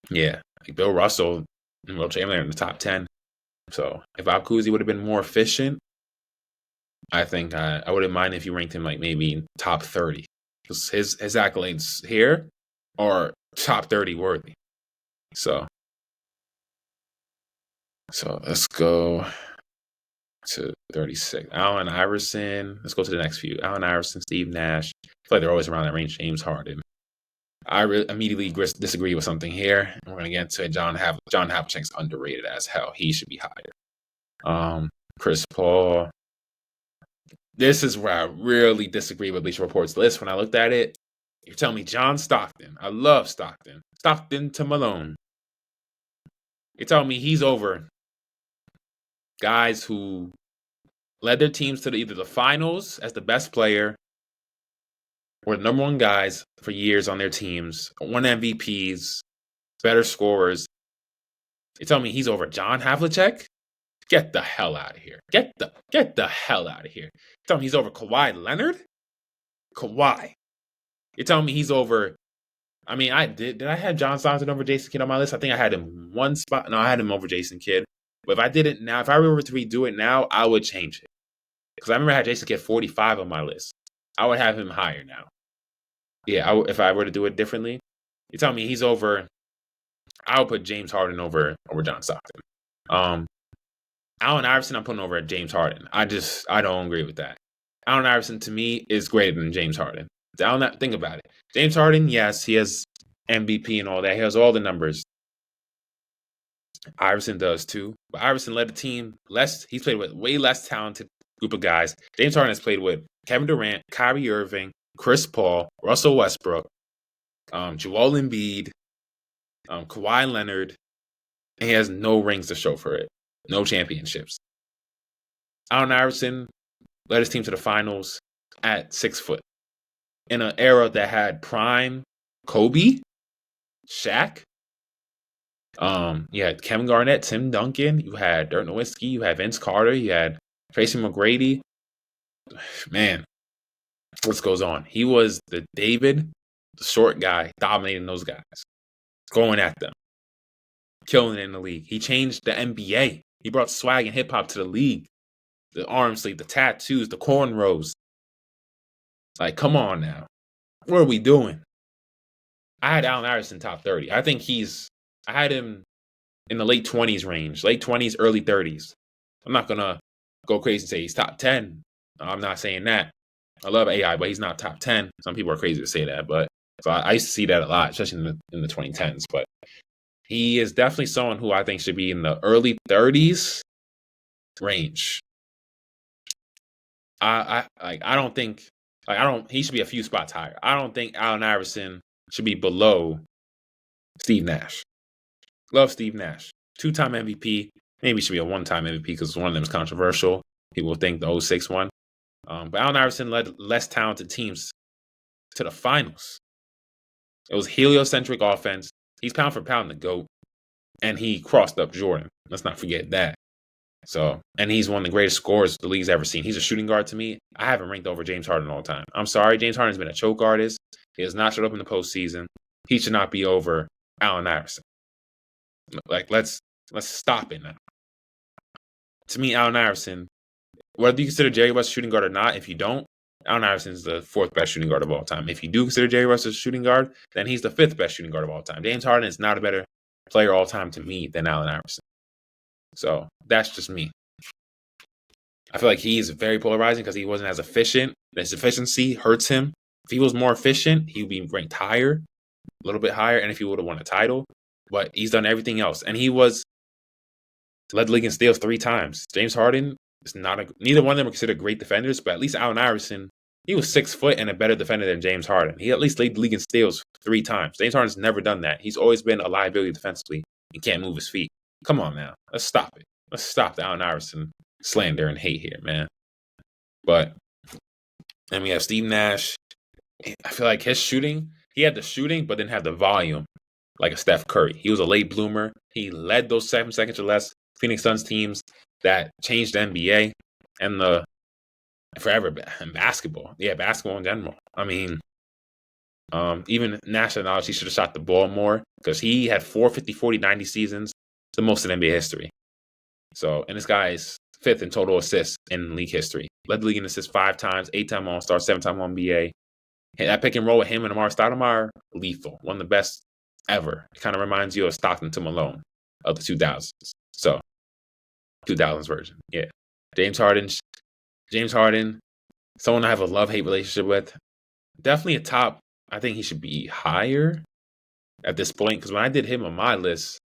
yeah, like Bill Russell and Wilt Chamberlain in the top 10. So if Bob Cousy would have been more efficient, I think I wouldn't mind if you ranked him like maybe top 30. Because his accolades here are top 30 worthy. So let's go to 36. Allen Iverson. Let's go to the next few. Allen Iverson, Steve Nash. I feel like they're always around that range. James Harden. I immediately disagree with something here. We're going to get into it. John Havlicek's underrated as hell. He should be higher. Chris Paul. This is where I really disagree with Bleacher Report's list. When I looked at it, you're telling me John Stockton. I love Stockton. Stockton to Malone. You're telling me he's over guys who led their teams to either the finals as the best player or the number one guys for years on their teams, won MVPs, better scorers. You tell me he's over John Havlicek? Get the hell out of here. Get the hell out of here. You tell me he's over Kawhi Leonard? Kawhi. You're telling me he's over. I mean, did I have John Stockton over Jason Kidd on my list? I think I had him one spot. No, I had him over Jason Kidd. But if I did it now, if I were to redo it now, I would change it. Because I remember I had Jason Kidd 45 on my list. I would have him higher now. Yeah, if I were to do it differently. You tell me he's over. I would put James Harden over John Stockton. Allen Iverson, I'm putting over James Harden. I don't agree with that. Allen Iverson, to me, is greater than James Harden. Think about it. James Harden, yes, he has MVP and all that. He has all the numbers. Iverson does too. But Iverson led the team less. He's played with way less talented group of guys. James Harden has played with Kevin Durant, Kyrie Irving, Chris Paul, Russell Westbrook, Joel Embiid, Kawhi Leonard, and he has no rings to show for it. No championships. Allen Iverson led his team to the finals at 6 foot. In an era that had prime Kobe, Shaq, you had Kevin Garnett, Tim Duncan, you had Dirk Nowitzki, you had Vince Carter, you had Tracy McGrady. Man, what goes on? He was the David, the short guy, dominating those guys, going at them, killing it in the league. He changed the NBA. He brought swag and hip hop to the league. The arm sleeve, the tattoos, the cornrows. Like, come on now. What are we doing? I had Allen Iverson top 30. I had him in the late 20s range. Late 20s, early 30s. I'm not going to go crazy and say he's top 10. I'm not saying that. I love AI, but he's not top 10. Some people are crazy to say that. But so I used to see that a lot, especially in the 2010s. But he is definitely someone who I think should be in the early 30s range. He should be a few spots higher. I don't think Allen Iverson should be below Steve Nash. Love Steve Nash. 2-time MVP. Maybe he should be a 1-time MVP because one of them is controversial. People think the 06 one. But Allen Iverson led less talented teams to the finals. It was heliocentric offense. He's pound for pound the GOAT. And he crossed up Jordan. Let's not forget that. So, and he's one of the greatest scorers the league's ever seen. He's a shooting guard to me. I haven't ranked over James Harden all the time. I'm sorry, James Harden's been a choke artist. He has not showed up in the postseason. He should not be over Allen Iverson. Like, let's stop it now. To me, Allen Iverson, whether you consider Jerry West a shooting guard or not, if you don't, Allen Iverson is the 4th best shooting guard of all time. If you do consider Jerry West a shooting guard, then he's the 5th best shooting guard of all time. James Harden is not a better player all time to me than Allen Iverson. So that's just me. I feel like he's very polarizing because he wasn't as efficient. His efficiency hurts him. If he was more efficient, he would be ranked higher, a little bit higher, and if he would have won a title. But he's done everything else. And he led the league in steals 3 times. James Harden is neither one of them are considered great defenders, but at least Allen Iverson, he was 6 foot and a better defender than James Harden. He at least led the league in steals 3 times. James Harden's never done that. He's always been a liability defensively and can't move his feet. Come on now. Let's stop it. Let's stop the Allen Iverson slander and hate here, man. But, and we have Steve Nash. I feel like his shooting, he had the shooting, but didn't have the volume like a Steph Curry. He was a late bloomer. He led those 7 seconds or less Phoenix Suns teams that changed the NBA and the forever and basketball. Yeah, basketball in general. I mean, even Nash acknowledged he should have shot the ball more because he had 4 50, 40, 90 seasons, the most in NBA history. So, and this guy is 5th in total assists in league history. Led the league in assists 5 times, 8-time All-Star, 7-time All-NBA. That pick and roll with him and Amari Stoudemire, lethal. One of the best ever. It kind of reminds you of Stockton to Malone of the 2000s. So, 2000s version. Yeah. James Harden, someone I have a love-hate relationship with. Definitely a top. I think he should be higher at this point because when I did him on my list,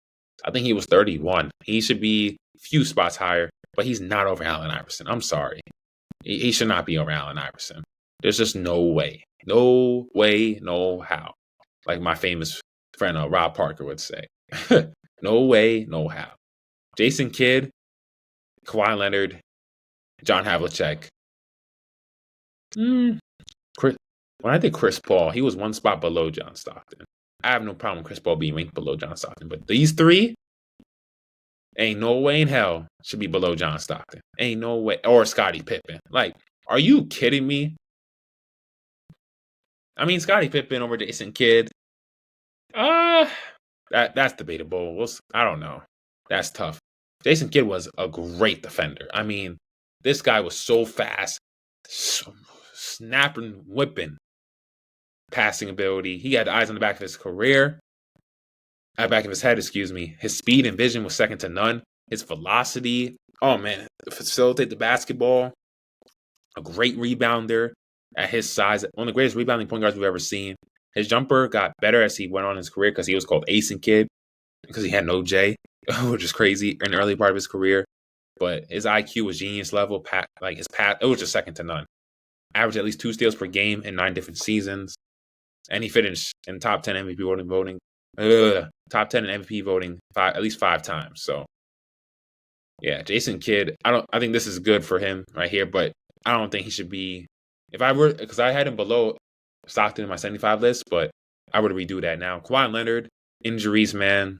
I think he was 31. He should be a few spots higher, but he's not over Allen Iverson. I'm sorry. He should not be over Allen Iverson. There's just no way. No way, no how. Like my famous friend Rob Parker would say. No way, no how. Jason Kidd, Kawhi Leonard, John Havlicek. When I did Chris Paul, he was 1 spot below John Stockton. I have no problem with Chris Paul being ranked below John Stockton. But these three, ain't no way in hell should be below John Stockton. Ain't no way. Or Scottie Pippen. Like, are you kidding me? I mean, Scottie Pippen over Jason Kidd. That's debatable. I don't know. That's tough. Jason Kidd was a great defender. I mean, this guy was so fast, snapping, whipping, passing ability. He had eyes on the back of his career. At the back of his head, excuse me. His speed and vision was second to none. His velocity, oh man, facilitate the basketball. A great rebounder at his size. One of the greatest rebounding point guards we've ever seen. His jumper got better as he went on in his career because he was called Ace Kid because he had no J, which is crazy in the early part of his career. But his IQ was genius level. It was just second to none. Averaged at least 2 steals per game in 9 different seasons. And he finished in top 10 MVP voting. Top 10 in MVP voting at least 5 times. So, yeah, Jason Kidd. I think this is good for him right here, but I don't think he should be. Because I had him below Stockton in my 75 list, but I would redo that now. Kawhi Leonard, injuries, man.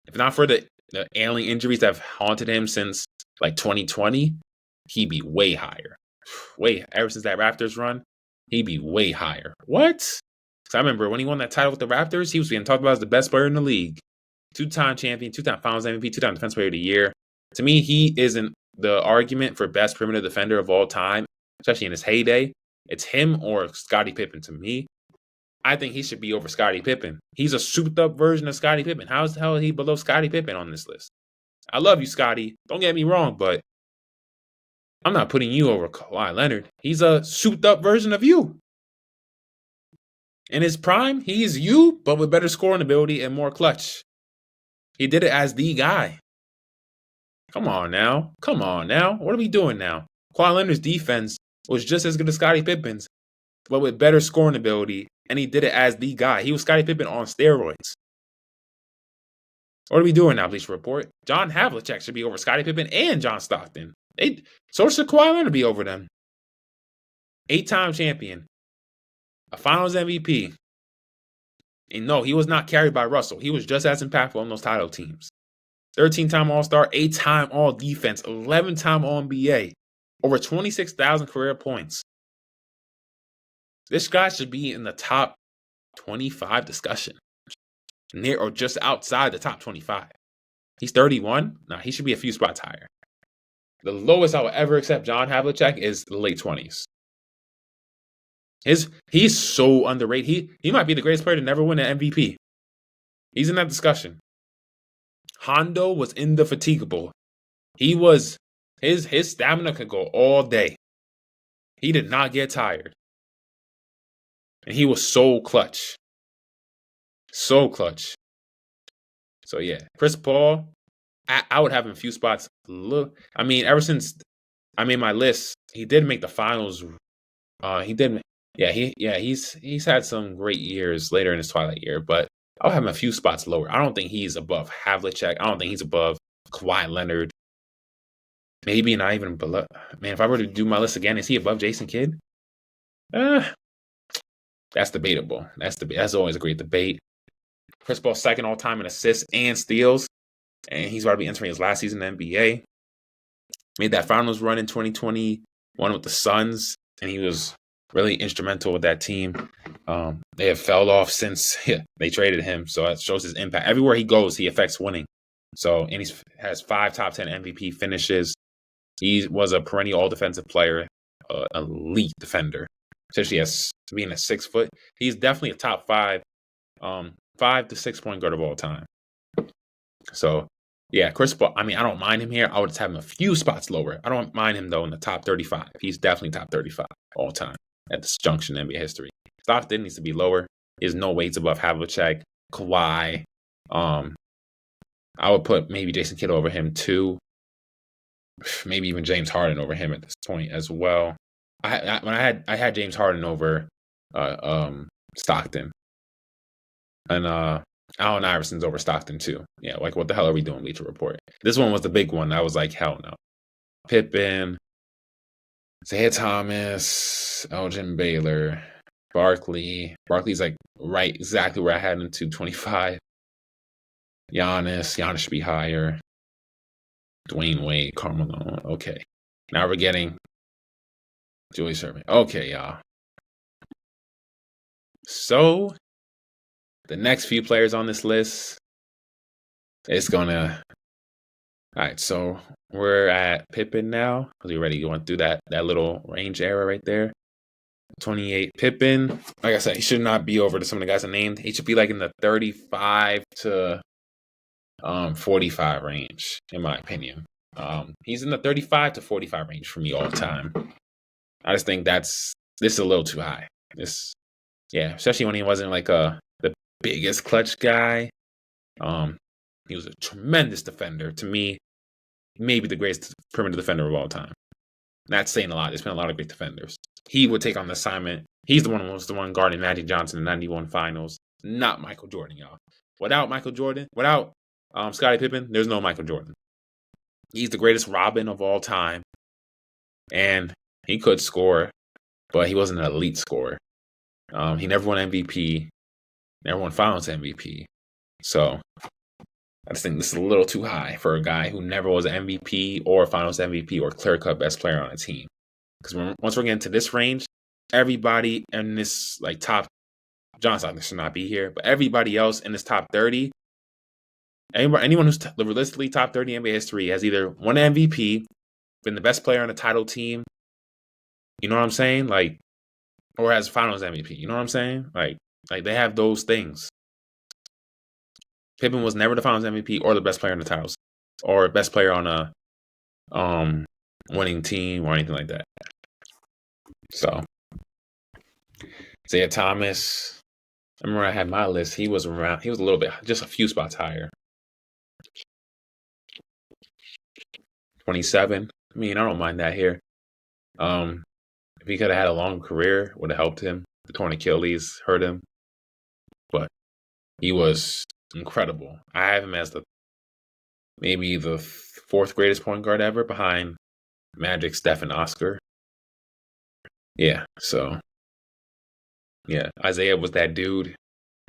If not for the ailing injuries that have haunted him since like 2020, he'd be way higher. Ever since that Raptors run, he'd be way higher. What? Because I remember when he won that title with the Raptors, he was being talked about as the best player in the league. 2-time champion, 2-time Finals MVP, 2-time Defensive Player of the Year. To me, he isn't the argument for best perimeter defender of all time, especially in his heyday. It's him or Scottie Pippen to me. I think he should be over Scottie Pippen. He's a souped-up version of Scottie Pippen. How the hell is he below Scottie Pippen on this list? I love you, Scottie. Don't get me wrong, but I'm not putting you over Kawhi Leonard. He's a souped-up version of you. In his prime, he's you, but with better scoring ability and more clutch. He did it as the guy. Come on now. What are we doing now? Kawhi Leonard's defense was just as good as Scottie Pippen's, but with better scoring ability, and he did it as the guy. He was Scottie Pippen on steroids. What are we doing now, Bleacher Report? John Havlicek should be over Scottie Pippen and John Stockton. So should Kawhi Leonard be over them. 8-time champion. A Finals MVP. And no, he was not carried by Russell. He was just as impactful on those title teams. 13-time All-Star, 8-time All-Defense, 11-time All-NBA. Over 26,000 career points. This guy should be in the top 25 discussion. Near or just outside the top 25. He's 31. Nah, he should be a few spots higher. The lowest I will ever accept John Havlicek is the late 20s. He's so underrated. He might be the greatest player to never win an MVP. He's in that discussion. Hondo was indefatigable. He was his stamina could go all day. He did not get tired. And he was so clutch. So clutch. So yeah, Chris Paul, I would have him a few spots. Look, I mean, ever since I made my list, he did make the finals. He's had some great years later in his twilight year, but I'll have him a few spots lower. I don't think he's above Havlicek. I don't think he's above Kawhi Leonard. Maybe not even below. Man, if I were to do my list again, is he above Jason Kidd? That's debatable. That's always a great debate. Chris Paul second all time in assists and steals, and he's about to be entering his last season in the NBA. Made that finals run in 2021 with the Suns, and he was really instrumental with that team. They have fell off since they traded him, so that shows his impact. Everywhere he goes, he affects winning. So, and he has 5 top 10 MVP finishes. He was a perennial all-defensive player, elite defender, especially as being a 6 foot. He's definitely a top 5 to 6 point guard of all time. So, yeah, Chris Paul, I mean, I don't mind him here. I would just have him a few spots lower. I don't mind him, though, in the top 35. He's definitely top 35 all time at this junction in NBA history. Stockton needs to be lower. There's no weights above Havlicek, Kawhi. I would put maybe Jason Kidd over him, too. Maybe even James Harden over him at this point as well. I had James Harden over Stockton. And Allen Iverson's over Stockton too. Yeah, like what the hell are we doing, Bleacher Report? This one was the big one. I was like, hell no. Pippen, Isaiah Thomas, Elgin Baylor. Barkley's like right exactly where I had him to 25. Giannis should be higher. Dwayne Wade, Carmelo. Okay. Now we're getting Julius Erving. Okay, y'all. So the next few players on this list, it's gonna. All right, so we're at Pippen now because we already going through that little range era right there. 28 Pippen. Like I said, he should not be over to some of the guys I named. He should be like in the 35 to 45 range, in my opinion. He's in the 35 to 45 range for me all the time. I just think this is a little too high. Especially when he wasn't like the biggest clutch guy. He was a tremendous defender. To me, maybe the greatest perimeter defender of all time. Not saying a lot. There's been a lot of great defenders. He would take on the assignment. He's the one who was the one guarding Magic Johnson in the 91 finals, not Michael Jordan, y'all. Without Scottie Pippen, there's no Michael Jordan. He's the greatest Robin of all time. And he could score, but he wasn't an elite scorer. He never won MVP, never won Finals MVP. So I just think this is a little too high for a guy who never was an MVP or Finals MVP or clear-cut best player on a team. Because once we're getting to this range, everybody in this like top, John Stockton should not be here, but everybody else in this top 30, anyone who's realistically top 30 NBA history has either won an MVP, been the best player on a title team, you know what I'm saying? Like, or has Finals MVP, you know what I'm saying? Like they have those things. Pippen was never the Finals MVP or the best player in the titles or best player on a winning team or anything like that. So, Isaiah Thomas, I remember I had my list. He was a little bit, just a few spots higher. 27. I mean, I don't mind that here. If he could have had a long career, would have helped him. The torn Achilles hurt him. But he was incredible. I have him as maybe the fourth greatest point guard ever behind Magic, Steph, and Oscar. Yeah, so yeah, Isaiah was that dude.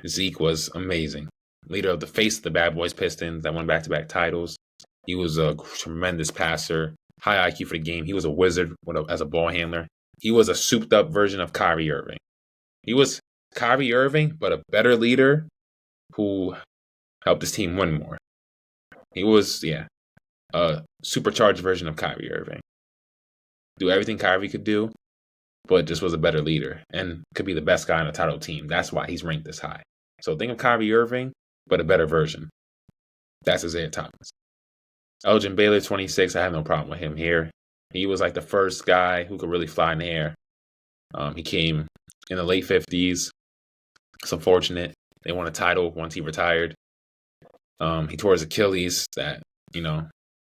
Zeke was amazing. Leader of the face of the Bad Boys Pistons that won back-to-back titles. He was a tremendous passer, high IQ for the game. He was a wizard as a ball handler. He was a souped-up version of Kyrie Irving. He was Kyrie Irving, but a better leader who helped his team win more. He was, a supercharged version of Kyrie Irving. Do everything Kyrie could do, but just was a better leader and could be the best guy on a title team. That's why he's ranked this high. So think of Kyrie Irving, but a better version. That's Isaiah Thomas. Elgin Baylor, 26. I have no problem with him here. He was like the first guy who could really fly in the air. He came in the late 50s. It's unfortunate. They won a title once he retired. He tore his Achilles. That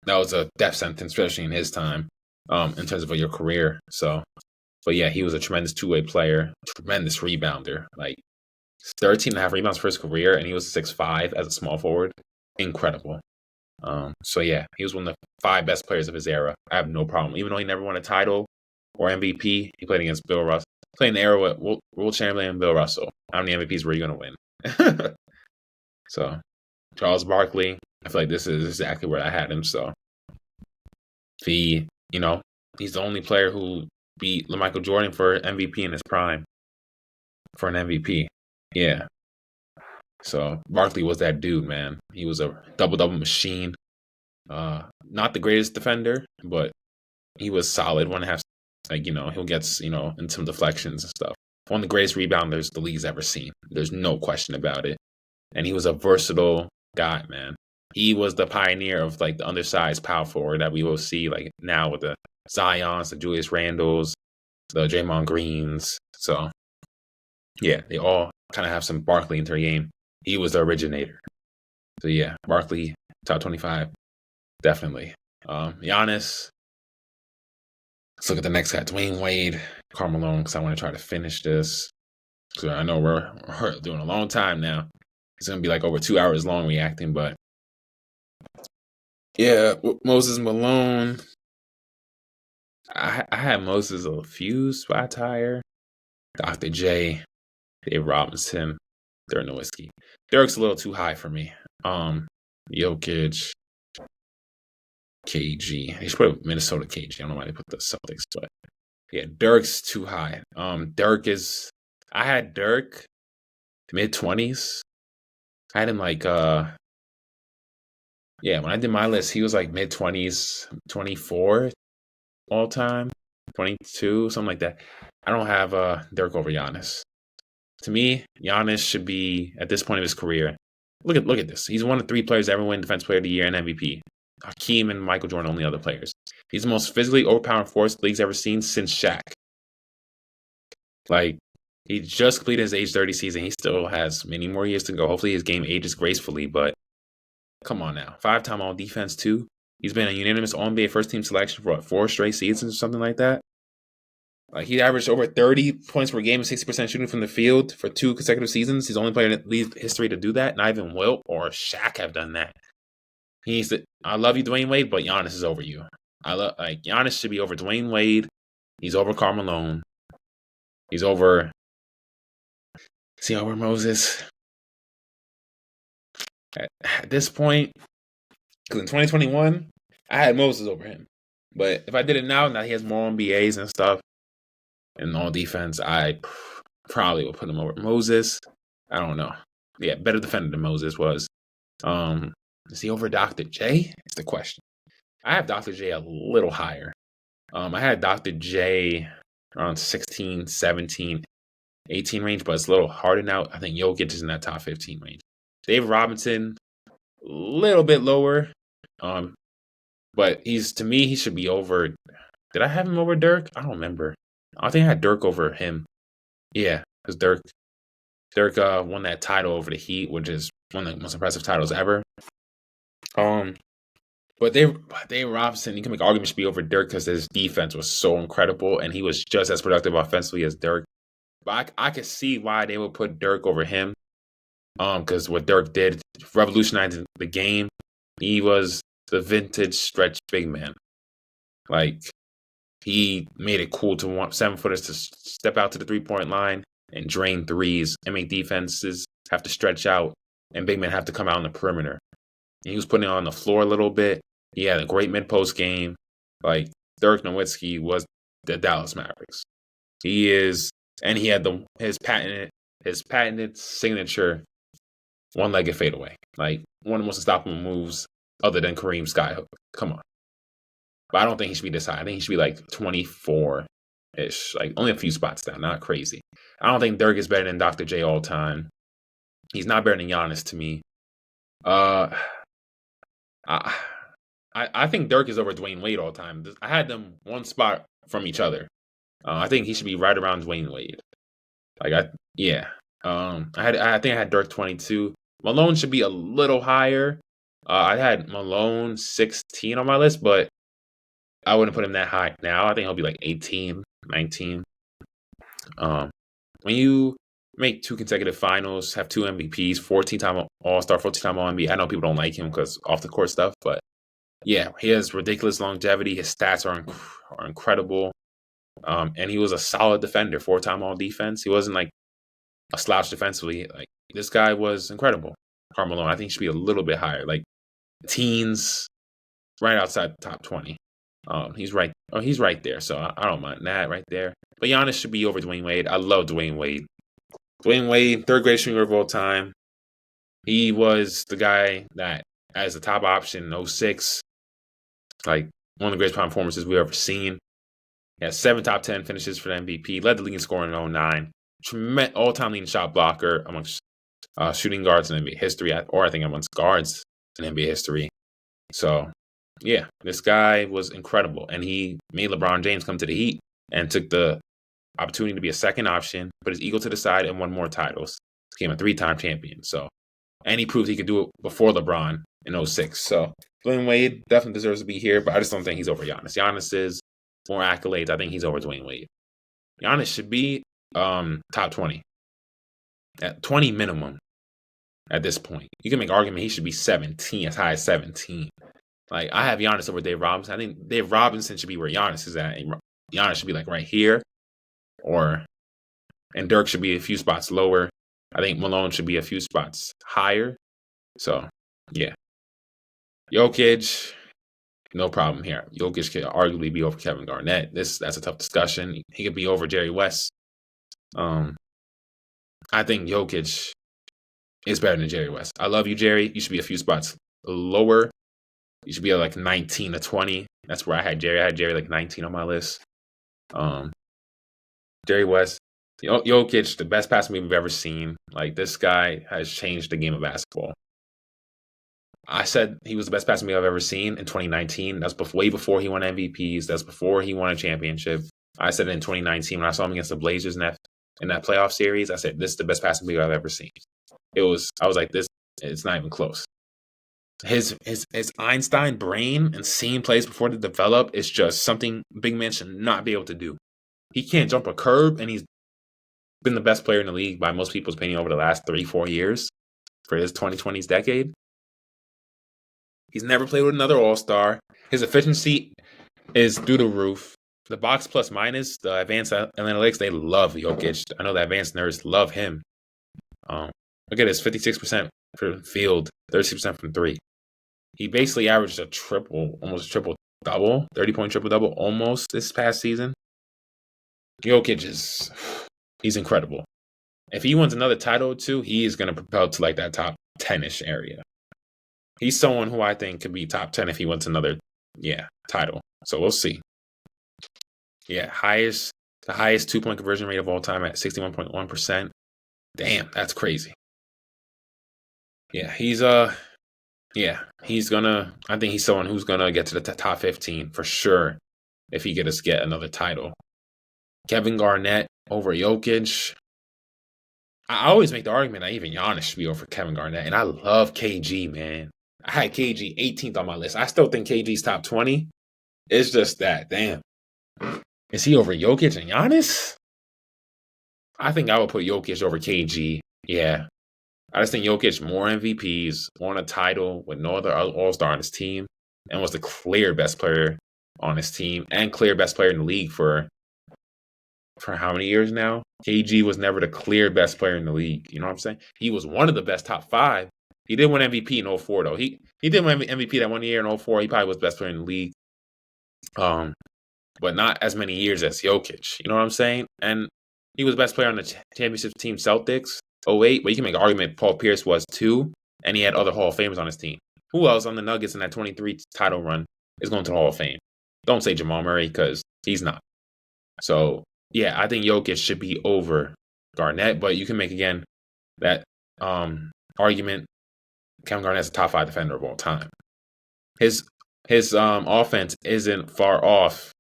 was a death sentence, especially in his time, in terms of your career. So, but yeah, he was a tremendous two-way player, tremendous rebounder. Like 13 and a half rebounds for his career, and he was 6'5" as a small forward. Incredible. So yeah, he was one of the 5 best players of his era. I have no problem. Even though he never won a title or MVP, he played against Bill Russell. Playing the era with world champion Bill Russell. How many MVPs were you going to win? So, Charles Barkley, I feel like this is exactly where I had him. So, he's the only player who beat Michael Jordan for MVP in his prime. For an MVP. Yeah. So, Barkley was that dude, man. He was a double-double machine. Not the greatest defender, but he was solid. He'll get, in some deflections and stuff. One of the greatest rebounders the league's ever seen. There's no question about it. And he was a versatile guy, man. He was the pioneer of like the undersized power forward that we will see like now with the Zions, the Julius Randles, the Draymond Greens. So yeah, they all kind of have some Barkley into their game. He was the originator. So yeah, Barkley, top 25, definitely. Giannis. Let's look at the next guy, Dwayne Wade, Carmelo, because I want to try to finish this. So I know we're doing a long time now. It's going to be like over 2 hours long reacting, but yeah, Moses Malone. I had Moses a few spots higher. Dr. J, Dave Robinson, Dirk Nowitzki. Dirk's a little too high for me. Jokic, KG. They should put Minnesota KG. I don't know why they put the Celtics, but yeah, Dirk's too high. I had Dirk mid-20s. I had him like when I did my list, he was like mid-20s, 24 all time, 22, something like that. I don't have Dirk over Giannis. To me, Giannis should be at this point of his career. Look at this. He's one of 3 players to ever win Defensive Player of the Year and MVP. Hakeem and Michael Jordan, only other players. He's the most physically overpowering force the league's ever seen since Shaq. Like, he just completed his age 30 season. He still has many more years to go. Hopefully his game ages gracefully, but come on now. 5-time All-Defense, too. He's been a unanimous All-NBA first-team selection for 4 straight seasons or something like that. He averaged over 30 points per game and 60% shooting from the field for 2 consecutive seasons. He's the only player in league history to do that. Not even Wilt or Shaq have done that. He needs to. I love you, Dwayne Wade, but Giannis is over you. Giannis should be over Dwayne Wade. He's over Karl Malone. He's over. Is he over Moses? At this point, because in 2021, I had Moses over him. But if I did it now he has more MBAs and stuff and all defense, I probably would put him over Moses. I don't know. Yeah, better defender than Moses was. Is he over Dr. J? Is the question. I have Dr. J a little higher. I had Dr. J around 16, 17, 18 range, but it's a little harder now. I think Jokic is in that top 15 range. Dave Robinson, a little bit lower. But he should be over. Did I have him over Dirk? I don't remember. I think I had Dirk over him. Yeah, because Dirk won that title over the Heat, which is one of the most impressive titles ever. But Dave Robinson, you can make arguments to be over Dirk because his defense was so incredible, and he was just as productive offensively as Dirk. But I could see why they would put Dirk over him. Because what Dirk did revolutionized the game. He was the vintage stretch big man. Like, he made it cool to want 7-footers to step out to the 3-point line and drain threes and make defenses have to stretch out and big men have to come out on the perimeter. And he was putting it on the floor a little bit. He had a great mid-post game. Like, Dirk Nowitzki was the Dallas Mavericks. He is, and he had his patented signature one-legged fadeaway. Like, one of the most unstoppable moves other than Kareem's skyhook. Come on. But I don't think he should be this high. I think he should be like 24-ish. Like, only a few spots down. Not crazy. I don't think Dirk is better than Dr. J all time. He's not better than Giannis to me. I think Dirk is over Dwayne Wade all time. I had them one spot from each other. I think he should be right around Dwayne Wade. I think I had Dirk 22. Malone should be a little higher. I had Malone 16 on my list, but I wouldn't put him that high now. I think he'll be like 18, 19. When you make 2 consecutive finals, have 2 MVPs, 14-time All-Star, 14-time All-NBA. I know people don't like him because off the court stuff, but yeah, he has ridiculous longevity. His stats are incredible. And he was a solid defender, 4-time All-Defense. He wasn't like a slouch defensively. Like, this guy was incredible. Karl Malone, I think he should be a little bit higher, like teens, right outside the top 20. He's right there, so I don't mind that right there. But Giannis should be over Dwayne Wade. I love Dwayne Wade. Dwayne Wade, 3rd greatest shooter of all time. He was the guy that, as the top option in 06, like one of the greatest performances we've ever seen. He had 7 top 10 finishes for the MVP, led the league in scoring in 09. All-time leading shot blocker amongst shooting guards in NBA history, or I think amongst guards in NBA history. So, yeah, this guy was incredible. And he made LeBron James come to the Heat and took the opportunity to be a second option, put his ego to the side, and won more titles. Became a 3-time champion. So, and he proved he could do it before LeBron in 06. So, Dwayne Wade definitely deserves to be here, but I just don't think he's over Giannis. Giannis is more accolades. I think he's over Dwayne Wade. Giannis should be top 20. At 20 minimum at this point. You can make an argument he should be 17, as high as 17. Like, I have Giannis over Dave Robinson. I think Dave Robinson should be where Giannis is at. And Giannis should be like right here. Or And Dirk should be a few spots lower. I think Malone should be a few spots higher. So, yeah. Jokic, no problem here. Jokic could arguably be over Kevin Garnett. That's a tough discussion. He could be over Jerry West. I think Jokic is better than Jerry West. I love you, Jerry. You should be a few spots lower. You should be at like 19 to 20. That's where I had Jerry. I had Jerry like 19 on my list. Jerry West, Jokic, the best passer we've ever seen. Like, this guy has changed the game of basketball. I said he was the best passer I've ever seen in 2019. That's way before he won MVPs. That's before he won a championship. I said it in 2019 when I saw him against the Blazers in that playoff series. I said, this is the best passing I've ever seen. I was like, this, it's not even close. His Einstein brain and seeing plays before they develop is just something big men should not be able to do. He can't jump a curb, and he's been the best player in the league by most people's opinion over the last 3-4 years for his 2020s decade. He's never played with another All-Star. His efficiency is through the roof. The box plus minus, the advanced analytics, they love Jokic. I know the advanced nerds love him. Look at his 56% from field, 36% from three. He basically averaged almost a triple-double, 30-point triple-double almost this past season. Jokic he's incredible. If he wins another title or two, he is going to propel to like that top 10-ish area. He's someone who I think could be top 10 if he wins another, title. So we'll see. Yeah, the highest 2-point conversion rate of all time at 61.1%. Damn, that's crazy. Yeah, I think he's someone who's gonna get to the top 15 for sure if he gets another title. Kevin Garnett over Jokic. I always make the argument that even Giannis should be over Kevin Garnett, and I love KG, man. I had KG 18th on my list. I still think KG's top 20. It's just that, damn. Is he over Jokic and Giannis? I think I would put Jokic over KG. Yeah. I just think Jokic more MVPs, won a title with no other All-Star on his team, and was the clear best player on his team and clear best player in the league for how many years now? KG was never the clear best player in the league. You know what I'm saying? He was one of the best top 5. He did win MVP in 2004, though. He did win MVP that one year in 2004. He probably was the best player in the league. But not as many years as Jokic. You know what I'm saying? And he was the best player on the championship team Celtics, 2008. But you can make an argument Paul Pierce was too, and he had other Hall of Famers on his team. Who else on the Nuggets in that 23 title run is going to the Hall of Fame? Don't say Jamal Murray, because he's not. So, yeah, I think Jokic should be over Garnett, but you can make, again, that argument. Kevin Garnett's a top 5 defender of all time. His offense isn't far off.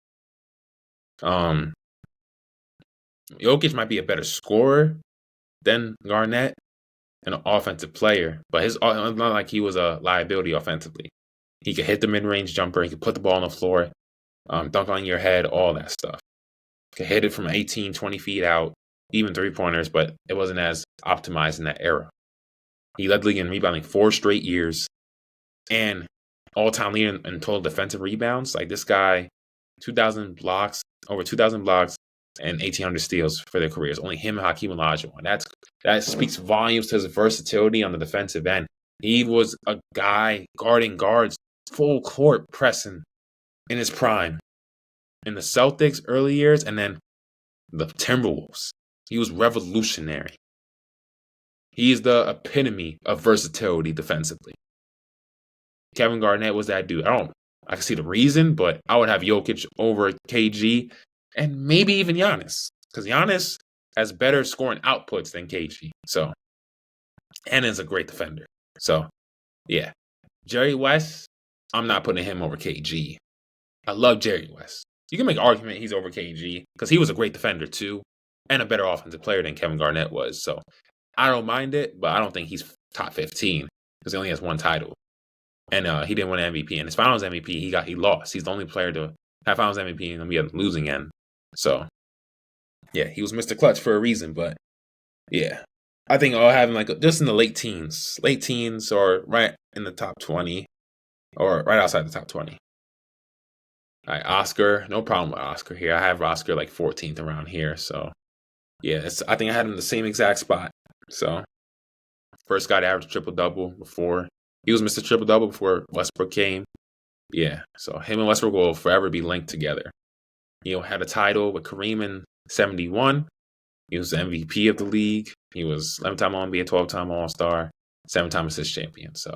Jokic might be a better scorer than Garnett, and an offensive player, but it's not like he was a liability offensively. He could hit the mid-range jumper. He could put the ball on the floor, dunk on your head, all that stuff. Could hit it from 18, 20 feet out, even three-pointers, but it wasn't as optimized in that era. He led the league in rebounding 4 straight years, and all-time leader in total defensive rebounds. Like, this guy, 2,000 blocks, over 2,000 blocks, and 1,800 steals for their careers. Only him and Hakeem Olajuwon. That speaks volumes to his versatility on the defensive end. He was a guy guarding guards, full court pressing in his prime. In the Celtics early years, and then the Timberwolves. He was revolutionary. He's the epitome of versatility defensively. Kevin Garnett was that dude. I can see the reason, but I would have Jokic over KG and maybe even Giannis, because Giannis has better scoring outputs than KG. So, and is a great defender. So, yeah. Jerry West, I'm not putting him over KG. I love Jerry West. You can make an argument he's over KG because he was a great defender too and a better offensive player than Kevin Garnett was. So I don't mind it, but I don't think he's top 15 because he only has one title. And he didn't win MVP. And his finals MVP, he lost. He's the only player to have finals MVP and be on the losing end. So, yeah, he was Mr. Clutch for a reason. But, yeah, I think I'll have him just in the late teens or right in the top 20 or right outside the top 20. All right, Oscar, no problem with Oscar here. I have Oscar 14th around here. So, Yeah, I think I had him in the same exact spot. So first guy to average a triple double before he was Mr. Triple Double before Westbrook came. Yeah, so him and Westbrook will forever be linked together. Had a title with Kareem in '71. He was the MVP of the league. He was 11-time All-NBA, 12-time All-Star, 7-time assist champion. So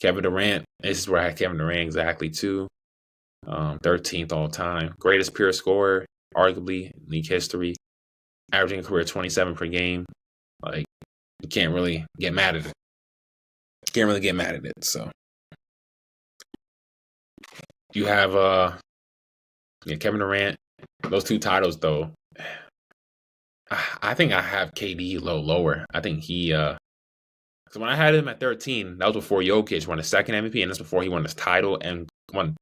Kevin Durant, this is where I had Kevin Durant exactly too. 13th all time, greatest pure scorer, arguably in league history, averaging a career 27 per game. Like, you can't really get mad at it. So you have Kevin Durant. Those two titles though, I think I have KD lower. I think he because when I had him at 13, that was before Jokic won his second MVP, and that's before he won his title and won.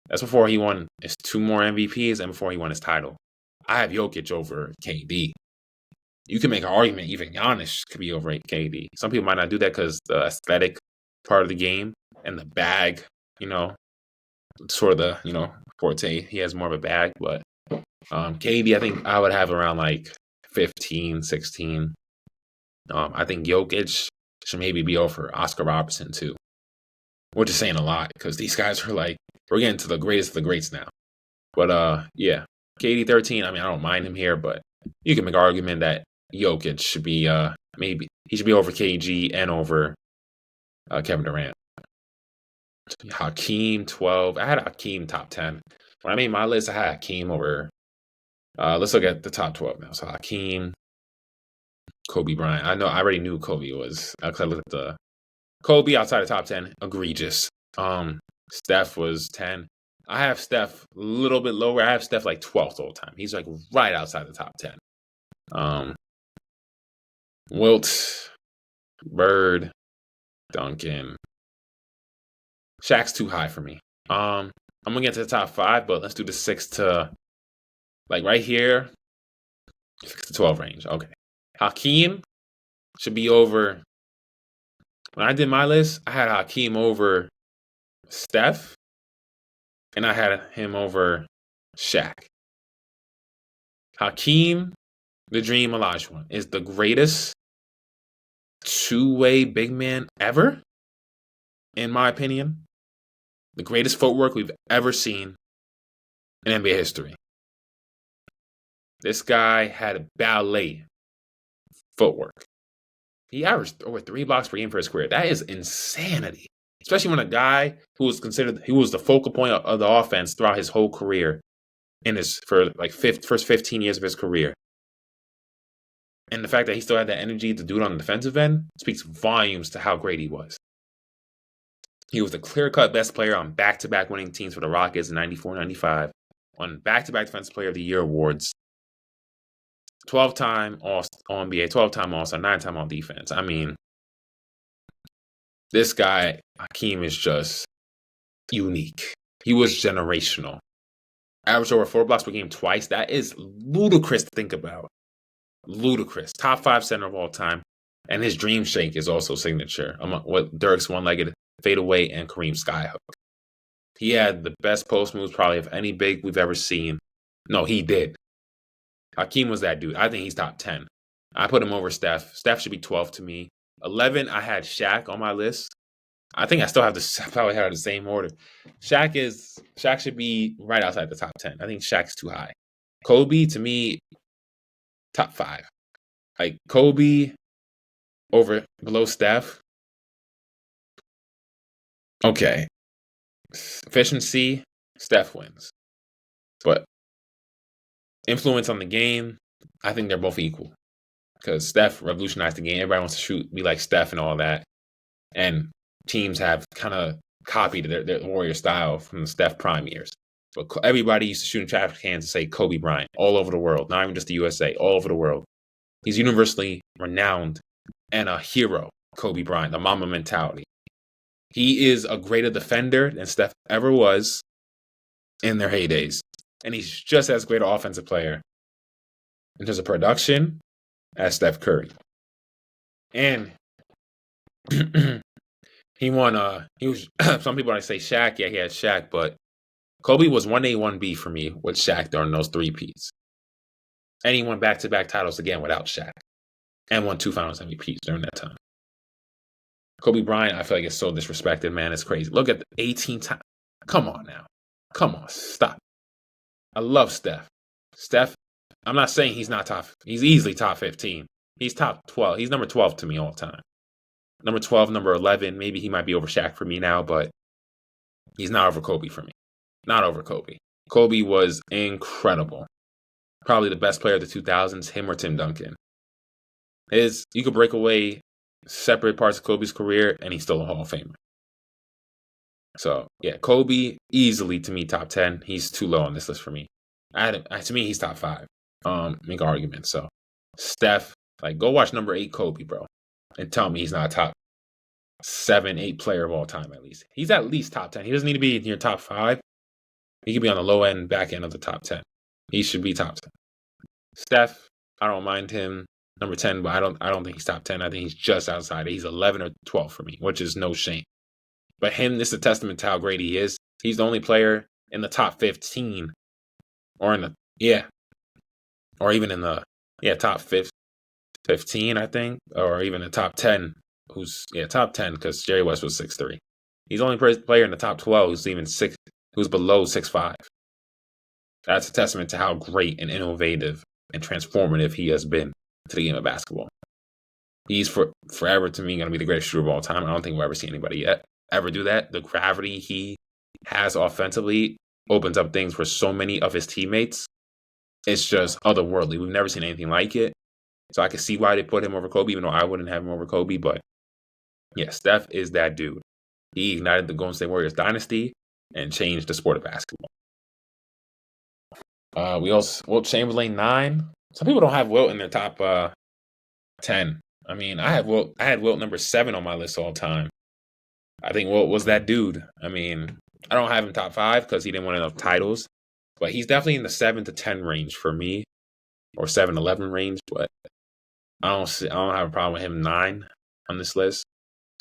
That's before he won his 2 more MVPs and before he won his title. I have Jokic over KD. You can make an argument even Giannis could be over KD. Some people might not do that because the aesthetic part of the game and the bag, sort of the, forte. He has more of a bag, but KD, I think I would have around like 15, 16. I think Jokic should maybe be over Oscar Robertson too. Which is saying a lot because these guys are like, we're getting to the greatest of the greats now. But yeah, KD 13. I mean, I don't mind him here, but you can make an argument that Jokic should be maybe he should be over KG and over Kevin Durant. Hakeem 12. I had Hakeem top 10. When I made my list, I had Hakeem over. Let's look at the top 12 now. So Hakeem, Kobe Bryant. I already knew Kobe was. Because I looked at the Kobe outside the top 10. Egregious. Steph was 10. I have Steph a little bit lower. I have Steph like 12th all time. He's like right outside the top 10. Wilt, Bird, Duncan. Shaq's too high for me. I'm gonna get to the top 5, but let's do the 6 to like right here. 6 to 12 range. Okay. Hakeem should be over. When I did my list, I had Hakeem over Steph, and I had him over Shaq. Hakeem, the Dream Olajuwon, is the greatest two-way big man ever, in my opinion. The greatest footwork we've ever seen in NBA history. This guy had ballet footwork. He averaged over 3 blocks per game for his career. That is insanity. Especially when a guy who was the focal point of the offense throughout his whole career for like first 15 years of his career. And the fact that he still had that energy to do it on the defensive end speaks volumes to how great he was. He was the clear-cut best player on back-to-back winning teams for the Rockets in 94-95, on back-to-back Defensive Player of the Year awards, 12-time All-NBA, 12-time All-Star, 9-time All-Defense. I mean, this guy, Hakeem, is just unique. He was generational. Averaged over 4 blocks per game twice. That is ludicrous to think about. Ludicrous. Top 5 center of all time. And his dream shake is also signature. With Dirk's one-legged fadeaway and Kareem skyhook. He had the best post moves probably of any big we've ever seen. No, he did. Hakeem was that dude. I think he's top 10. I put him over Steph. Steph should be 12 to me. 11, I had Shaq on my list. I think I still have I probably had the same order. Shaq should be right outside the top 10. I think Shaq's too high. Kobe, to me, top 5. Like, Kobe below Steph. Okay. Efficiency, Steph wins. But influence on the game, I think they're both equal. Because Steph revolutionized the game. Everybody wants to be like Steph and all that. And teams have kind of copied their Warrior style from the Steph prime years. But everybody used to shoot in traffic cans and say Kobe Bryant all over the world. Not even just the USA, all over the world. He's universally renowned and a hero, Kobe Bryant, the Mamba mentality. He is a greater defender than Steph ever was in their heydays. And he's just as great an offensive player in terms of production as Steph Curry. And he won, some people say Shaq. Yeah, he had Shaq, but Kobe was 1A, 1B for me with Shaq during those 3 peats. And he won back-to-back titles again without Shaq. And won 2 Finals MVPs during that time. Kobe Bryant, I feel like it's so disrespected, man. It's crazy. Look at the 18 times. Come on now. Come on. Stop. I love Steph. Steph, I'm not saying he's not top. He's easily top 15. He's top 12. He's number 12 to me all the time. Number 12, number 11. Maybe he might be over Shaq for me now, but he's not over Kobe for me. Not over Kobe. Kobe was incredible. Probably the best player of the 2000s, him or Tim Duncan. You could break away separate parts of Kobe's career, and he's still a Hall of Famer. So, yeah, Kobe, easily to me, top 10. He's too low on this list for me. To me, he's top 5. Make an argument. So, Steph, like, go watch number 8 Kobe, bro, and tell me he's not a top 7, 8 player of all time, at least. He's at least top 10. He doesn't need to be in your top 5. He could be on the low end, back end of the top 10. He should be top 10. Steph, I don't mind him. Number 10, but I don't think he's top 10. I think he's just outside. He's 11 or 12 for me, which is no shame. But him, this is a testament to how great he is. He's the only player in the top 15 or even in the top 15, I think, or even the top 10 top 10 because Jerry West was 6'3". He's the only player in the top 12 who's below 6'5". That's a testament to how great and innovative and transformative he has been to the game of basketball. He's forever, to me, going to be the greatest shooter of all time. I don't think we'll ever see anybody ever do that. The gravity he has offensively opens up things for so many of his teammates. It's just otherworldly. We've never seen anything like it. So I can see why they put him over Kobe, even though I wouldn't have him over Kobe. But yeah, Steph is that dude. He ignited the Golden State Warriors dynasty and changed the sport of basketball. Wilt Chamberlain 9. Some people don't have Wilt in their top 10. I mean, I had Wilt number 7 on my list all time. I think Wilt was that dude. I mean, I don't have him top 5 because he didn't win enough titles, but he's definitely in the 7 to 10 range for me, or 7-11 range. But I don't have a problem with him 9 on this list.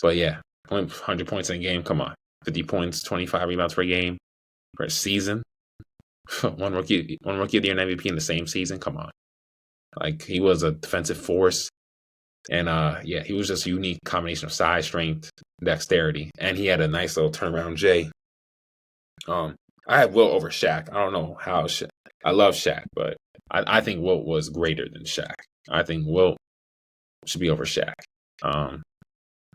But yeah, 100 points in a game. Come on, 50 points, 25 rebounds per game for a season. one rookie of the year and MVP in the same season. Come on. Like, he was a defensive force. And, he was just a unique combination of size, strength, dexterity. And he had a nice little turnaround J. I have Wilt over Shaq. I don't know how I love Shaq, but I think Wilt was greater than Shaq. I think Wilt should be over Shaq.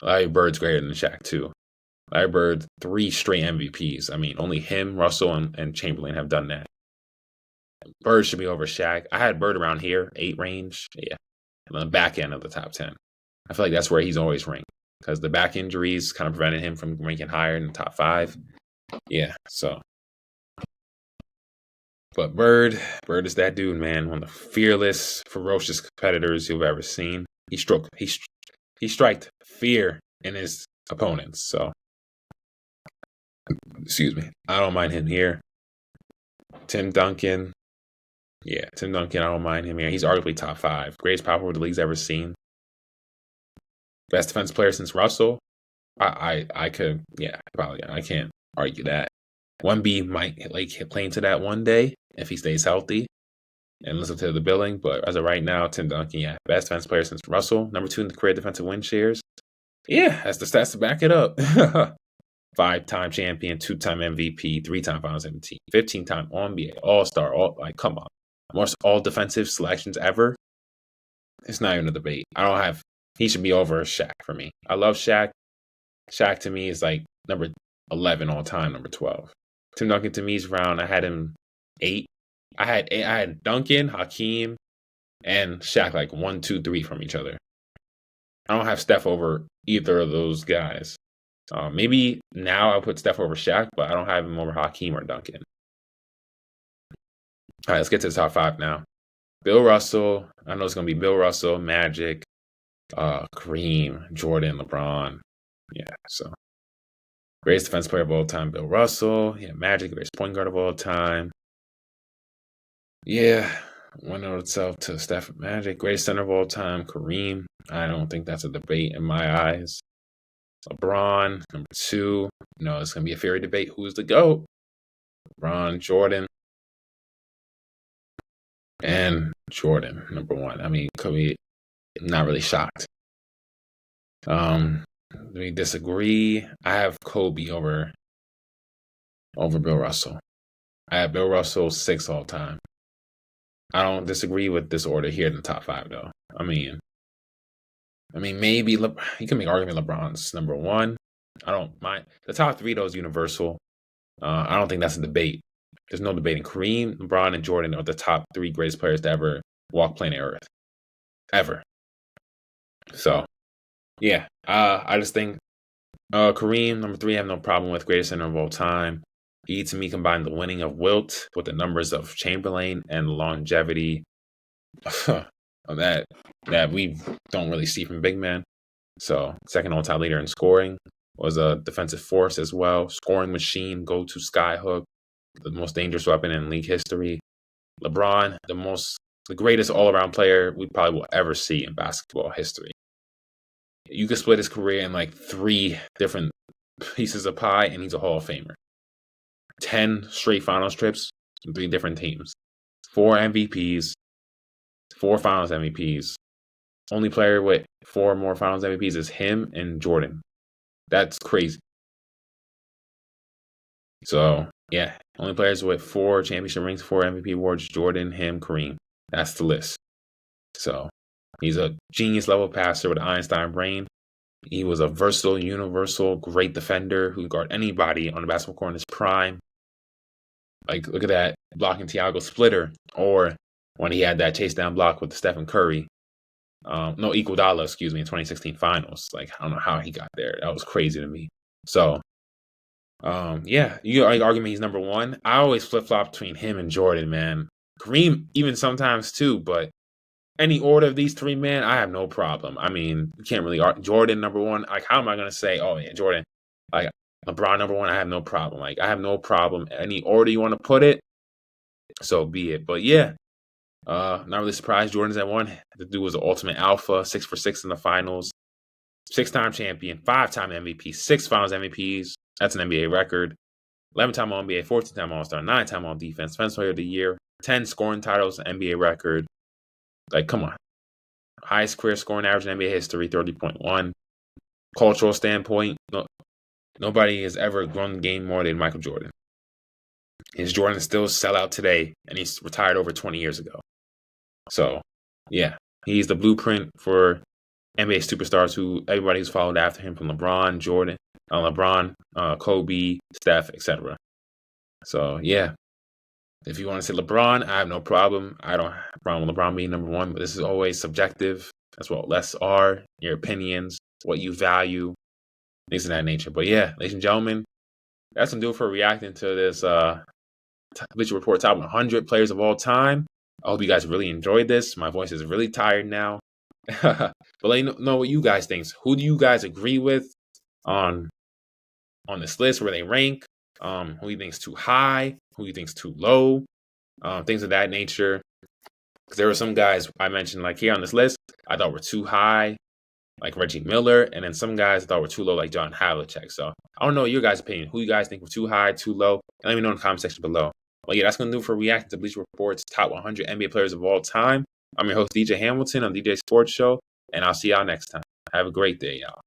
Larry Bird's greater than Shaq, too. Larry Bird, 3 straight MVPs. I mean, only him, Russell, and Chamberlain have done that. Bird should be over Shaq. I had Bird around here, 8 range. Yeah. On the back end of the top 10. I feel like that's where he's always ranked because the back injuries kind of prevented him from ranking higher in the top 5. Yeah, so. But Bird is that dude, man. One of the fearless, ferocious competitors you've ever seen. He striked fear in his opponents. So, excuse me. I don't mind him here. Tim Duncan. Yeah, Tim Duncan, I don't mind him here. He's arguably top 5. Greatest power forward the league's ever seen. Best defensive player since Russell. I could, probably. I can't argue that. 1B might play into that one day if he stays healthy and listen to the billing. But as of right now, Tim Duncan, best defensive player since Russell. Number 2 in the career defensive win shares. Yeah, that's the stats to back it up. 5-time champion, 2-time MVP, 3-time Finals MVP, 15-time All-NBA, All-Star. Come on. Most all defensive selections ever. It's not even a debate. He should be over Shaq for me. I love Shaq. Shaq to me is like number 11 all time, number 12. Tim Duncan to me is around. I had him 8. I had Duncan, Hakeem, and Shaq like 1, 2, 3 from each other. I don't have Steph over either of those guys. Maybe now I'll put Steph over Shaq, but I don't have him over Hakeem or Duncan. All right, let's get to the top 5 now. Bill Russell. I know it's going to be Bill Russell, Magic, Kareem, Jordan, LeBron. Yeah, so greatest defensive player of all time, Bill Russell. Yeah, Magic, greatest point guard of all time. Yeah, one note itself to Steph Magic, greatest center of all time, Kareem. I don't think that's a debate in my eyes. LeBron, number 2. No, it's going to be a fiery debate. Who's the GOAT? LeBron, Jordan. And Jordan, number one. I mean, could be not really shocked. We disagree. I have Kobe over Bill Russell. I have Bill Russell 6 all time. I don't disagree with this order here in the top 5 though. I mean, maybe you can make argument LeBron's number 1. I don't mind. The top 3 though is universal. I don't think that's a debate. There's no debating. Kareem, LeBron, and Jordan are the top 3 greatest players to ever walk planet Earth. Ever. So, yeah. I just think Kareem, number 3, I have no problem with. Greatest center of all time. He, to me, combined the winning of Wilt with the numbers of Chamberlain and longevity that we don't really see from big men. So, second all-time leader in scoring, was a defensive force as well. Scoring machine, go-to skyhook, the most dangerous weapon in league history. LeBron, the greatest all-around player we probably will ever see in basketball history. You could split his career in like 3 different pieces of pie, and he's a Hall of Famer. 10 straight finals trips from 3 different teams. 4 MVPs, 4 finals MVPs. Only player with 4 more finals MVPs is him and Jordan. That's crazy. So, yeah, only players with 4 championship rings, 4 MVP awards, Jordan, him, Kareem. That's the list. So, he's a genius level passer with an Einstein brain. He was a versatile, universal, great defender who could guard anybody on the basketball court in his prime. Like, look at that blocking Thiago splitter, or when he had that chase down block with Stephen Curry. Iguodala, in 2016 finals. Like, I don't know how he got there. That was crazy to me. So, yeah, you can argue he's number 1. I always flip-flop between him and Jordan, man. Kareem, even sometimes too, but any order of these 3 men, I have no problem. I mean, you can't really argue. Jordan, number 1. Like, how am I going to say, oh, yeah, Jordan, like, LeBron, number 1, I have no problem. Like, I have no problem. Any order you want to put it, so be it. But, yeah, not really surprised Jordan's at 1. The dude was the ultimate alpha, 6 for 6 in the finals, 6-time champion, 5-time MVP, 6 finals MVPs. That's an NBA record. 11-time All-NBA, 14-time All-Star, 9-time All-Defense, Defensive Player of the Year, 10 scoring titles, NBA record. Like, come on. Highest career scoring average in NBA history, 30.1. Cultural standpoint, nobody has ever grown the game more than Michael Jordan. His Jordan still sell out today, and he's retired over 20 years ago. So, yeah, he's the blueprint for NBA superstars who everybody who's followed after him, from LeBron, Jordan, Kobe, Steph, etc. So, yeah. If you want to say LeBron, I have no problem. I don't have a problem with LeBron being number 1, but this is always subjective. That's what lists are, your opinions, what you value, things of that nature. But yeah, ladies and gentlemen, that's going to do it for reacting to this Bleacher Report top 100 players of all time. I hope you guys really enjoyed this. My voice is really tired now. But let me know what you guys think. Who do you guys agree with on this list, where they rank? Who you think's too high? Who you think's too low? Things of that nature. Because there were some guys I mentioned, like here on this list, I thought were too high, like Reggie Miller, and then some guys I thought were too low, like John Havlicek. So I don't know your guys' opinion. Who you guys think were too high, too low? Let me know in the comment section below. Well, yeah, that's going to do for reacting to Bleacher Report's top 100 NBA players of all time. I'm your host, DJ Hamilton on DJ Sports Show, and I'll see y'all next time. Have a great day, y'all.